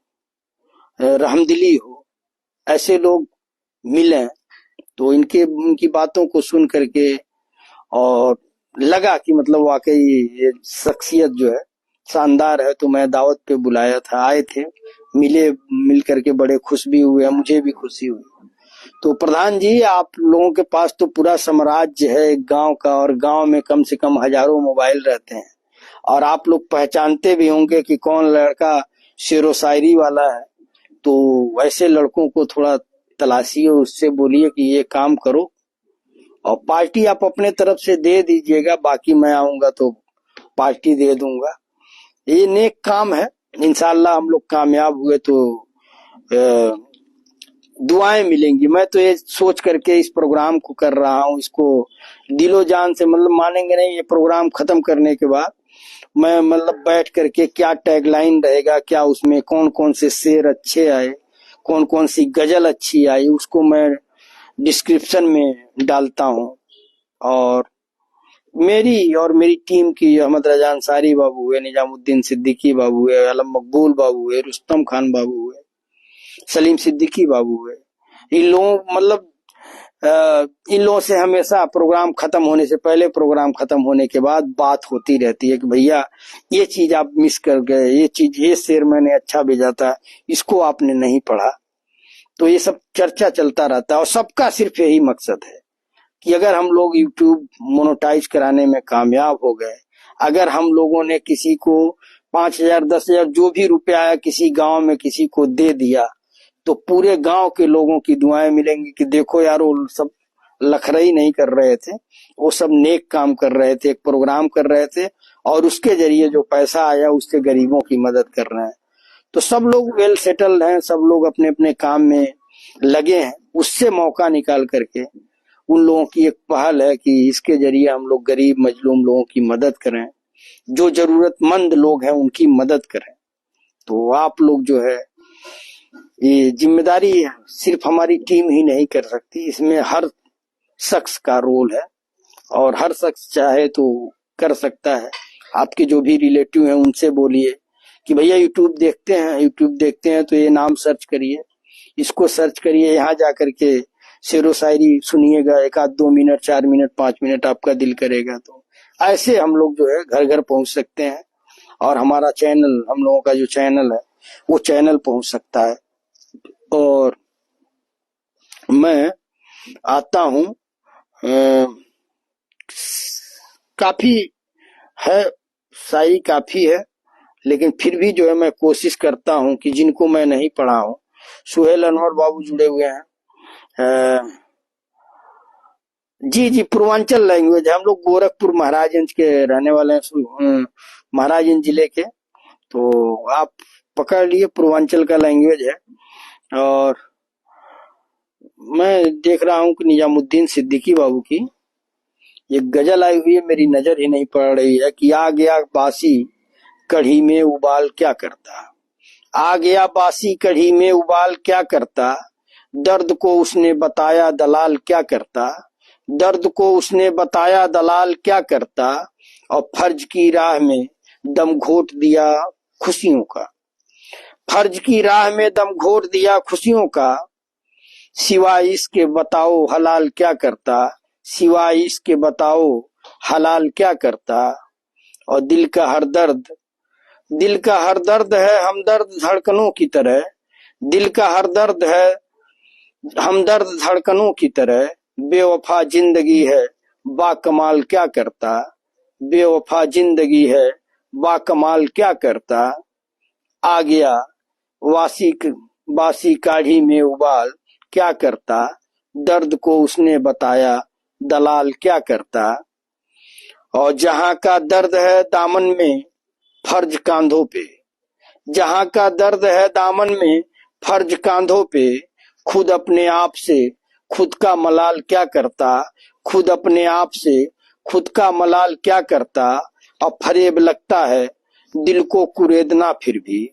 रहमदिली हो, ऐसे लोग मिलें। तो इनकी बातों को सुन करके और लगा कि मतलब वाकई ये शख्सियत जो है शानदार है। तो मैं दावत पे बुलाया था, आए थे, मिल करके बड़े खुश भी हुए, मुझे भी खुशी हुई। तो प्रधान जी, आप लोगों के पास तो पूरा साम्राज्य है एक गांव का, और गांव में कम से कम हजारों मोबाइल रहते हैं, और आप लोग पहचानते भी होंगे कि कौन लड़का शेरो शायरी वाला है। तो वैसे लड़कों को थोड़ा तलाशिए, उससे बोलिए कि ये काम करो, और पार्टी आप अपने तरफ से दे दीजिएगा, बाकी मैं आऊंगा तो पार्टी दे दूंगा। ये नेक काम है, इंशाल्लाह हम लोग कामयाब हुए तो दुआएं मिलेंगी। मैं तो ये सोच करके इस प्रोग्राम को कर रहा हूँ, इसको दिलो जान से, मतलब मानेंगे नहीं, ये प्रोग्राम खत्म करने के बाद मैं मतलब बैठ करके क्या टैगलाइन रहेगा, क्या उसमें कौन कौन से शेर अच्छे आए, कौन कौन सी गजल अच्छी आई, उसको मैं डिस्क्रिप्शन में डालता हूँ। और मेरी टीम की अहमद रजा अंसारी बाबू हुए, निजामुद्दीन सिद्दीकी बाबू हुए, आलम मकबूल बाबू हुए, रुस्तम खान बाबू हुए, सलीम सिद्दीकी बाबू हुए, इन लोगों मतलब इन लोगों से हमेशा प्रोग्राम खत्म होने से पहले, प्रोग्राम खत्म होने के बाद बात होती रहती है कि भैया ये चीज आप मिस कर गए, ये शेर मैंने अच्छा भेजा था, इसको आपने नहीं पढ़ा। तो ये सब चर्चा चलता रहता है, और सबका सिर्फ यही मकसद है कि अगर हम लोग यूट्यूब मोनेटाइज कराने में कामयाब हो गए, अगर हम लोगों ने किसी को 5,000 10,000 जो भी रुपया आया किसी गांव में किसी को दे दिया, तो पूरे गांव के लोगों की दुआएं मिलेंगी कि देखो यार वो सब लखरई नहीं कर रहे थे, वो सब नेक काम कर रहे थे, एक प्रोग्राम कर रहे थे, और उसके जरिए जो पैसा आया उससे गरीबों की मदद कर रहे हैं। तो सब लोग वेल सेटल्ड हैं, सब लोग अपने अपने काम में लगे हैं। उससे मौका निकाल करके उन लोगों की एक पहल है कि इसके जरिए हम लोग गरीब मजलूम लोगों की मदद करें, जो जरूरतमंद लोग हैं उनकी मदद करें। तो आप लोग जो है, ये जिम्मेदारी सिर्फ हमारी टीम ही नहीं कर सकती, इसमें हर शख्स का रोल है, और हर शख्स चाहे तो कर सकता है। आपके जो भी रिलेटिव हैं उनसे बोलिए कि भैया यूट्यूब देखते हैं तो ये नाम सर्च करिए, इसको सर्च करिए, यहाँ जाकर के शेरो शायरी सुनिएगा, 1-2 मिनट 4 मिनट 5 मिनट आपका दिल करेगा। तो ऐसे हम लोग जो है घर घर पहुंच सकते हैं, और हमारा चैनल, हम लोगों का जो चैनल है वो चैनल पहुंच सकता है। और मैं आता हूं, काफी है, शायरी काफी है, लेकिन फिर भी जो है मैं कोशिश करता हूं कि जिनको मैं नहीं पढ़ा हूं, सुहेल अनवर बाबू जुड़े हुए हैं। जी जी, पूर्वांचल लैंग्वेज है, हम लोग गोरखपुर महाराजगंज के रहने वाले हैं, महाराजगंज जिले के। तो आप पकड़ लिए, पूर्वांचल का लैंग्वेज है। और मैं देख रहा हूँ कि निजामुद्दीन सिद्दीकी बाबू की ये गजल आई हुई है, मेरी नजर ही नहीं पड़ रही है कि आ गया बासी कढ़ी में उबाल क्या करता, आ गया बासी कढ़ी में उबाल क्या करता, दर्द को उसने बताया दलाल क्या करता, दर्द को उसने बताया दलाल क्या करता, और फर्ज की राह में दम घोट दिया खुशियों का, फर्ज की राह में दम घोट दिया खुशियों का, सिवाय इसके बताओ हलाल क्या करता, सिवाय इसके बताओ हलाल क्या करता। और दिल का हर दर्द है हमदर्द धड़कनों की तरह, दिल का हर दर्द है हमदर्द धड़कनों की तरह, बेवफा जिंदगी है बाकमाल क्या करता, बेवफा जिंदगी है बाकमाल क्या करता, आ गया बासी काढ़ी में उबाल क्या करता, दर्द को उसने बताया दलाल क्या करता। और जहां का दर्द है दामन में फर्ज कांधों पे, जहां का दर्द है दामन में फर्ज कांधों पे, खुद अपने आप से खुद का मलाल क्या करता, खुद अपने आप से खुद का मलाल क्या करता। और फरेब लगता है दिल को कुरेदना, फिर भी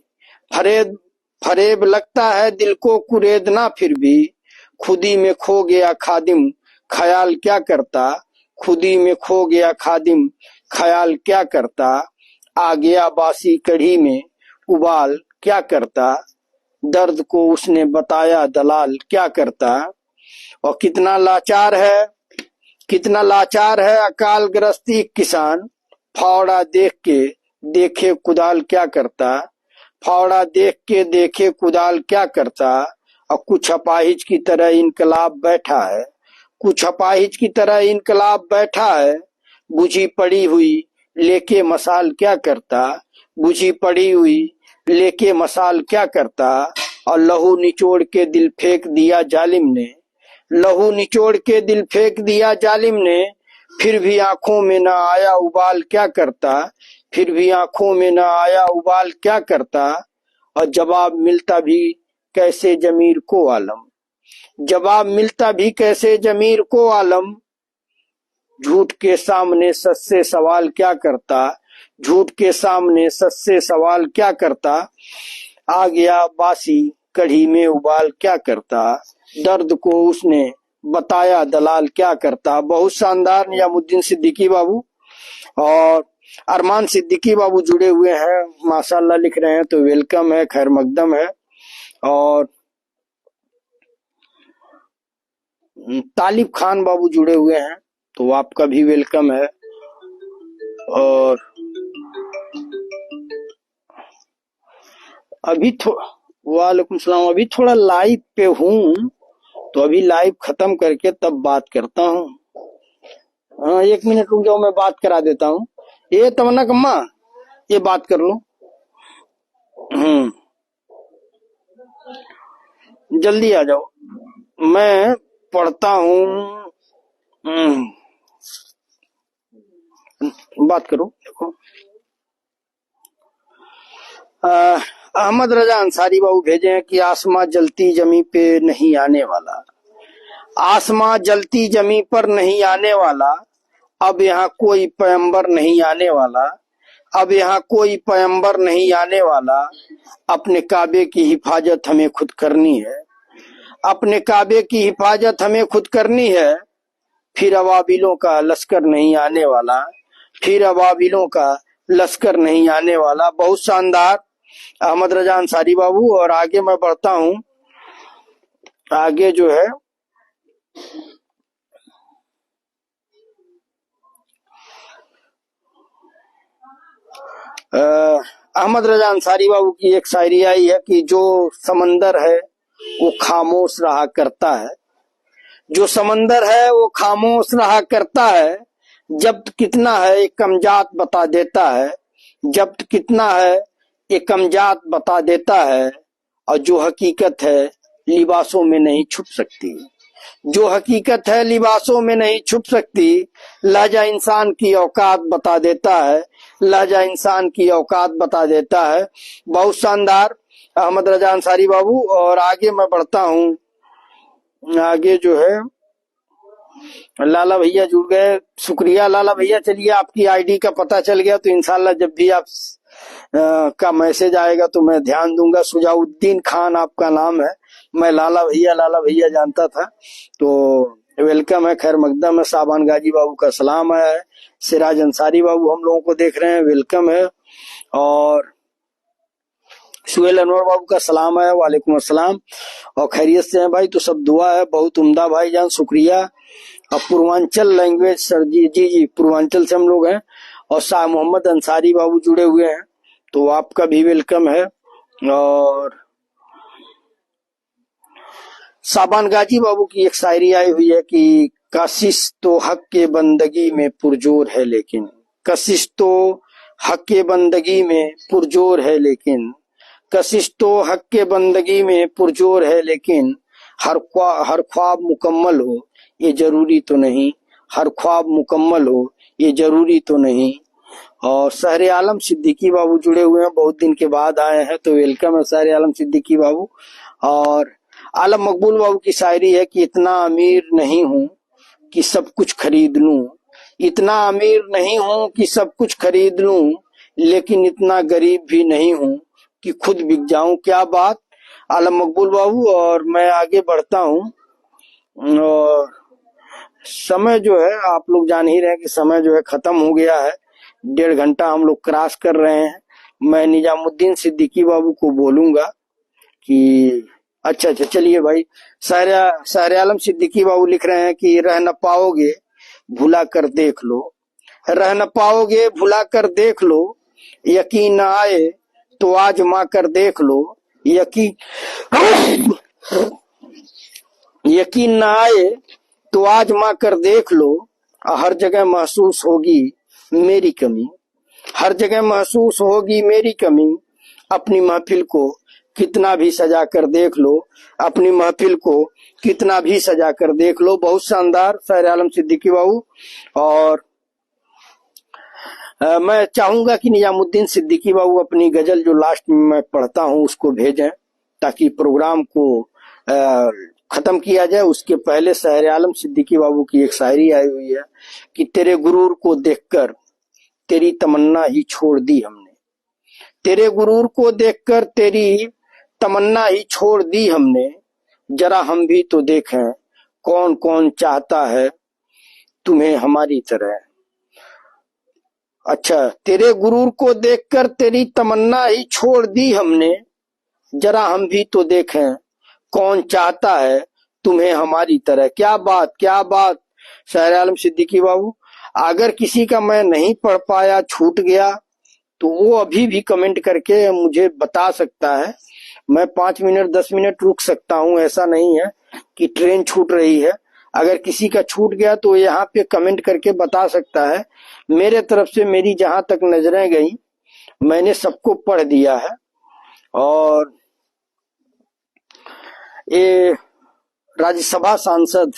फरेब फरेब लगता है दिल को कुरेदना, फिर भी खुदी में खो गया खादिम ख्याल क्या करता, खुदी में खो गया खादिम ख्याल क्या करता, आ गया बासी कढ़ी में उबाल क्या करता, दर्द को उसने बताया दलाल क्या करता। और कितना लाचार है अकाल ग्रस्ती किसान, फावड़ा देख के देखे कुदाल क्या करता, फावड़ा देख के देखे कुदाल क्या करता। और कुछ अपाहिज की तरह इनकलाब बैठा है, कुछ अपाहिज की तरह इनकलाब बैठा है, बुझी पड़ी हुई लेके मसाल क्या करता, बुझी पड़ी हुई लेके मसाल क्या करता। और लहू निचोड़ के दिल फेंक दिया जालिम ने, लहू निचोड़ के दिल फेंक दिया जालिम ने, फिर भी आंखों में न आया उबाल क्या करता, फिर भी आंखों में न आया उबाल क्या करता। और जवाब मिलता भी कैसे जमीर को आलम, जवाब मिलता भी कैसे जमीर को आलम, झूठ के सामने सच से सवाल क्या करता, झूठ के सामने सच से सवाल क्या करता। आ गया बासी कढ़ी में उबाल क्या करता, दर्द को उसने बताया दलाल क्या करता। बहुत शानदार निजामुद्दीन सिद्दीकी बाबू और अरमान सिद्दीकी बाबू जुड़े हुए हैं, माशाल्लाह लिख रहे हैं, तो वेलकम है, खैर मकदम है। और तालिब खान बाबू जुड़े हुए हैं, तो आपका भी वेलकम है। और वालेकुम सलाम, अभी थोड़ा लाइव पे हूँ, तो अभी लाइव खत्म करके तब बात करता हूँ। हाँ 1 मिनट रुक जाओ, मैं बात करा देता हूँ। ये तमन्ना कम्मा, ये बात कर लो, जल्दी आ जाओ, मैं पढ़ता हूँ। बात करो। देखो अहमद रजा अंसारी बाबू भेजे हैं कि आसमां जलती जमी पे नहीं आने वाला, आसमां जलती जमी पर नहीं आने वाला, अब यहाँ कोई पैगंबर नहीं आने वाला, अब यहाँ कोई पैगंबर नहीं आने वाला। अपने काबे की हिफाजत हमें खुद करनी है, अपने काबे की हिफाजत हमें खुद करनी है, फिर अवाबिलों का लश्कर नहीं आने वाला, फिर अवाबिलों का लश्कर नहीं आने वाला। बहुत शानदार अहमद रजा अंसारी बाबू। और आगे मैं बढ़ता हूँ, आगे जो है अहमद रजा अंसारी बाबू की एक शायरी आई है कि जो समंदर है वो खामोश रहा करता है, जो समंदर है वो खामोश रहा करता है, जब्त कितना है एक कमजात बता देता है, जब्त कितना है एक कमजात बता देता है। और जो हकीकत है लिबासों में नहीं छुप सकती, जो हकीकत है लिबासों में नहीं छुप सकती, लहजा इंसान की औकात बता देता है, लहजा इंसान की औकात बता देता है। बहुत शानदार अहमद रजा अंसारी बाबू। और आगे मैं बढ़ता हूँ, आगे जो है लाला भैया जुड़ गए, शुक्रिया लाला भैया। चलिए आपकी आईडी का पता चल गया, तो इंशाल्लाह जब भी आप का मैसेज आएगा तो मैं ध्यान दूंगा। सुजाउद्दीन खान आपका नाम है, मैं लाला भैया जानता था, तो वेलकम है, खैर मकदम है। साबान गाजी बाबू का सलाम है, सिराज अंसारी बाबू हम लोगों को देख रहे हैं, वेलकम है। और सुहेल अनवर बाबू का सलाम है, वालेकुम अस्सलाम। और खैरियत से हैं भाई, तो सब दुआ है, बहुत उम्दा भाई जान, शुक्रिया। अब पूर्वांचल लैंग्वेज सर जी पूर्वांचल से हम लोग हैं। और शाह मोहम्मद अंसारी बाबू जुड़े हुए हैं, तो आपका भी वेलकम है। और साबान गाजी बाबू की एक शायरी आई हुई है कि कशिश तो हक के बंदगी में पुरजोर है लेकिन, कशिश तो हक के बंदगी में पुरजोर है लेकिन, कशिश तो हक के बंदगी में पुरजोर है लेकिन, हर ख्वाब मुकम्मल हो ये जरूरी तो नहीं, हर ख्वाब मुकम्मल हो ये जरूरी तो नहीं। और सहरे आलम सिद्दीकी बाबू जुड़े हुए हैं, बहुत दिन के बाद आए हैं, तो वेलकम है सहरे आलम सिद्दीकी बाबू। और आलम मकबूल बाबू की शायरी है कि इतना अमीर नहीं हूँ कि सब कुछ खरीद लूं, इतना अमीर नहीं हूँ कि सब कुछ खरीद लूं, लेकिन इतना गरीब भी नहीं हूँ कि खुद बिक जाऊं। क्या बात आलम मकबूल बाबू। और मैं आगे बढ़ता हूं। और समय जो है आप लोग जान ही रहे हैं कि समय जो है खत्म हो गया है। 1.5 घंटा हम लोग क्रॉस कर रहे हैं। मैं निजामुद्दीन सिद्दीकी बाबू को बोलूंगा कि अच्छा चलिए भाई। शायर आलम सिद्दीकी बाबू लिख रहे हैं कि रह न पाओगे भुला कर देख लो, रह न पाओगे भुला कर देख लो, यकीन न आए तो आजमा कर देख लो, यकीन यकीन न आए तो आजमा कर देख लो। हर जगह महसूस होगी मेरी कमी, हर जगह महसूस होगी मेरी कमी, अपनी महफिल को कितना भी सजा कर देख लो, अपनी महफिल को कितना भी सजा कर देख लो। बहुत शानदार शायर आलम सिद्दीकी बाबू। और मैं चाहूंगा कि निजामुद्दीन सिद्दीकी बाबू अपनी गजल जो लास्ट में मैं पढ़ता हूं उसको भेजें ताकि प्रोग्राम को खत्म किया जाए। उसके पहले शायर आलम सिद्दीकी बाबू की एक शायरी आई हुई है कि तेरे गुरूर को देखकर तेरी तमन्ना ही छोड़ दी हमने, तेरे गुरूर को देखकर तेरी तमन्ना ही छोड़ दी हमने, जरा हम भी तो देखें कौन कौन चाहता है तुम्हें हमारी तरह। अच्छा, तेरे गुरूर को देखकर तेरी तमन्ना ही छोड़ दी हमने, जरा हम भी तो देखें कौन चाहता है तुम्हें हमारी तरह। क्या बात क्या बात शायर आलम सिद्दीकी बाबू। अगर किसी का मैं नहीं पढ़ पाया छूट गया तो वो अभी भी कमेंट करके मुझे बता सकता है। मैं 5 मिनट 10 मिनट रुक सकता हूँ, ऐसा नहीं है कि ट्रेन छूट रही है। अगर किसी का छूट गया तो यहाँ पे कमेंट करके बता सकता है। मेरे तरफ से मेरी जहां तक नजरें गई मैंने सबको पढ़ दिया है। और ये राज्यसभा सांसद,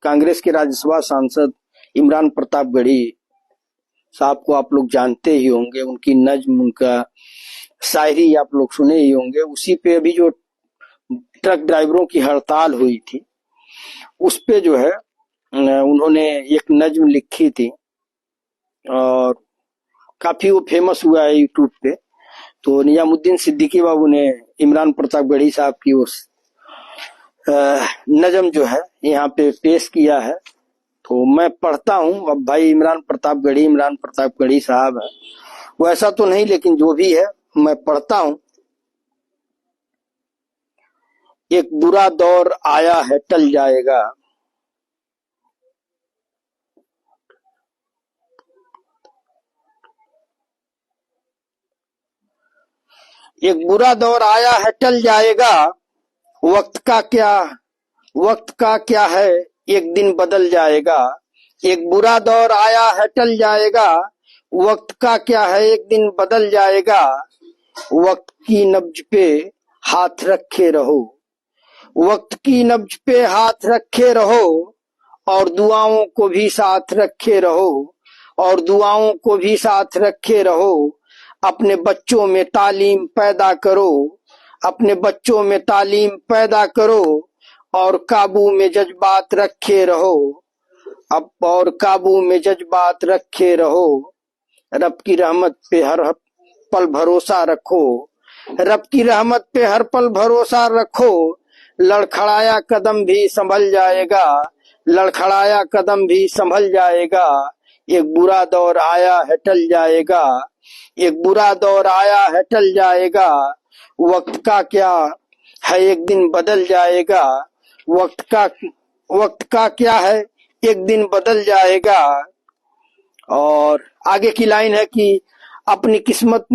कांग्रेस के राज्यसभा सांसद इमरान प्रतापगढ़ी साहब को आप लोग जानते ही होंगे। उनकी नज्म, उनका शायरी आप लोग सुने ही होंगे। उसी पे अभी जो ट्रक ड्राइवरों की हड़ताल हुई थी उस पे जो है उन्होंने एक नज्म लिखी थी और काफी वो फेमस हुआ है यूट्यूब पे। तो निजामुद्दीन सिद्दीकी बाबू ने इमरान प्रतापगढ़ी साहब की उस नज्म जो है यहाँ पे पेश किया है। तो मैं पढ़ता हूँ। अब भाई इमरान प्रतापगढ़ी साहब है, वो ऐसा तो नहीं लेकिन जो भी है मैं पढ़ता हूँ। एक बुरा दौर आया है टल जाएगा, एक बुरा दौर आया है टल जाएगा, वक्त का क्या है एक दिन बदल जाएगा। एक बुरा दौर आया है टल जाएगा, वक्त का क्या है एक दिन बदल जाएगा। वक्त की नब्ज पे हाथ रखे रहो, वक्त की नब्ज पे हाथ रखे रहो, और दुआओं को भी साथ रखे रहो, और दुआओं को भी साथ रखे रहो। अपने बच्चों में तालीम पैदा करो, अपने बच्चों में तालीम पैदा करो, और काबू में जज्बात रखे रहो, अब और काबू में जज्बात रखे रहो। रब की रहमत पे हर पल भरोसा रखो, रब की रहमत पे हर पल भरोसा रखो। लड़खड़ाया कदम भी संभल जाएगा, लड़खड़ाया कदम भी संभल जाएगा। एक बुरा दौर आया है टल जाएगा, एक बुरा दौर आया है टल जाएगा। वक्त का क्या है एक दिन बदल जाएगा, वक्त का क्या है एक दिन बदल जाएगा। और आगे की लाइन है कि अपनी किस्मत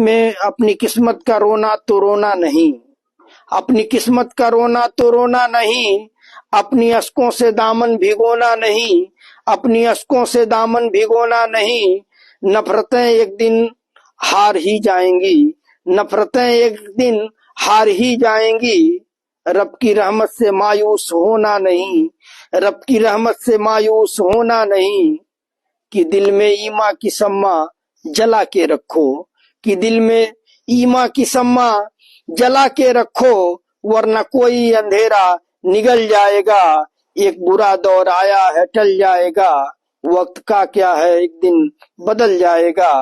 का रोना तो रोना नहीं, अपनी किस्मत का रोना तो रोना नहीं, अपनी अश्कों से दामन भिगोना नहीं, अपनी अश्कों से दामन भिगोना नहीं। नफरतें एक दिन हार ही जाएंगी, नफरतें एक दिन हार ही जाएंगी। रब की रहमत से मायूस होना नहीं, रब की रहमत से मायूस होना नहीं। कि दिल में ईमा की सम्मा जला के रखो, कि दिल में ईमा की सम्मा जला के रखो, वरना कोई अंधेरा निगल जाएगा। एक बुरा दौर आया है टल जाएगा, वक्त का क्या है एक दिन बदल जाएगा।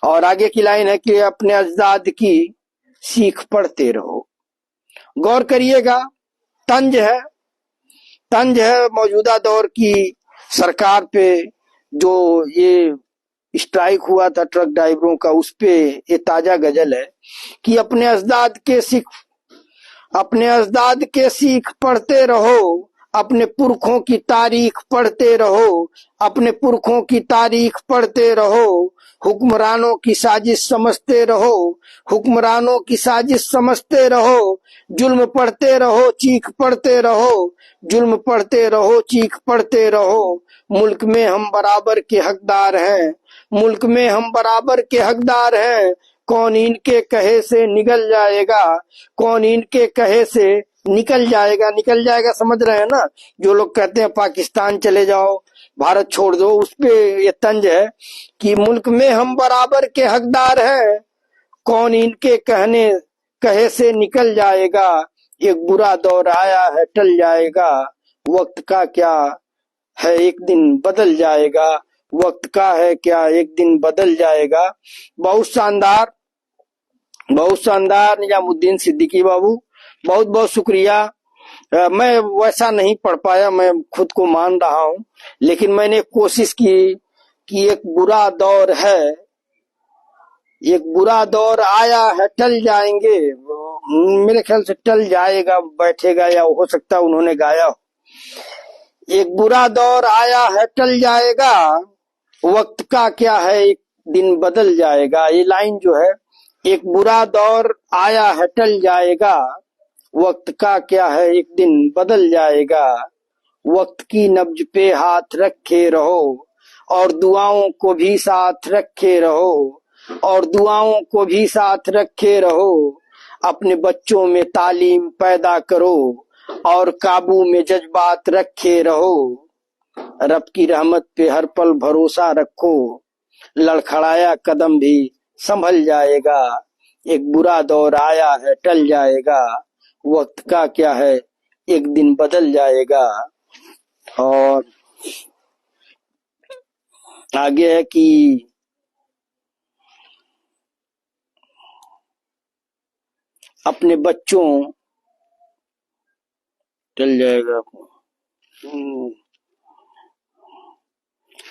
और आगे की लाइन है कि अपने अजदाद की सीख पढ़ते रहो। गौर करिएगा, तंज है मौजूदा दौर की सरकार पे, जो ये स्ट्राइक हुआ था ट्रक ड्राइवरों का, उस पे ये ताजा गजल है कि अपने अजदाद के सीख पढ़ते रहो, अपने पुरखों की तारीख पढ़ते रहो, अपने पुरखों की तारीख पढ़ते रहो, हुक्मरानों की साजिश समझते रहो, हुक्मरानों की साजिश समझते रहो, जुल्म पढ़ते रहो, चीख पढ़ते रहो, जुल्म पढ़ते रहो, चीख पढ़ते रहो। मुल्क में हम बराबर के हकदार हैं, मुल्क में हम बराबर के हकदार हैं, कौन इनके कहे से निकल जाएगा, कौन इनके कहे से निकल जाएगा। निकल जाएगा समझ रहे हैं ना, जो लोग कहते हैं पाकिस्तान चले जाओ, भारत छोड़ दो, उस पे ये तंज है कि मुल्क में हम बराबर के हकदार हैं, कौन इनके कहे से निकल जाएगा। एक बुरा दौर आया है टल जाएगा, वक्त का क्या है एक दिन बदल जाएगा, वक्त का है क्या एक दिन बदल जाएगा। बहुत शानदार निजामुद्दीन सिद्दीकी बाबू, बहुत बहुत शुक्रिया। मैं वैसा नहीं पढ़ पाया, मैं खुद को मान रहा हूँ, लेकिन मैंने कोशिश की कि एक बुरा दौर है, एक बुरा दौर आया है टल जाएंगे, मेरे ख्याल से टल जाएगा बैठेगा, या हो सकता है उन्होंने गाया हो। एक बुरा दौर आया है टल जाएगा, वक्त का क्या है एक दिन बदल जाएगा। ये लाइन जो है, एक बुरा दौर आया है टल जाएगा, वक्त का क्या है एक दिन बदल जाएगा। वक्त की नब्ज पे हाथ रखे रहो, और दुआओं को भी साथ रखे रहो, और दुआओं को भी साथ रखे रहो। अपने बच्चों में तालीम पैदा करो, और काबू में जज्बात रखे रहो। रब की रहमत पे हर पल भरोसा रखो, लड़खड़ाया कदम भी संभल जाएगा। एक बुरा दौर आया है टल जाएगा, वक्त का क्या है एक दिन बदल जाएगा। और आगे है कि अपने बच्चों टल जाएगा,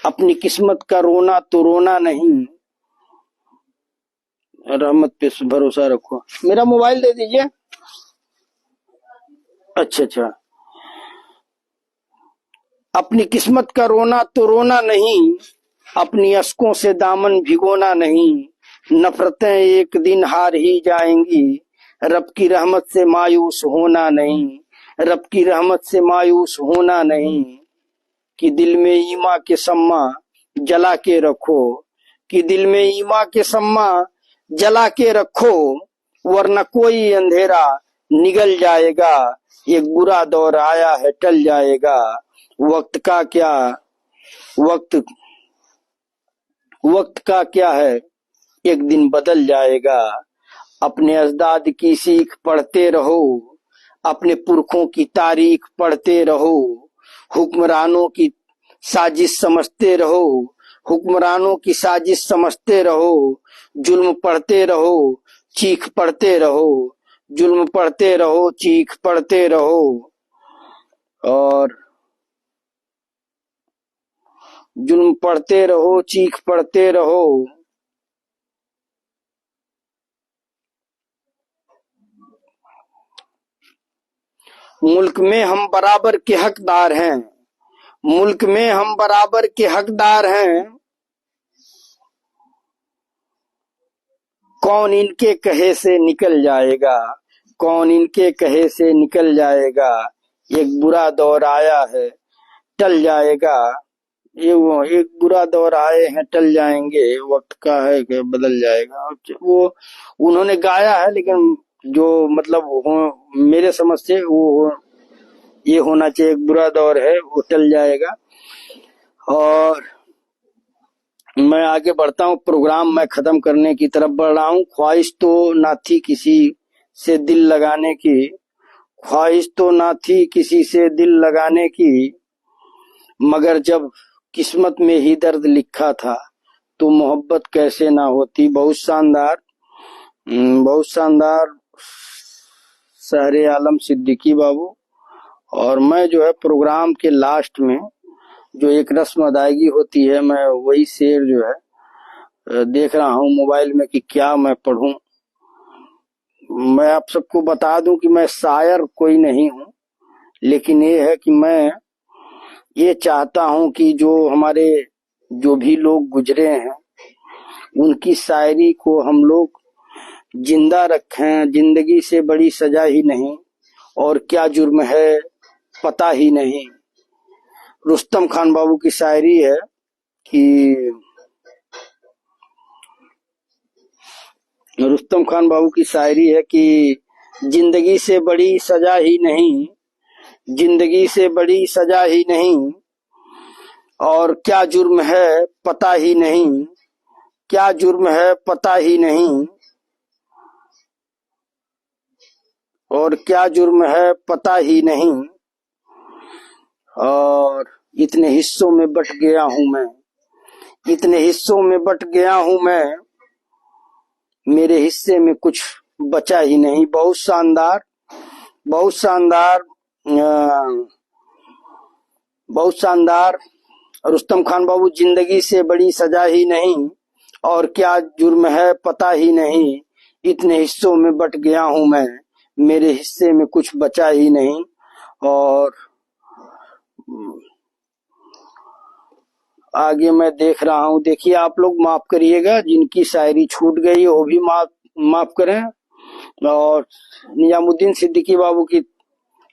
अपनी किस्मत का रोना तो रोना नहीं, रहमत पे भरोसा रखो। मेरा मोबाइल दे दीजिए। अच्छा, अपनी किस्मत का रोना तो रोना नहीं, अपनी अश्कों से दामन भिगोना नहीं। नफरतें एक दिन हार ही जाएंगी, रब की रहमत से मायूस होना नहीं, रब की रहमत से मायूस होना नहीं। कि दिल में ईमा के सम्मा जला के रखो, कि दिल में ईमा के सम्मा जला के रखो, वरना कोई अंधेरा निगल जाएगा। एक बुरा दौर आया है टल जाएगा, वक्त का क्या है एक दिन बदल जाएगा। अपने अजदाद की सीख पढ़ते रहो, अपने पुरखों की तारीख पढ़ते रहो, हुक्मरानों की साजिश समझते रहो, हुक्मरानों की साजिश समझते रहो। जुल्म पढ़ते रहो, चीख पढ़ते रहो, जुल्म पढ़ते रहो, चीख पढ़ते रहो। और जुल्म पढ़ते रहो, चीख पढ़ते रहो। मुल्क में हम बराबर के हकदार हैं, मुल्क में हम बराबर के हकदार हैं, कौन इनके कहे से निकल जाएगा, कौन इनके कहे से निकल जाएगा। एक बुरा दौर आया है टल जाएगा, ये वो एक बुरा दौर आए हैं टल जाएंगे, वक्त का है कि बदल जाएगा। वो उन्होंने गाया है, लेकिन जो मतलब मेरे समझ से वो ये होना चाहिए, एक बुरा दौर है वो टल जाएगा। और मैं आगे बढ़ता हूँ, प्रोग्राम मैं खत्म करने की तरफ बढ़ रहा हूँ। ख्वाहिश तो ना थी किसी से दिल लगाने की, ख्वाहिश तो ना थी किसी से दिल लगाने की, मगर जब किस्मत में ही दर्द लिखा था तो मोहब्बत कैसे ना होती। बहुत शानदार, बहुत शानदार शहरे आलम सिद्दीकी बाबू। और मैं जो है प्रोग्राम के लास्ट में जो एक रस्म अदायगी होती है, मैं वही शेर जो है देख रहा हूँ मोबाइल में कि क्या मैं पढ़ूं। मैं आप सबको बता दूं कि मैं शायर कोई नहीं हूँ, लेकिन ये है कि मैं ये चाहता हूँ कि जो हमारे जो भी लोग गुजरे हैं उनकी शायरी को हम लोग जिंदा रखें। जिंदगी से बड़ी सजा ही नहीं, और क्या जुर्म है पता ही नहीं। रुस्तम खान बाबू की शायरी है कि रुस्तम खान बाबू की शायरी है कि जिंदगी से बड़ी सजा ही नहीं, जिंदगी से बड़ी सजा ही नहीं, और क्या जुर्म है पता ही नहीं, क्या जुर्म है पता ही नहीं, और क्या जुर्म है पता ही नहीं। और इतने हिस्सों में बट गया हूं मैं, इतने हिस्सों में बट गया हूं मैं, मेरे हिस्से में कुछ बचा ही नहीं। बहुत शानदार, बहुत शानदार, बहुत शानदार। रुस्तम खान बाबू, जिंदगी से बड़ी सजा ही नहीं, और क्या जुर्म है पता ही नहीं, इतने हिस्सों में बट गया हूं मैं, मेरे हिस्से में कुछ बचा ही नहीं। और आगे मैं देख रहा हूं, देखिए आप लोग माफ करिएगा, जिनकी शायरी छूट गई वो भी माफ करें। और निजामुद्दीन सिद्दीकी बाबू की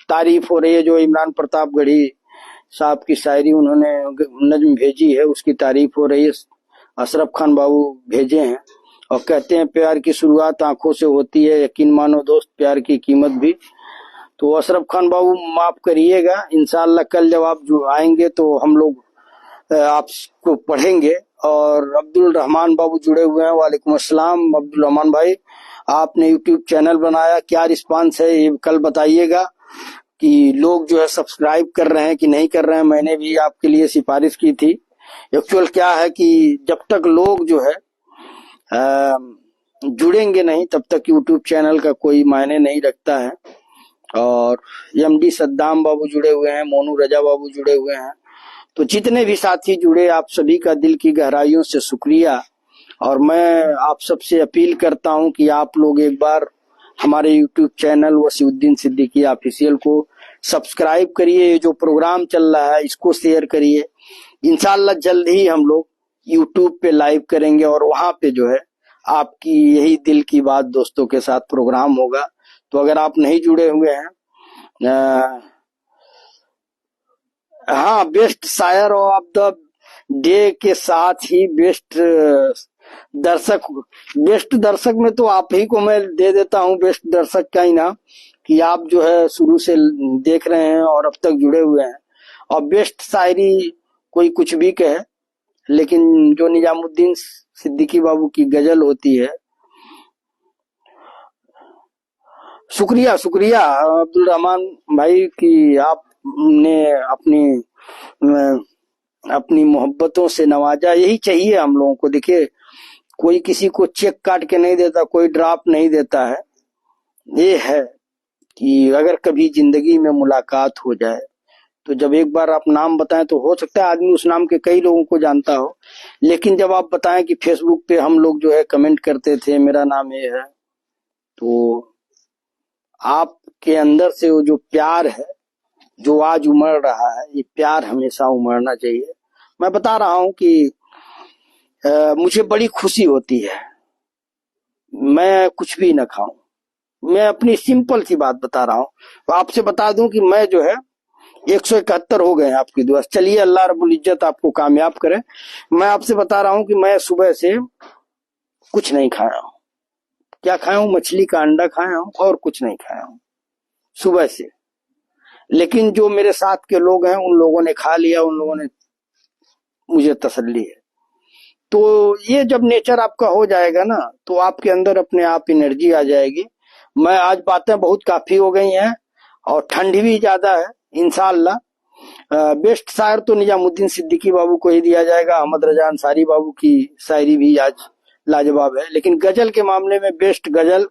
तारीफ हो रही है, जो इमरान प्रताप गढ़ी साहब की शायरी उन्होंने नज्म भेजी है उसकी तारीफ हो रही है। अशरफ खान बाबू भेजे हैं और कहते हैं प्यार की शुरुआत आंखों से होती है, यकीन मानो दोस्त प्यार की कीमत भी। तो अशरफ खान बाबू माफ करिएगा, इंशाअल्लाह कल जब आप जो आएंगे तो हम लोग आपको पढ़ेंगे। और अब्दुल रहमान बाबू जुड़े हुए हैं, वालेकुम अस्सलाम अब्दुल रहमान भाई। आपने यूट्यूब चैनल बनाया, क्या रिस्पांस है ये कल बताइएगा कि लोग जो है सब्सक्राइब कर रहे हैं कि नहीं कर रहे हैं। मैंने भी आपके लिए सिफारिश की थी। एक्चुअल क्या है कि जब तक लोग जो है जुड़ेंगे नहीं तब तक यूट्यूब चैनल का कोई मायने नहीं रखता है। और एमडी सद्दाम बाबू जुड़े हुए हैं, मोनू रजा बाबू जुड़े हुए हैं। तो जितने भी साथी जुड़े, आप सभी का दिल की गहराइयों से शुक्रिया। और मैं आप सबसे अपील करता हूं कि आप लोग एक बार हमारे YouTube channel Wasiuddin Siddiqui official को सब्सक्राइब करिए। ये जो प्रोग्राम चल रहा है इसको शेयर करिए। इंशाल्लाह जल्द ही हम लोग यूट्यूब पे लाइव करेंगे और वहां पे जो है आपकी यही दिल की बात दोस्तों के साथ प्रोग्राम होगा। तो अगर आप नहीं जुड़े हुए हैं, हाँ, बेस्ट शायर ऑफ द डे के साथ ही दर्शक बेस्ट दर्शक में तो आप ही को मैं दे देता हूँ बेस्ट दर्शक का इनाम, कि आप जो है शुरू से देख रहे हैं और अब तक जुड़े हुए हैं। और बेस्ट शायरी कोई कुछ भी कहे, लेकिन जो निजामुद्दीन सिद्दीकी बाबू की गजल होती है। शुक्रिया शुक्रिया अब्दुल रहमान भाई कि आपने अपनी मोहब्बतों से नवाजा। यही चाहिए हम लोगों को। देखिए, कोई किसी को चेक काट के नहीं देता, कोई ड्राप नहीं देता है। ये है कि अगर कभी जिंदगी में मुलाकात हो जाए तो जब एक बार आप नाम बताएं तो हो सकता है आदमी उस नाम के कई लोगों को जानता हो, लेकिन जब आप बताएं कि फेसबुक पे हम लोग जो है कमेंट करते थे मेरा नाम ये है, तो आपके अंदर से वो जो प्यार है जो आज उमड़ रहा है, ये प्यार हमेशा उमड़ना चाहिए। मैं बता रहा हूं कि मुझे बड़ी खुशी होती है, मैं कुछ भी न खाऊं। मैं अपनी सिंपल सी बात बता रहा हूं। तो आपसे बता दूं कि मैं जो है 171 हो गए हैं आपकी दुआ। चलिए, अल्लाह रब्बुल इज्जत आपको कामयाब करे। मैं आपसे बता रहा हूं कि मैं सुबह से कुछ नहीं खाया हूं। क्या खाया हूं? मछली का अंडा खाया हूं और कुछ नहीं खाया हूं सुबह से। लेकिन जो मेरे साथ के लोग हैं उन लोगों ने खा लिया, उन लोगों ने मुझे तसल्ली है। तो ये जब नेचर आपका हो जाएगा ना तो आपके अंदर अपने आप एनर्जी आ जाएगी। मैं आज बातें बहुत काफी हो गई हैं और ठंड भी ज्यादा है। इंशाअल्लाह बेस्ट शायर तो निजामुद्दीन सिद्दीकी बाबू को ही दिया जाएगा। अहमद रजा अंसारी बाबू की शायरी भी आज लाजवाब है, लेकिन गजल के मामले में बेस्ट गजल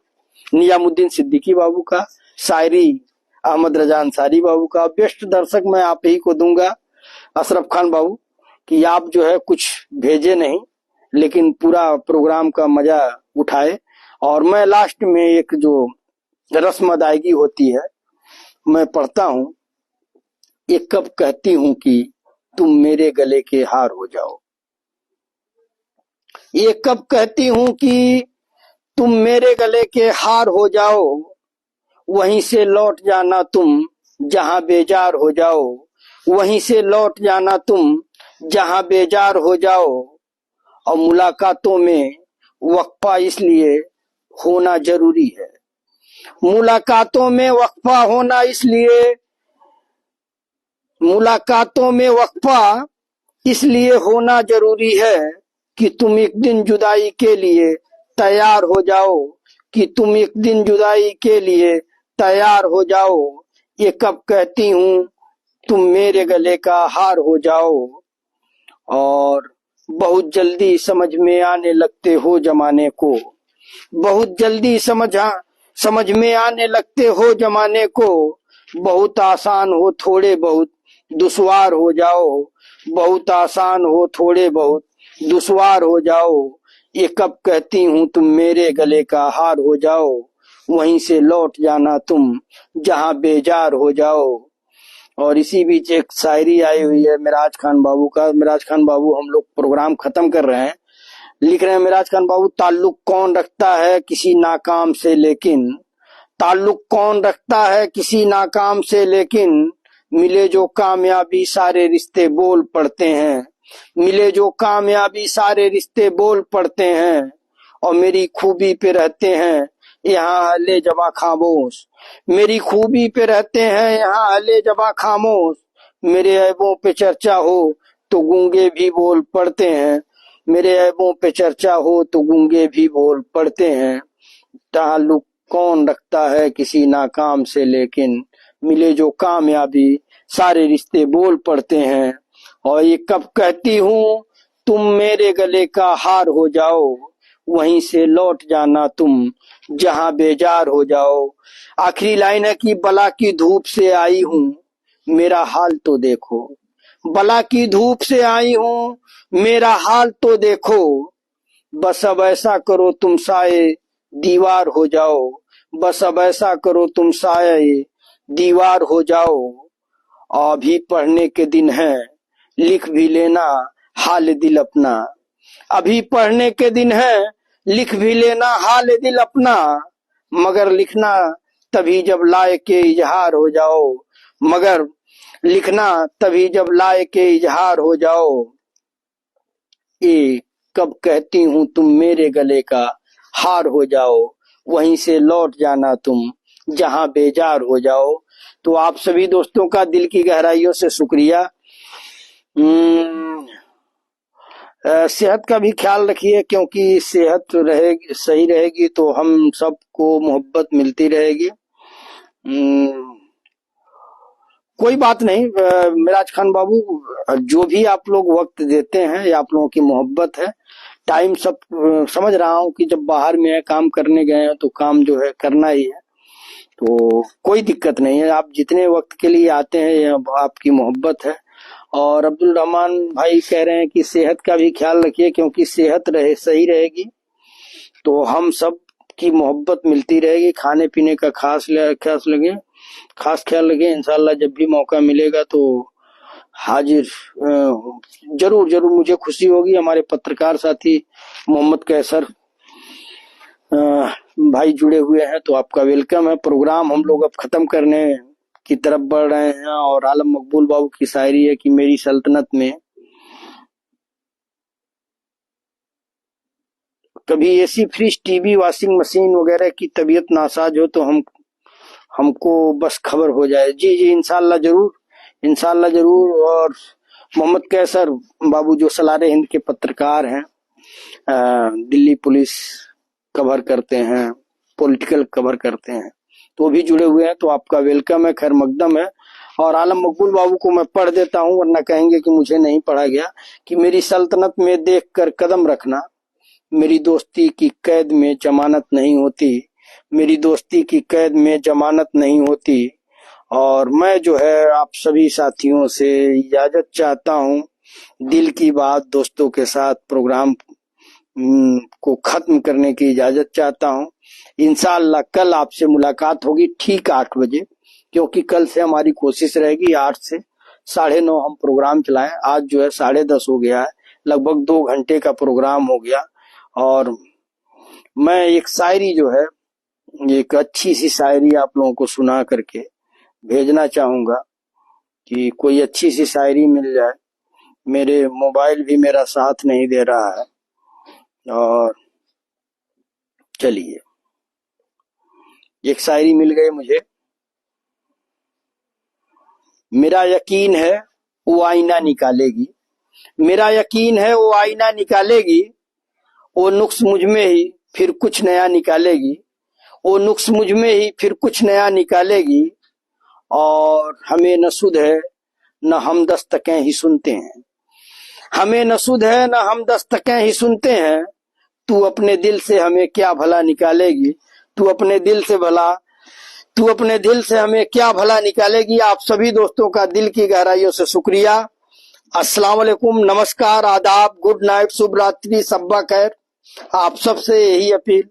निजामुद्दीन सिद्दीकी बाबू का, शायरी अहमद रजा अंसारी बाबू का। बेस्ट दर्शक मैं आप ही को दूंगा, अशरफ खान बाबू, कि आप जो है कुछ भेजे नहीं लेकिन पूरा प्रोग्राम का मजा उठाए। और मैं लास्ट में एक जो रस्म अदायगी होती है मैं पढ़ता हूँ, एक कब कहती हूँ कि तुम मेरे गले के हार हो जाओ, ये कब कहती हूँ कि तुम मेरे गले के हार हो जाओ, वहीं से लौट जाना तुम जहां बेजार हो जाओ, वहीं से लौट जाना तुम जहां बेजार हो जाओ। और मुलाकातों में वक्फा इसलिए होना जरूरी है, मुलाकातों में वक्फा होना इसलिए, मुलाकातों में वक्फा इसलिए होना जरूरी है कि तुम एक दिन जुदाई के लिए तैयार हो जाओ, कि तुम एक दिन जुदाई के लिए तैयार हो जाओ। ये कब कहती हूँ तुम मेरे गले का हार हो जाओ। और बहुत जल्दी समझ में आने लगते हो जमाने को, बहुत जल्दी समझ में आने लगते हो जमाने को, बहुत आसान हो थोड़े बहुत दुश्वार हो जाओ, बहुत आसान हो थोड़े बहुत दुश्वार हो जाओ। ये कब कहती हूँ तुम मेरे गले का हार हो जाओ, वहीं से लौट जाना तुम जहां बेजार हो जाओ। और इसी बीच एक शायरी आई हुई है मिराज खान बाबू का। मिराज खान बाबू, हम लोग प्रोग्राम खत्म कर रहे हैं, लिख रहे हैं मिराज खान बाबू, ताल्लुक कौन रखता है किसी नाकाम से लेकिन, ताल्लुक कौन रखता है किसी नाकाम से लेकिन, मिले जो कामयाबी सारे रिश्ते बोल पड़ते हैं, मिले जो कामयाबी सारे रिश्ते बोल पड़ते हैं। और मेरी खूबी पे रहते हैं यहाँ हले जबा खामोश, मेरी खूबी पे रहते हैं यहाँ हले जबा खामोश, मेरे ऐबों पे चर्चा हो तो गूंगे भी बोल पड़ते हैं, मेरे ऐबों पे चर्चा हो तो गूंगे भी बोल पड़ते हैं। ताल्लुक कौन रखता है किसी नाकाम से लेकिन, मिले जो कामयाबी सारे रिश्ते बोल पड़ते हैं। और ये कब कहती हूँ तुम मेरे गले का हार हो जाओ, वहीं से लौट जाना तुम जहां बेजार हो जाओ। आखिरी लाइन है कि बला की धूप से आई हूँ मेरा हाल तो देखो, बला की धूप से आई हूँ मेरा हाल तो देखो, बस अब ऐसा करो तुम साए दीवार हो जाओ, बस अब ऐसा करो तुम साए दीवार हो जाओ। अभी पढ़ने के दिन है लिख भी लेना हाल दिल अपना, अभी पढ़ने के दिन है लिख भी लेना हाल दिल अपना, मगर लिखना तभी जब लाए के इजहार हो जाओ, मगर लिखना तभी जब लाए के इजहार हो जाओ। ये कब कहती हूँ तुम मेरे गले का हार हो जाओ, वहीं से लौट जाना तुम जहां बेजार हो जाओ। तो आप सभी दोस्तों का दिल की गहराइयों से शुक्रिया। सेहत का भी ख्याल रखिए, क्योंकि सेहत रहेगी सही रहेगी तो हम सबको मोहब्बत मिलती रहेगी। कोई बात नहीं मिराज खान बाबू, जो भी आप लोग वक्त देते हैं ये आप लोगों की मोहब्बत है। टाइम सब समझ रहा हूँ कि जब बाहर में है काम करने गए हैं तो काम जो है करना ही है, तो कोई दिक्कत नहीं है। आप जितने वक्त के लिए आते हैं ये आपकी मोहब्बत है। और अब्दुल रहमान भाई कह रहे हैं कि सेहत का भी ख्याल रखिए, क्योंकि सेहत रहे सही रहेगी तो हम सब की मोहब्बत मिलती रहेगी। खाने पीने का खास ख्याल लगे। इंशाल्लाह जब भी मौका मिलेगा तो हाजिर जरूर जरूर। मुझे खुशी होगी, हमारे पत्रकार साथी मोहम्मद कैसर भाई जुड़े हुए हैं तो आपका वेलकम है। प्रोग्राम हम लोग अब खत्म करने की तरफ बढ़ रहे हैं। और आलम मकबूल बाबू की शायरी है कि मेरी सल्तनत में कभी AC fridge TV washing machine वगैरह की तबीयत नासाज हो तो हमको बस खबर हो जाए। जी जी इंशाल्लाह जरूर, इंशाल्लाह जरूर। और मोहम्मद कैसर बाबू जो सलारे हिंद के पत्रकार हैं, दिल्ली पुलिस कवर करते हैं, पॉलिटिकल कवर करते हैं, तो भी जुड़े हुए हैं तो आपका वेलकम है, खैर मकदम है। और आलम मकबूल बाबू को मैं पढ़ देता हूँ वरना कहेंगे कि मुझे नहीं पढ़ा गया, कि मेरी सल्तनत में देखकर कदम रखना, मेरी दोस्ती की कैद में जमानत नहीं होती, मेरी दोस्ती की कैद में जमानत नहीं होती। और मैं जो है आप सभी साथियों से इजाजत चाहता हूँ। दिल की बात दोस्तों के साथ प्रोग्राम को खत्म करने की इजाजत चाहता हूँ। इंशाअल्लाह कल आपसे मुलाकात होगी ठीक 8 बजे, क्योंकि कल से हमारी कोशिश रहेगी 8 से 9:30 हम प्रोग्राम चलाएं। आज जो है 10:30 हो गया है, लगभग 2 घंटे का प्रोग्राम हो गया। और मैं एक शायरी जो है, एक अच्छी सी शायरी आप लोगों को सुना करके भेजना चाहूंगा कि कोई अच्छी सी शायरी मिल जाए। मेरे मोबाइल भी मेरा साथ नहीं दे रहा है। और चलिए, एक शायरी मिल गई मुझे। मेरा यकीन है वो आईना निकालेगी, मेरा यकीन है वो आईना निकालेगी, वो नुक्स मुझ में ही फिर कुछ नया निकालेगी, वो नुक्स मुझ में ही फिर कुछ नया निकालेगी। और हमें न सुध है न हम दस्तकें ही सुनते हैं, हमें न सुध है न हम दस्तकें ही सुनते हैं। तू अपने दिल से हमें क्या भला निकालेगी, तू अपने दिल से भला, तू अपने दिल से हमें क्या भला निकालेगी। आप सभी दोस्तों का दिल की गहराइयों से शुक्रिया। अस्सलाम वालेकुम, नमस्कार, आदाब, गुड नाइट, शुभ रात्रि, सब्बा खैर। आप सबसे यही अपील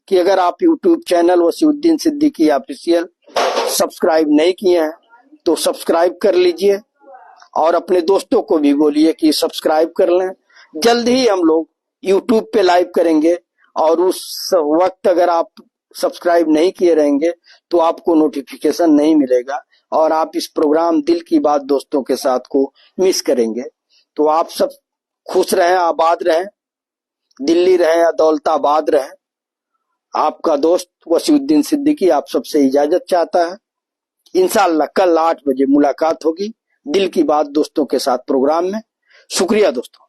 कि अगर आप YouTube channel Wasiuddin Siddiqui official subscribe नहीं किए हैं तो सब्सक्राइब कर लीजिए, और अपने दोस्तों को भी बोलिए कि सब्सक्राइब कर लें। जल्द ही हम लोग यूट्यूब पे लाइव करेंगे, और उस वक्त अगर आप सब्सक्राइब नहीं किए रहेंगे तो आपको नोटिफिकेशन नहीं मिलेगा, और आप इस प्रोग्राम दिल की बात दोस्तों के साथ को मिस करेंगे। तो आप सब खुश रहें, आबाद रहें, दिल्ली रहें या दौलताबाद रहें। आपका दोस्त वसीउद्दीन सिद्दीकी आप सबसे इजाजत चाहता है। इंशाअल्लाह कल 8 बजे मुलाकात होगी दिल की बात दोस्तों के साथ प्रोग्राम में। शुक्रिया दोस्तों।